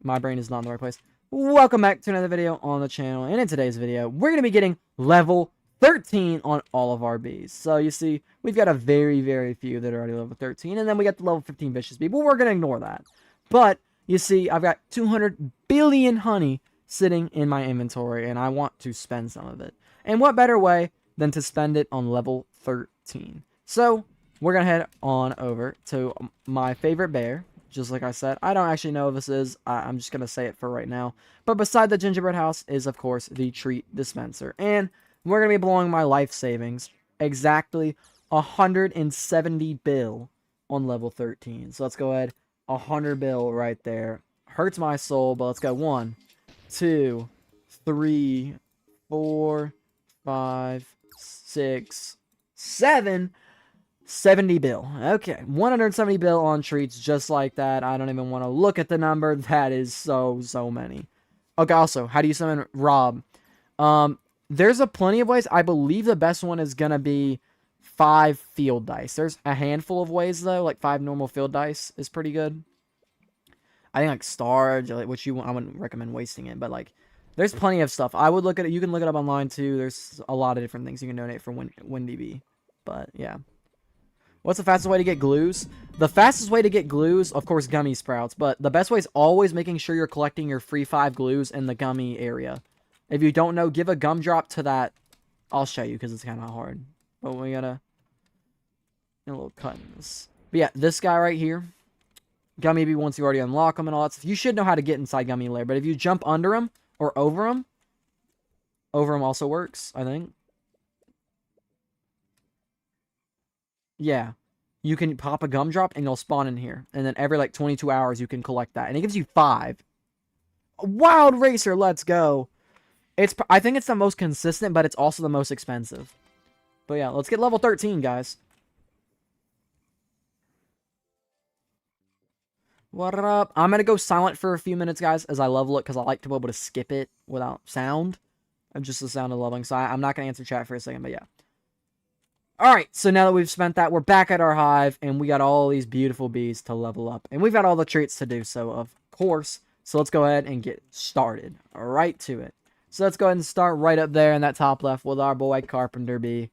my brain is not in the right place. Welcome back to another video on the channel. And in today's video, we're going to be getting level 13 on all of our bees. So you see, we've got a very, very few that are already level 13. And then we got the level 15 vicious bee. But we're going to ignore that. But you see, I've got 200 billion honey sitting in my inventory, and I want to spend some of it. And what better way than to spend it on level 13? So, we're going to head on over to my favorite bear. Just like I said, I don't actually know what this is. I'm just going to say it for right now. But beside the gingerbread house is, of course, the treat dispenser. And we're going to be blowing my life savings. Exactly 170 bill on level 13. So let's go ahead. 100 bill right there. Hurts my soul, but let's go. 1, 2, 3, 4, 5, 6, 7... 70 bill. Okay, 170 bill on treats just like that. I don't even want to look at the number. That is so many. Okay, also, how do you summon Rob? There's a plenty of ways. I believe the best one is going to be 5 field dice. There's a handful of ways, though. Like 5 normal field dice is pretty good. I think like star, which I wouldn't recommend wasting it, but like there's plenty of stuff. I would look at it. You can look it up online, too. There's a lot of different things you can donate for WinDB. But, yeah. What's the fastest way to get glues? The fastest way to get glues, of course, gummy sprouts. But the best way is always making sure you're collecting your free 5 glues in the gummy area. If you don't know, give a gumdrop to that. I'll show you because it's kind of hard. But we gotta... a little cut in this. But yeah, this guy right here. Gummy bee, once you already unlock him and all that stuff. You should know how to get inside gummy lair. But if you jump under him or over him also works, I think. Yeah, you can pop a gumdrop and you'll spawn in here. And then every like 22 hours you can collect that. And it gives you 5. Wild Racer, let's go. I think it's the most consistent, but it's also the most expensive. But yeah, let's get level 13, guys. What up? I'm going to go silent for a few minutes, guys, as I level it, because I like to be able to skip it without sound. Just the sound of leveling. So I'm not going to answer chat for a second, but yeah. Alright, so now that we've spent that, we're back at our hive, and we got all these beautiful bees to level up. And we've got all the treats to do so, of course. So let's go ahead and get started. Right to it. So let's go ahead and start right up there in that top left with our boy Carpenter Bee.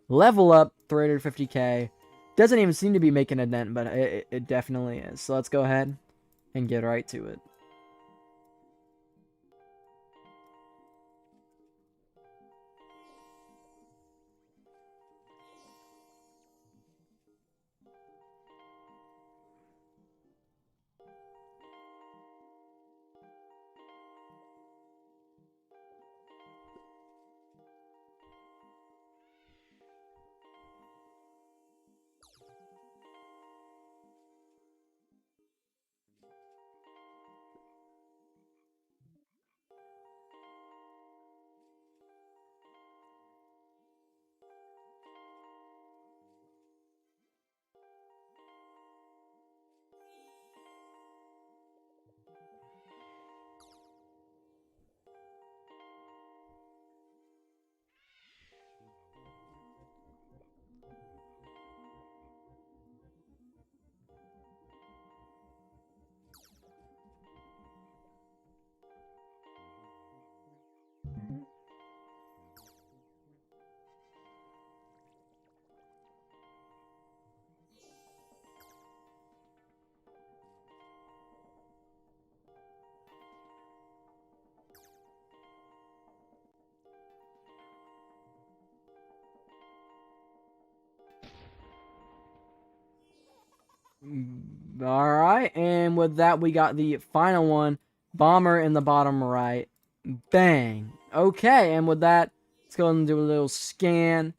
Level up, 350k. Doesn't even seem to be making a dent, but it definitely is. So let's go ahead and get right to it. Alright, and with that, we got the final one. Bomber in the bottom right. Bang. Okay, and with that, let's go and do a little scan.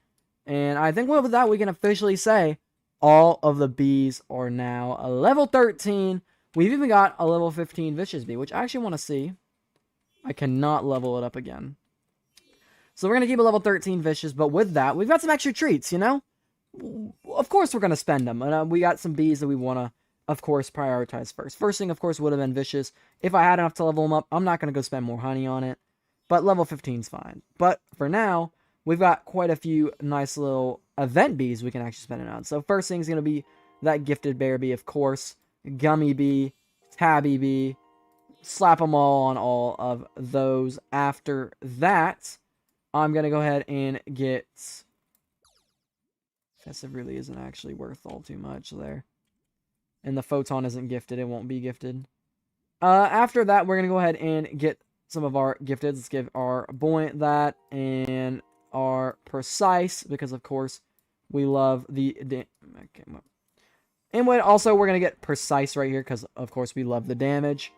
And I think with that, we can officially say all of the bees are now a level 13. We've even got a level 15 vicious bee, which I actually want to see. I cannot level it up again. So we're going to keep a level 13 vicious, but with that, we've got some extra treats, you know? Of course we're going to spend them. And we got some bees that we want to, of course, prioritize first. First thing, of course, would have been vicious. If I had enough to level them up, I'm not going to go spend more honey on it. But level 15 is fine. But for now, we've got quite a few nice little event bees we can actually spend it on. So first thing is going to be that gifted bear bee, of course. Gummy bee, tabby bee. Slap them all on all of those. After that, I'm going to go ahead and get... Festive really isn't actually worth all too much there. And the photon isn't gifted. It won't be gifted. After that, we're gonna go ahead and get some of our gifted. Let's give our buoyant that and our precise, because of course we love the okay, and also we're gonna get precise right here because of course we love the damage.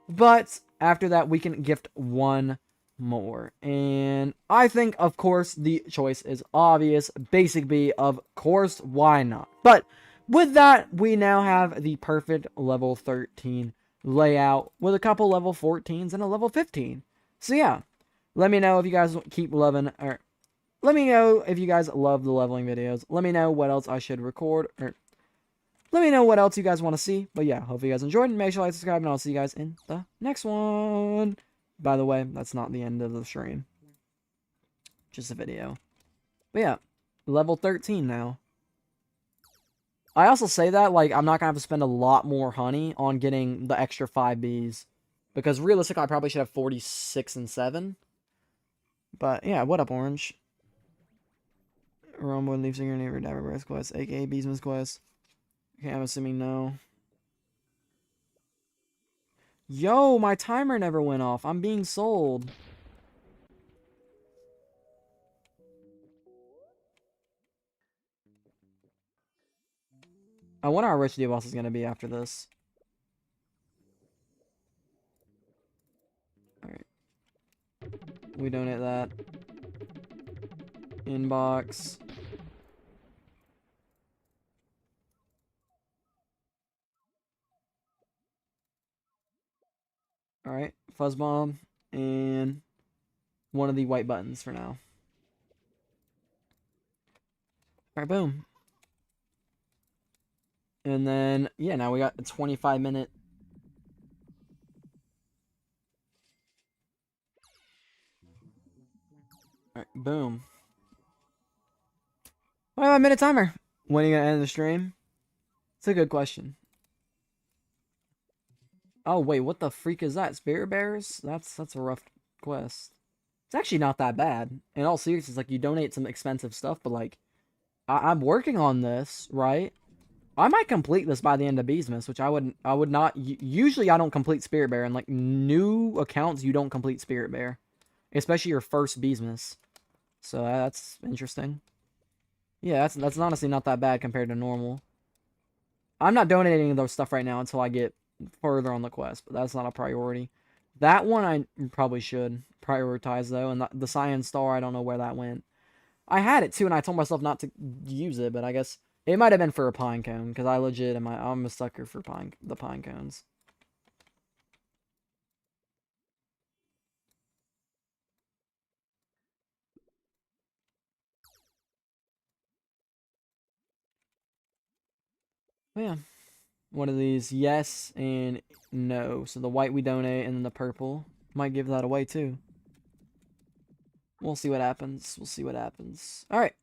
But after that, we can gift one more, and I think of course the choice is obvious. Basic B, of course, why not? But with that, we now have the perfect level 13 layout with a couple level 14s and a level 15. So yeah, let me know if you guys keep loving, or let me know if you guys love the leveling videos. Let me know what else I should record, or let me know what else you guys want to see. But yeah, hope you guys enjoyed. Make sure to like, subscribe, and I'll see you guys in the next one. By the way, that's not the end of the stream. Just a video. But yeah, level 13 now. I also say that, like, I'm not going to have to spend a lot more honey on getting the extra 5 bees. Because realistically, I probably should have 46 and 7. But yeah, what up, Orange? Rumble leaves your neighbor Diver's quest, aka BEESMAS quest. Okay, I'm assuming no. Yo, my timer never went off. I'm being sold. I wonder how rich the boss is going to be after this. Alright. We donate that. Inbox. Alright. Fuzzbomb. And one of the white buttons for now. Alright, boom. And then, yeah, now we got a 25-minute. Alright, boom. 25-minute timer. When are you gonna end the stream? It's a good question. Oh, wait, what the freak is that? Spirit Bears? That's a rough quest. It's actually not that bad. In all seriousness, like, you donate some expensive stuff, but, like, I'm working on this, right? I might complete this by the end of BEESMAS, which I would not. Usually, I don't complete Spirit Bear, and like new accounts, you don't complete Spirit Bear, especially your first BEESMAS. So that's interesting. Yeah, that's honestly not that bad compared to normal. I'm not donating those stuff right now until I get further on the quest, but that's not a priority. That one I probably should prioritize though, and the Science Star, I don't know where that went. I had it too, and I told myself not to use it, but I guess it might have been for a pine cone, because I legit I'm a sucker for the pine cones. But yeah, one of these, yes and no. So the white we donate, and then the purple might give that away too. We'll see what happens. We'll see what happens. All right.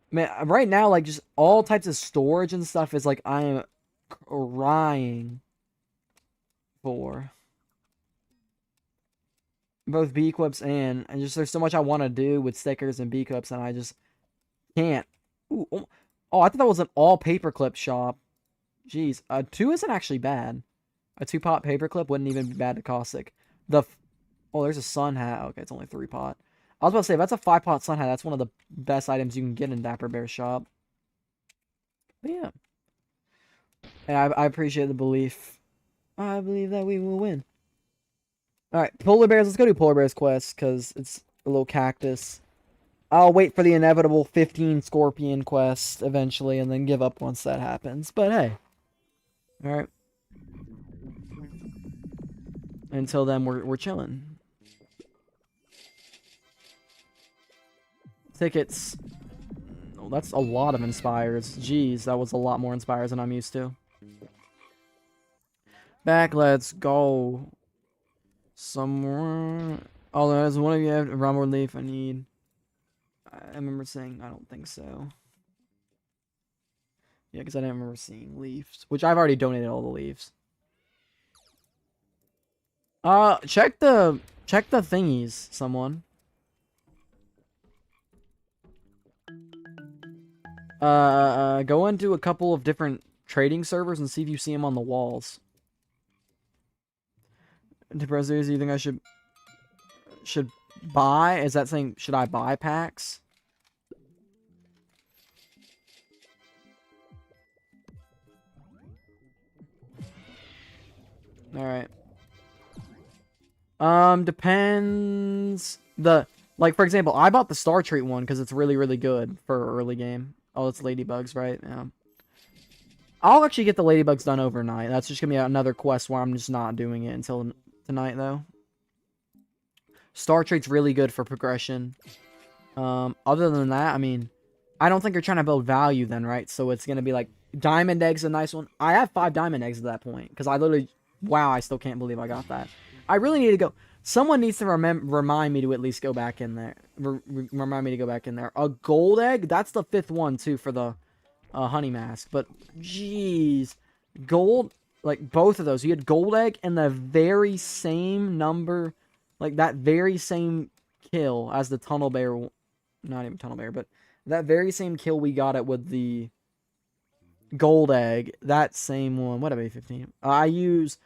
Man, right now, like, just all types of storage and stuff is like I am crying for. Both B equips and just there's so much I want to do with stickers and B equips, and I just can't. Ooh, oh, I thought that was an all paperclip shop. Jeez, 2 isn't actually bad. A 2-pot paperclip wouldn't even be bad to caustic. Oh, there's a sun hat. Okay, it's only 3-pot. I was about to say, if that's a 5-pot sun hat, that's one of the best items you can get in Dapper Bear's shop. But yeah. And I appreciate the belief. I believe that we will win. Alright, Polar Bears. Let's go do Polar Bears quest, because it's a little cactus. I'll wait for the inevitable 15 Scorpion quest eventually, and then give up once that happens. But hey. Alright. Until then, we're chilling. Tickets. Oh, that's a lot of inspires. Jeez, that was a lot more inspires than I'm used to. Back, let's go. Somewhere. Oh, there's one of you have Rumble Leaf. I need. I remember saying I don't think so. Yeah, because I didn't remember seeing leaves, which I've already donated all the leaves. Check the thingies, someone. Go into a couple of different trading servers and see if you see them on the walls. Depressors, do you think I should buy? Is that saying should I buy packs? All right. Depends. Like, for example, I bought the Star Trait one because it's really, really good for early game. Oh, it's ladybugs, right? Yeah. I'll actually get the ladybugs done overnight. That's just gonna be another quest where I'm just not doing it until tonight, though. Star Trait's really good for progression. Other than that, I mean, I don't think you're trying to build value then, right? So it's gonna be like diamond eggs, a nice one. I have 5 diamond eggs at that point because I literally, wow, I still can't believe I got that. I really need to go. Someone needs to remind me to at least go back in there. Remind me to go back in there. A gold egg? That's the 5th one, too, for the honey mask. But, jeez. Gold, like, both of those. You had gold egg and the very same number, like, that very same kill as the tunnel bear. Not even tunnel bear, but that very same kill we got it with the gold egg. That same one. What about 15? I use...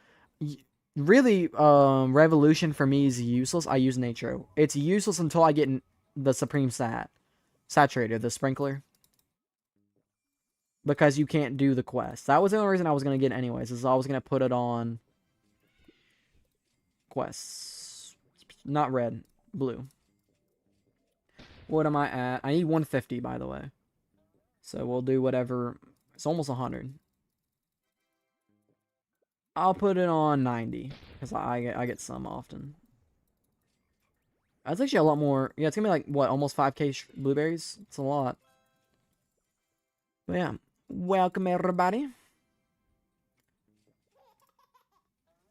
Really, Revolution for me is useless. I use Natro. It's useless until I get the Supreme Saturator, the Sprinkler. Because you can't do the quest. That was the only reason I was going to get it anyways, is I was going to put it on quests. Not red, blue. What am I at? I need 150, by the way. So we'll do whatever. It's almost 100. I'll put it on 90 because I get some often. That's actually a lot more. Yeah, it's gonna be like what, almost 5k blueberries. It's a lot. But yeah, welcome everybody.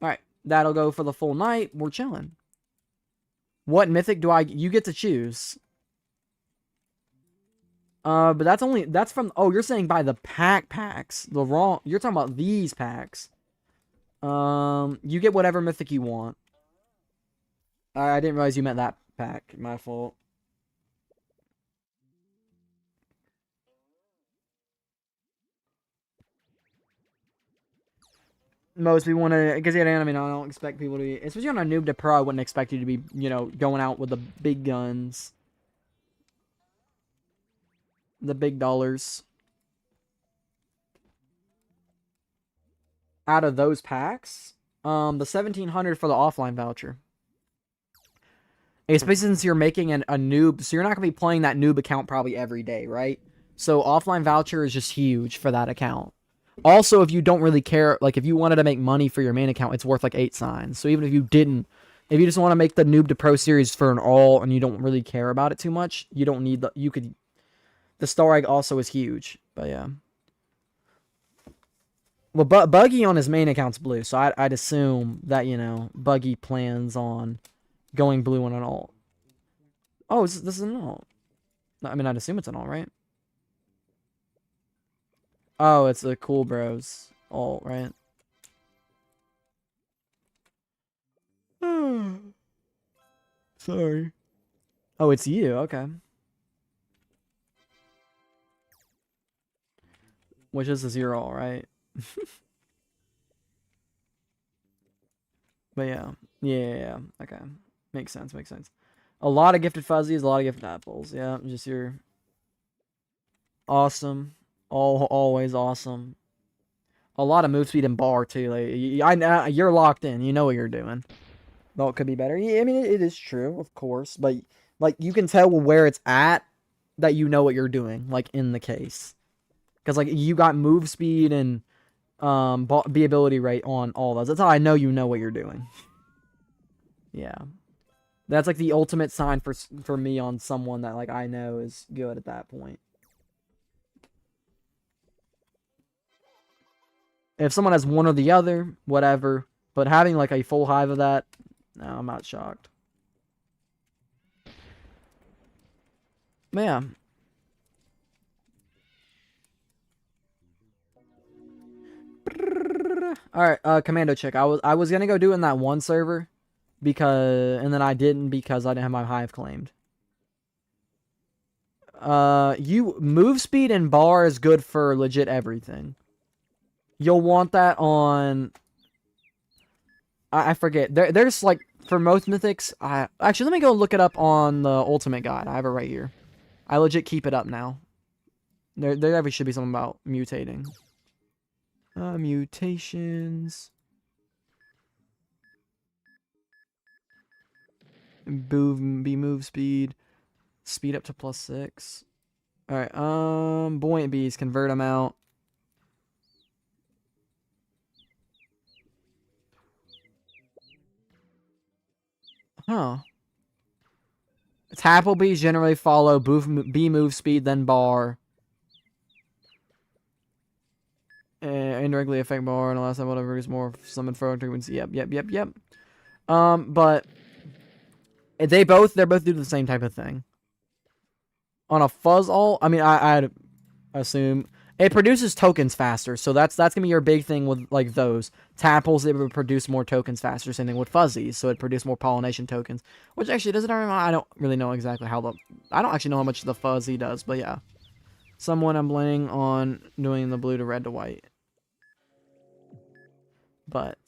All right, that'll go for the full night. We're chilling. What mythic do you get to choose? But that's from. Oh, you're saying by the packs. You're talking about these packs. You get whatever mythic you want. I didn't realize you meant that pack. My fault. Most people want to, because I mean, I don't expect people to be, especially on a noob to pro, I wouldn't expect you to be, going out with the big guns. The big dollars. Out of those packs, the 1700 for the offline voucher. Especially since you're making a noob, so you're not going to be playing that noob account probably every day, right? So offline voucher is just huge for that account. Also, if you don't really care, like if you wanted to make money for your main account, it's worth like 8 signs. So even if you didn't, if you just want to make the noob to pro series for an all and you don't really care about it too much, you don't need the star egg also is huge, but yeah. Well, Buggy on his main account's blue, so I'd assume that, Buggy plans on going blue on an alt. Oh, this is an alt. I mean, I'd assume it's an alt, right? Oh, it's a Cool Bros alt, right? Sorry. Oh, it's you, okay. Which is a 0 alt, right? But yeah, okay, makes sense. A lot of gifted fuzzies, a lot of gifted apples. Yeah, just your awesome, always awesome. A lot of move speed and bar too. Like you're locked in. You know what you're doing. Though it could be better. Yeah, I mean it is true, of course, but like you can tell where it's at that you know what you're doing. Like in the case, because like you got move speed and B ability rate on all those. That's how I know you know what you're doing. Yeah. That's like the ultimate sign for me on someone that like I know is good at that point. If someone has one or the other, whatever. But having like a full hive of that, no, I'm not shocked. But yeah. Alright, commando check. I was gonna go do it in that one server and then I didn't because I didn't have my hive claimed. You move speed and bar is good for legit everything. You'll want that on... I forget. There's like, for most mythics... Actually, let me go look it up on the Ultimate Guide. I have it right here. I legit keep it up now. There definitely should be something about mutating. Mutations. Move speed. Speed up to +6. Alright, buoyant bees, convert them out. Huh. Tapple bees generally follow bee move speed, then bar. Indirectly affect bar, and the last time whatever is more summon throw frequency. Yep. But they're both do the same type of thing. On a fuzz ult, I mean, I'd assume it produces tokens faster, so that's gonna be your big thing with like those tapples. It would produce more tokens faster. Same thing with fuzzies, so it produce more pollination tokens. Which actually doesn't. I don't really know exactly how the. I don't actually know how much the fuzzy does, but yeah. Someone I'm planning on doing the blue to red to white. But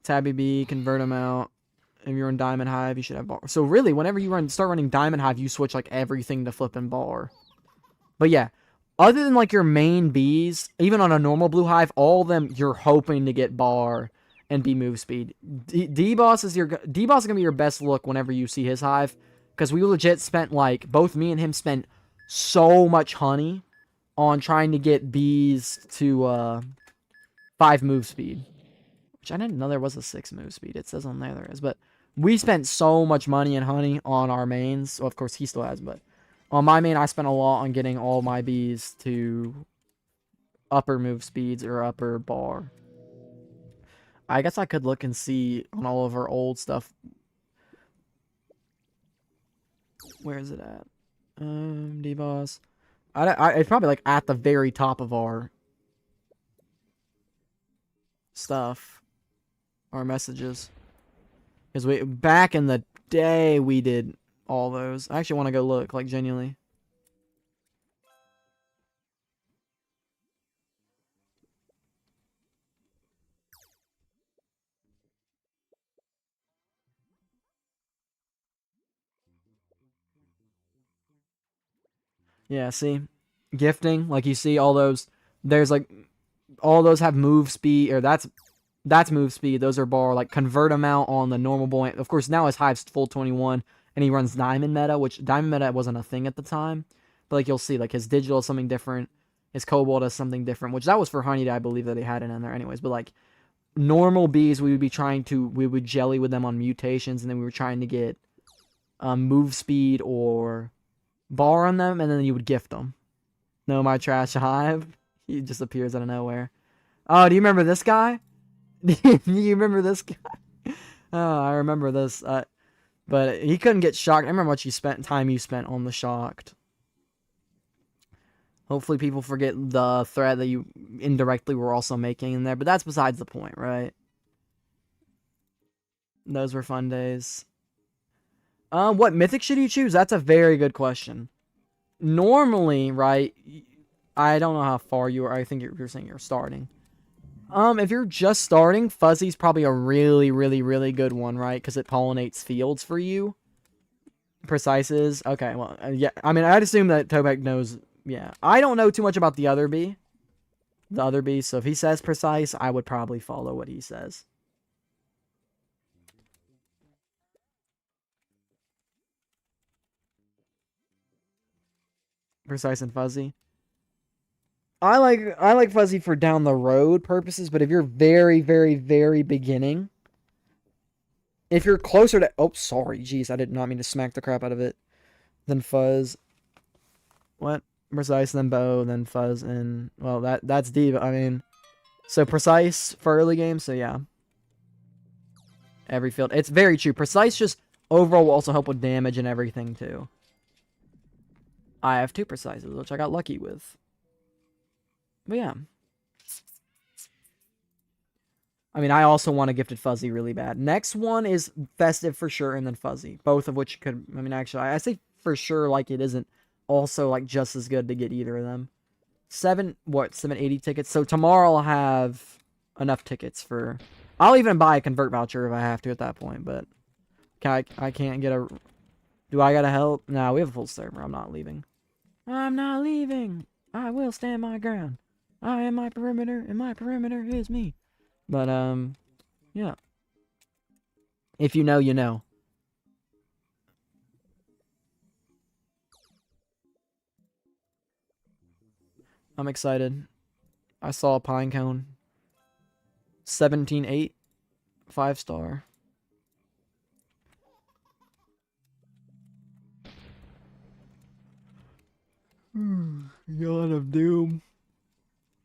Tabby B, convert them out. If you're in Diamond Hive, you should have bar. So really, whenever you start running Diamond Hive, you switch like everything to flipping bar. But yeah, other than like your main bees, even on a normal blue hive, all of them you're hoping to get bar and bee move speed. D-Boss is gonna be your best look whenever you see his hive, because we legit spent like both me and him spent so much honey on trying to get bees to 5 move speed. Which I didn't know there was a 6 move speed. It says on there is, but we spent so much money and honey on our mains. So of course he still has, but on my main I spent a lot on getting all my bees to upper move speeds or upper bar. I guess I could look and see on all of our old stuff. Where is it at? D-Boss. It's probably like at the very top of our stuff. Our messages. Because back in the day we did all those. I actually want to go look, like genuinely. Yeah, see? Gifting, like you see all those, there's like, all those have move speed, or that's move speed. Those are bar, like convert them out on the normal boy. Of course, now his hive's full 21, and he runs diamond meta, which diamond meta wasn't a thing at the time. But like you'll see, like his digital is something different, his cobalt is something different, which that was for honey, I believe that they had it in there anyways. But like normal bees, we would jelly with them on mutations, and then we were trying to get move speed or bar on them, and then you would gift them. No, my trash hive. He just appears out of nowhere. Oh, do you remember this guy? Do you remember this guy? Oh, I remember this. But he couldn't get shocked. I remember how much time you spent on the shocked. Hopefully people forget the threat that you indirectly were also making in there. But that's besides the point, right? Those were fun days. What mythic should you choose? That's a very good question. Normally, right, I don't know how far you are. I think you're saying you're starting. If you're just starting, Fuzzy's probably a really, really, really good one, right? Because it pollinates fields for you. Precise is? Okay, well, yeah. I mean, I'd assume that Tobek knows, yeah. I don't know too much about the other bee. So if he says Precise, I would probably follow what he says. Precise and Fuzzy. I like Fuzzy for down the road purposes, but if you're very, very, very beginning, if you're closer to... Oh, sorry. Jeez, I did not mean to smack the crap out of it. Then Fuzz. What? Precise, then Bow, then Fuzz, and... Well, that's deep. I mean... So Precise for early game, so yeah. Every field. It's very true. Precise just overall will also help with damage and everything, too. I have 2 Precises, which I got lucky with. But yeah. I mean, I also want a Gifted Fuzzy really bad. Next one is Festive for sure, and then Fuzzy. Both of which could... I mean, actually, I say for sure like it isn't also like just as good to get either of them. 780 tickets. So tomorrow I'll have enough tickets for. I'll even buy a convert voucher if I have to at that point. But I can't get a. Do I gotta help? No, we have a full server. I'm not leaving. I'm not leaving. I will stand my ground. I am my perimeter, and my perimeter is me. But yeah. If you know, you know. I'm excited. I saw a pine cone. 17.8. 5-star. Yawn of doom.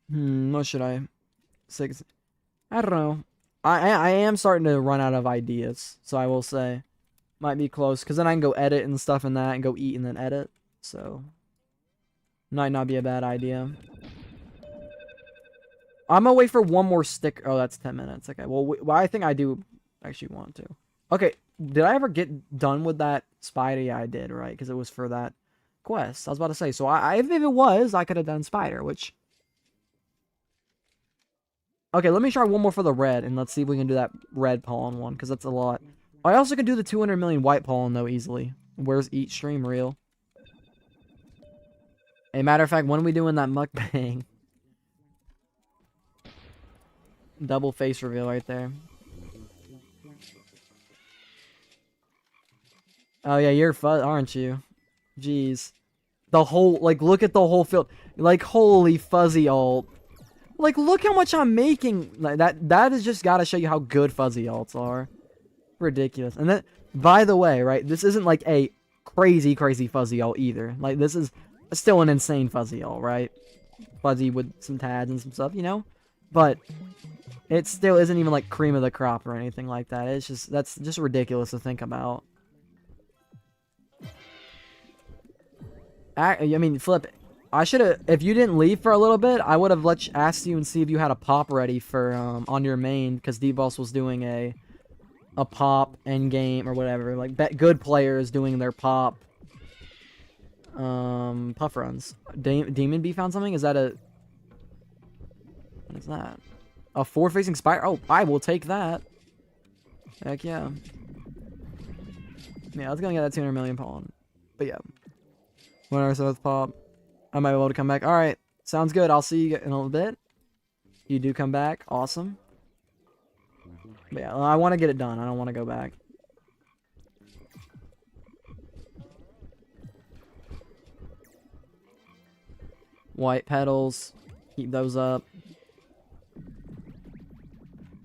What should I? 6. I don't know. I am starting to run out of ideas, so I will say. Might be close, because then I can go edit and stuff in that, and go eat and then edit. So, might not be a bad idea. I'm gonna wait for one more stick. Oh, that's 10 minutes. Okay, well, I think I do actually want to. Okay, did I ever get done with that spider? Yeah, I did, right? Because it was for that quest. I was about to say, so if it was, I could have done spider, which... Okay, let me try one more for the red, and let's see if we can do that red pollen one, because that's a lot. I also can do the 200 million white pollen, though, easily. Where's each stream reel? A matter of fact, when are we doing that mukbang? Double face reveal right there. Oh, yeah, you're fuzz, aren't you? Jeez. The whole, like, look at the whole field. Like, holy fuzzy alt. Like, look how much I'm making. Like, that has just got to show you how good fuzzy alts are. Ridiculous. And then, by the way, right, this isn't like a crazy fuzzy alt either. Like, this is still an insane fuzzy alt, right? Fuzzy with some tads and some stuff, you know? But it still isn't even like cream of the crop or anything like that. It's just, that's just ridiculous to think about. I mean, Flip, I should have, if you didn't leave for a little bit, I would have asked you and see if you had a pop ready for, on your main, because D-Boss was doing a pop end game or whatever, like good players doing their pop, puff runs. Demon Bee found something? Is that a, what is that? A forward-facing spider? Oh, I will take that. Heck yeah. Yeah, let's go get that 200 million pollen. But yeah. When I was pop, I might be able to come back. Alright, sounds good. I'll see you in a little bit. You do come back. Awesome. But yeah, I want to get it done. I don't want to go back. White petals. Keep those up.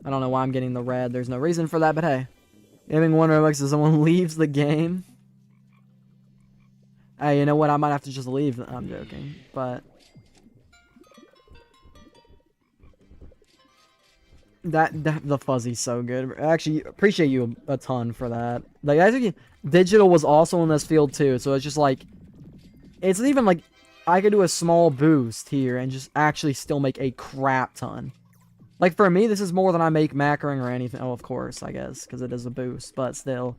I don't know why I'm getting the red. There's no reason for that, but hey. Giving 1 Robux if someone leaves the game. Hey, you know what? I might have to just leave. I'm joking, but... the fuzzy's so good. Actually, appreciate you a ton for that. Like, I think digital was also in this field too, so it's just like... It's even like... I could do a small boost here and just actually still make a crap ton. Like, for me, this is more than I make macroing or anything. Oh, of course, I guess, because it is a boost, but still.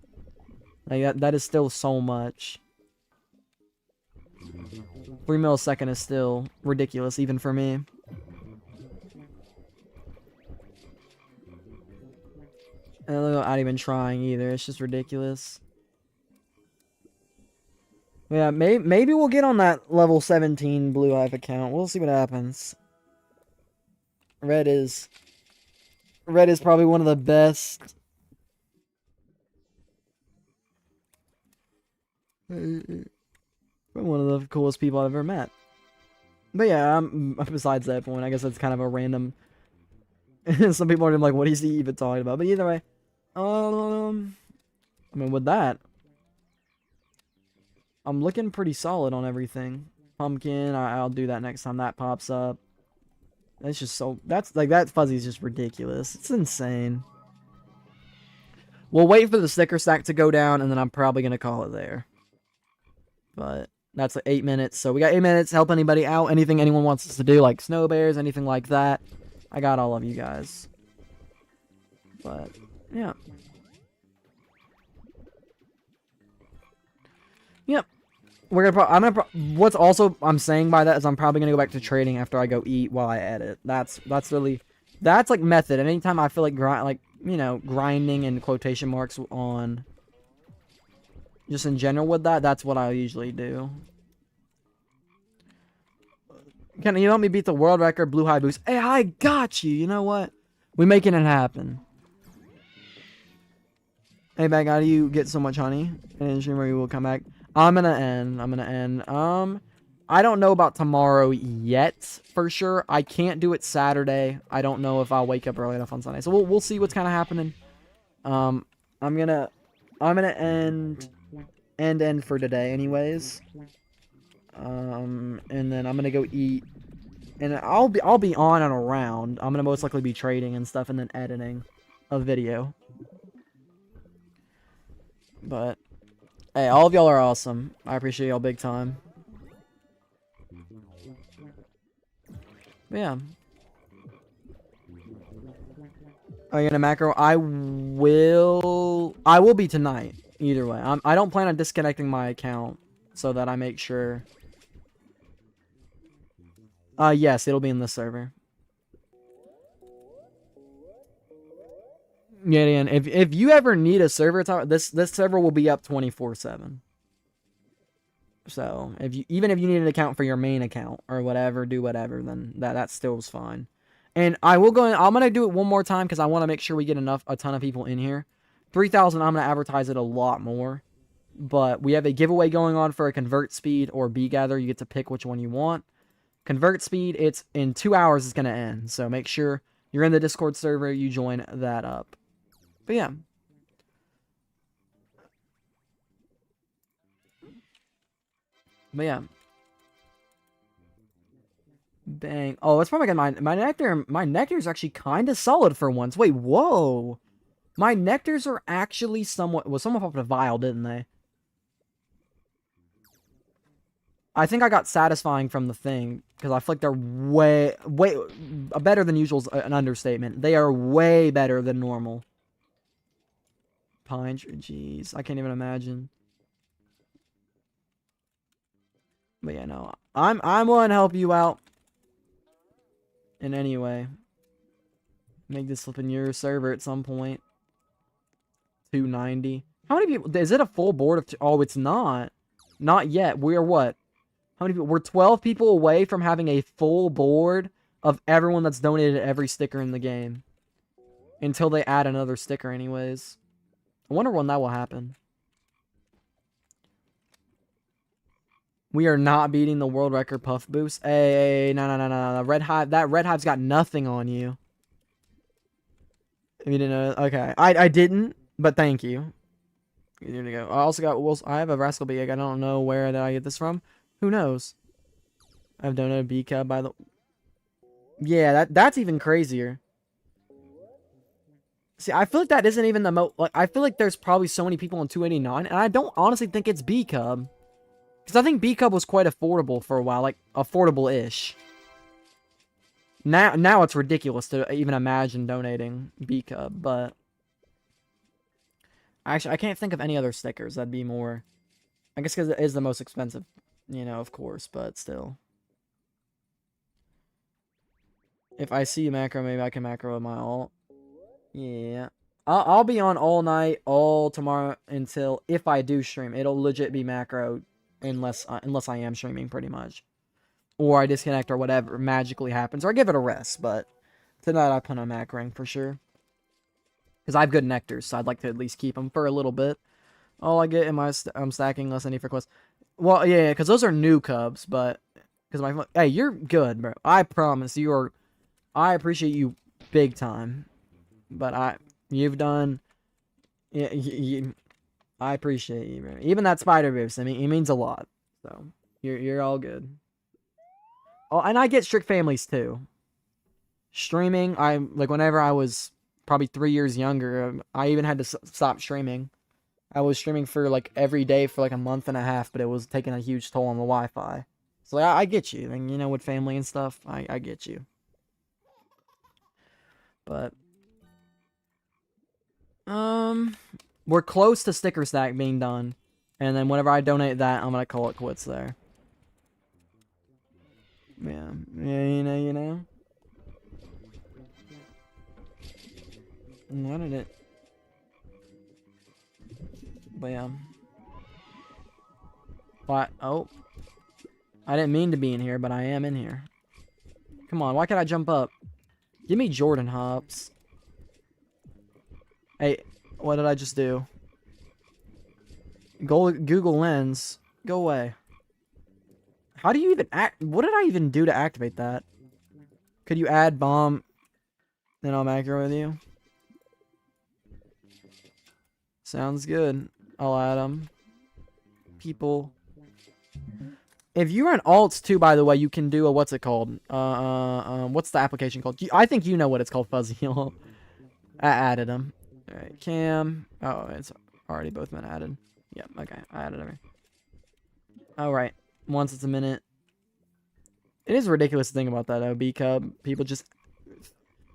Like, that is still so much. 3 millisecond is still ridiculous, even for me. And I'm not even trying either. It's just ridiculous. Yeah, maybe we'll get on that level 17 Blue Hive account. We'll see what happens. Red is probably one of the best. One of the coolest people I've ever met. But yeah, besides that point, I guess that's kind of a random... Some people are like, what is he even talking about? But either way, I mean, with that, I'm looking pretty solid on everything. Pumpkin, I'll do that next time that pops up. That's just so... That's, like, that fuzzy's just ridiculous. It's insane. We'll wait for the sticker stack to go down, and then I'm probably going to call it there. But that's like 8 minutes. So we got 8 minutes. Help anybody out. Anything anyone wants us to do, like snow bears, anything like that. I got all of you guys. But, yeah. Yep. What's also I'm saying by that is I'm probably gonna go back to trading after I go eat while I edit. That's really, that's like method. And anytime I feel like grinding in quotation marks on, just in general with that, that's what I usually do. Can you help me beat the world record blue high boost? Hey, I got you. You know what? We making it happen. Hey, back, how do you get so much honey? And streamer, you will come back. I'm gonna end. I don't know about tomorrow yet for sure. I can't do it Saturday. I don't know if I'll wake up early enough on Sunday. So we'll see what's kind of happening. I'm gonna end for today, anyways. And then I'm gonna go eat, and I'll be on and around. I'm gonna most likely be trading and stuff, and then editing a video. But hey, all of y'all are awesome. I appreciate y'all big time. But yeah. Are you gonna macro? I will be tonight. Either way, I don't plan on disconnecting my account so that I make sure. Yes, it'll be in this server. Yeah, and if you ever need a server time, this server will be up 24/7. So even if you need an account for your main account or whatever, do whatever, then that still is fine. And I'm gonna do it one more time because I want to make sure we get a ton of people in here. 3,000. I'm gonna advertise it a lot more. But we have a giveaway going on for a convert speed or bee gather. You get to pick which one you want. Convert speed, it's in 2 hours. It's gonna end. So make sure you're in the Discord server. You join that up. But yeah. But yeah. Bang. Oh, that's probably my nectar. My nectar is actually kind of solid for once. Wait, whoa. My nectars are actually somewhat. Well, someone popped a vial, didn't they? I think I got satisfying from the thing because I feel like they're way better than usual is an understatement. They are way better than normal. Pine tree, jeez, I can't even imagine. But yeah, no, I'm willing to help you out in any way. Make this flip in your server at some point. 290. How many people? Is it a full board of? Oh, it's not. Not yet. We're what? How many people? We're 12 people away from having a full board of everyone that's donated every sticker in the game. Until they add another sticker anyways. I wonder when that will happen. We are not beating the world record puff boost. Hey, no. Red Hive, that Red Hive's got nothing on you. You didn't know? Okay. I didn't, but thank you. Here to go. I also got, I have a Rascal Bee Egg. I don't know where did I get this from. Who knows? I've donated Bee Cub by the... Yeah, that's even crazier. See, I feel like that isn't even the most... Like, I feel like there's probably so many people on 289, and I don't honestly think it's Bee Cub. Because I think Bee Cub was quite affordable for a while. Like, affordable-ish. Now it's ridiculous to even imagine donating Bee Cub, but... Actually, I can't think of any other stickers that'd be more... I guess because it is the most expensive, you know, of course, but still. If I see macro, maybe I can macro with my alt. Yeah. I'll be on all night, all tomorrow, until, if I do stream, it'll legit be macro, unless I am streaming, pretty much. Or I disconnect or whatever magically happens, or I give it a rest, but tonight I plan on macroing for sure. Because I have good nectars, so I'd like to at least keep them for a little bit. All I get in my I'm stacking less than for quests. Well, yeah, because those are new cubs, but because hey, you're good, bro. I promise you are. I appreciate you big time, but you've done. Yeah, I appreciate you, bro. Even that spider boost, I mean, it means a lot. So you're all good. Oh, and I get strict families too. Streaming, whenever I was probably 3 years younger, I even had to stop streaming. I was streaming for like every day for like a month and a half, but it was taking a huge toll on the Wi-Fi. So I get you, and you know, with family and stuff, I get you. But we're close to sticker stack being done. And then whenever I donate that, I'm gonna call it quits there. Yeah, you know. What did it? But yeah. What? Oh. I didn't mean to be in here, but I am in here. Come on, why can't I jump up? Give me Jordan hops. Hey, what did I just do? Google Lens. Go away. How do you even act? What did I even do to activate that? Could you add bomb? Then I'll macro with you. Sounds good. I'll add them. People. If you run alts too, by the way, you can do a what's it called? What's the application called? I think you know what it's called, Fuzzy. I added them. All right, Cam. Oh, it's already both been added. Yep. Okay, I added them. All right. Once it's a minute. It is a ridiculous thing about that OB Cub. People just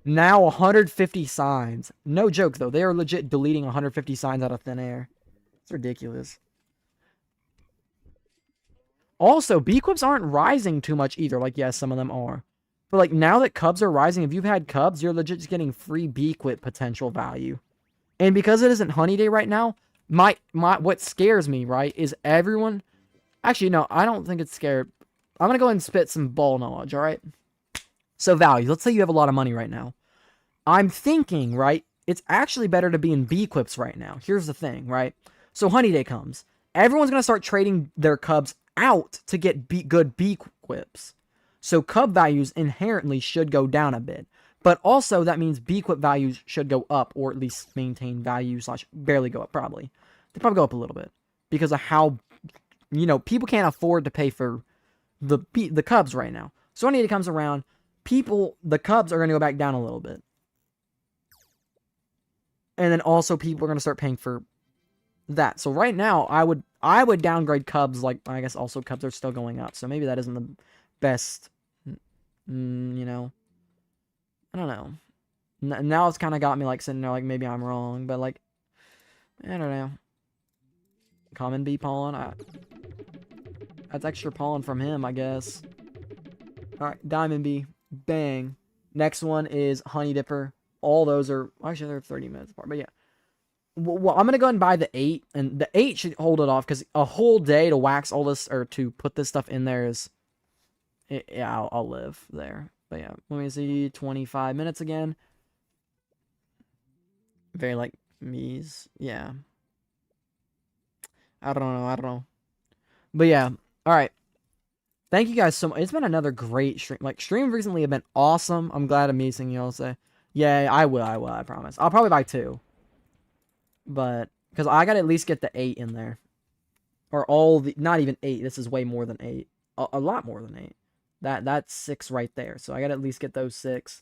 now 150 signs. No joke though. They are legit deleting 150 signs out of thin air. It's ridiculous. Also, B-Quips aren't rising too much either. Like, yes, some of them are. But, like, now that Cubs are rising, if you've had Cubs, you're legit just getting free B-Quip potential value. And because it isn't Honey Day right now, what scares me, right, is everyone... Actually, no, I don't think it's scared. I'm going to go ahead and spit some ball knowledge, all right? So, value. Let's say you have a lot of money right now. I'm thinking, right, it's actually better to be in B-Quips right now. Here's the thing, right? So, Honey Day comes. Everyone's going to start trading their Cubs out to get good B-Quips. So Cub values inherently should go down a bit. But also that means B-Quip values should go up, or at least maintain value / barely go up, probably. They probably go up a little bit. Because of how, you know, people can't afford to pay for the Cubs right now. So when it comes around, the Cubs are going to go back down a little bit. And then also people are going to start paying for that. So right now, I would downgrade Cubs, like, I guess also Cubs are still going up, so maybe that isn't the best, you know, I don't know. Now it's kind of got me, like, sitting there, like, maybe I'm wrong, but, like, I don't know. Common bee pollen, that's extra pollen from him, I guess. Alright, diamond bee, bang. Next one is honey dipper. All those are, actually, they're 30 minutes apart, but yeah. Well, I'm going to go ahead and buy the 8, and the 8 should hold it off, because a whole day to wax all this, or to put this stuff in there is, yeah, I'll live there. But yeah, let me see, 25 minutes again. Very, like, me's, yeah. I don't know. But yeah, alright. Thank you guys so much. It's been another great stream. Like, streams recently have been awesome. I'm glad I'm meeting you all say. Yeah, I will, I promise. I'll probably buy 2. But, because I gotta at least get the 8 in there. Or all the, not even 8, this is way more than 8. A lot more than 8. That's 6 right there, so I gotta at least get those 6.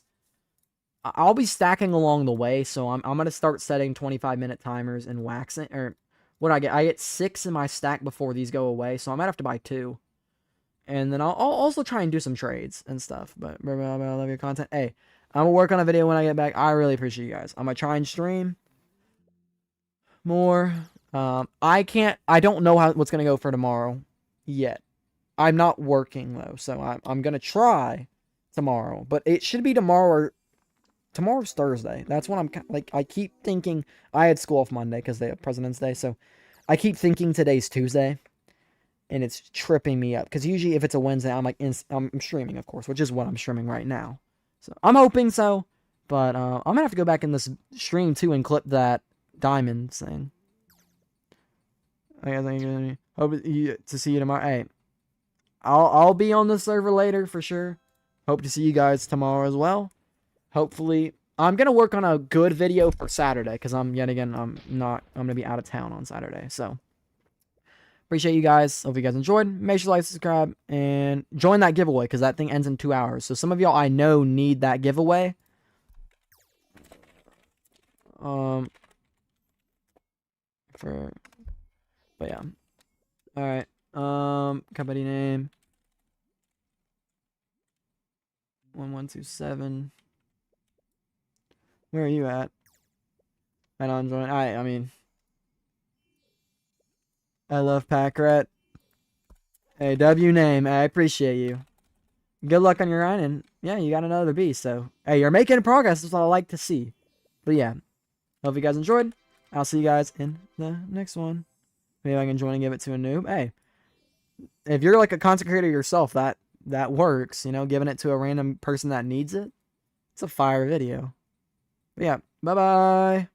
I'll be stacking along the way, so I'm gonna start setting 25-minute timers and waxing, or, what do I get? I get 6 in my stack before these go away, so I might have to buy 2. And then I'll also try and do some trades and stuff, but I love your content. Hey, I'm gonna work on a video when I get back. I really appreciate you guys. I'm gonna try and stream more. I don't know what's gonna go for tomorrow yet. I'm not working though, so I'm gonna try tomorrow, but it should be tomorrow, or tomorrow's Thursday. That's when I'm like, I keep thinking I had school off Monday because they have President's Day, so I keep thinking today's Tuesday, and it's tripping me up because usually if it's a Wednesday, I'm like I'm streaming, of course, which is what I'm streaming right now. So I'm hoping so, but I'm gonna have to go back in this stream too and clip that diamond thing. I think hope to see you tomorrow. Hey, I'll be on the server later for sure. Hope to see you guys tomorrow as well. Hopefully, I'm gonna work on a good video for Saturday because I'm gonna be out of town on Saturday. So appreciate you guys. Hope you guys enjoyed. Make sure to like, subscribe, and join that giveaway because that thing ends in 2 hours. So some of y'all I know need that giveaway. But yeah. Alright. Company name. 1127. Where are you at? I don't join. I mean. I love Pack Rat. Hey, W name. I appreciate you. Good luck on your run, and yeah, you got another beast. So, hey, you're making progress. That's what I like to see. But yeah, hope you guys enjoyed. I'll see you guys in the next one. Maybe I can join and give it to a noob. Hey, if you're like a content creator yourself, that works. You know, giving it to a random person that needs it. It's a fire video. But yeah, bye bye.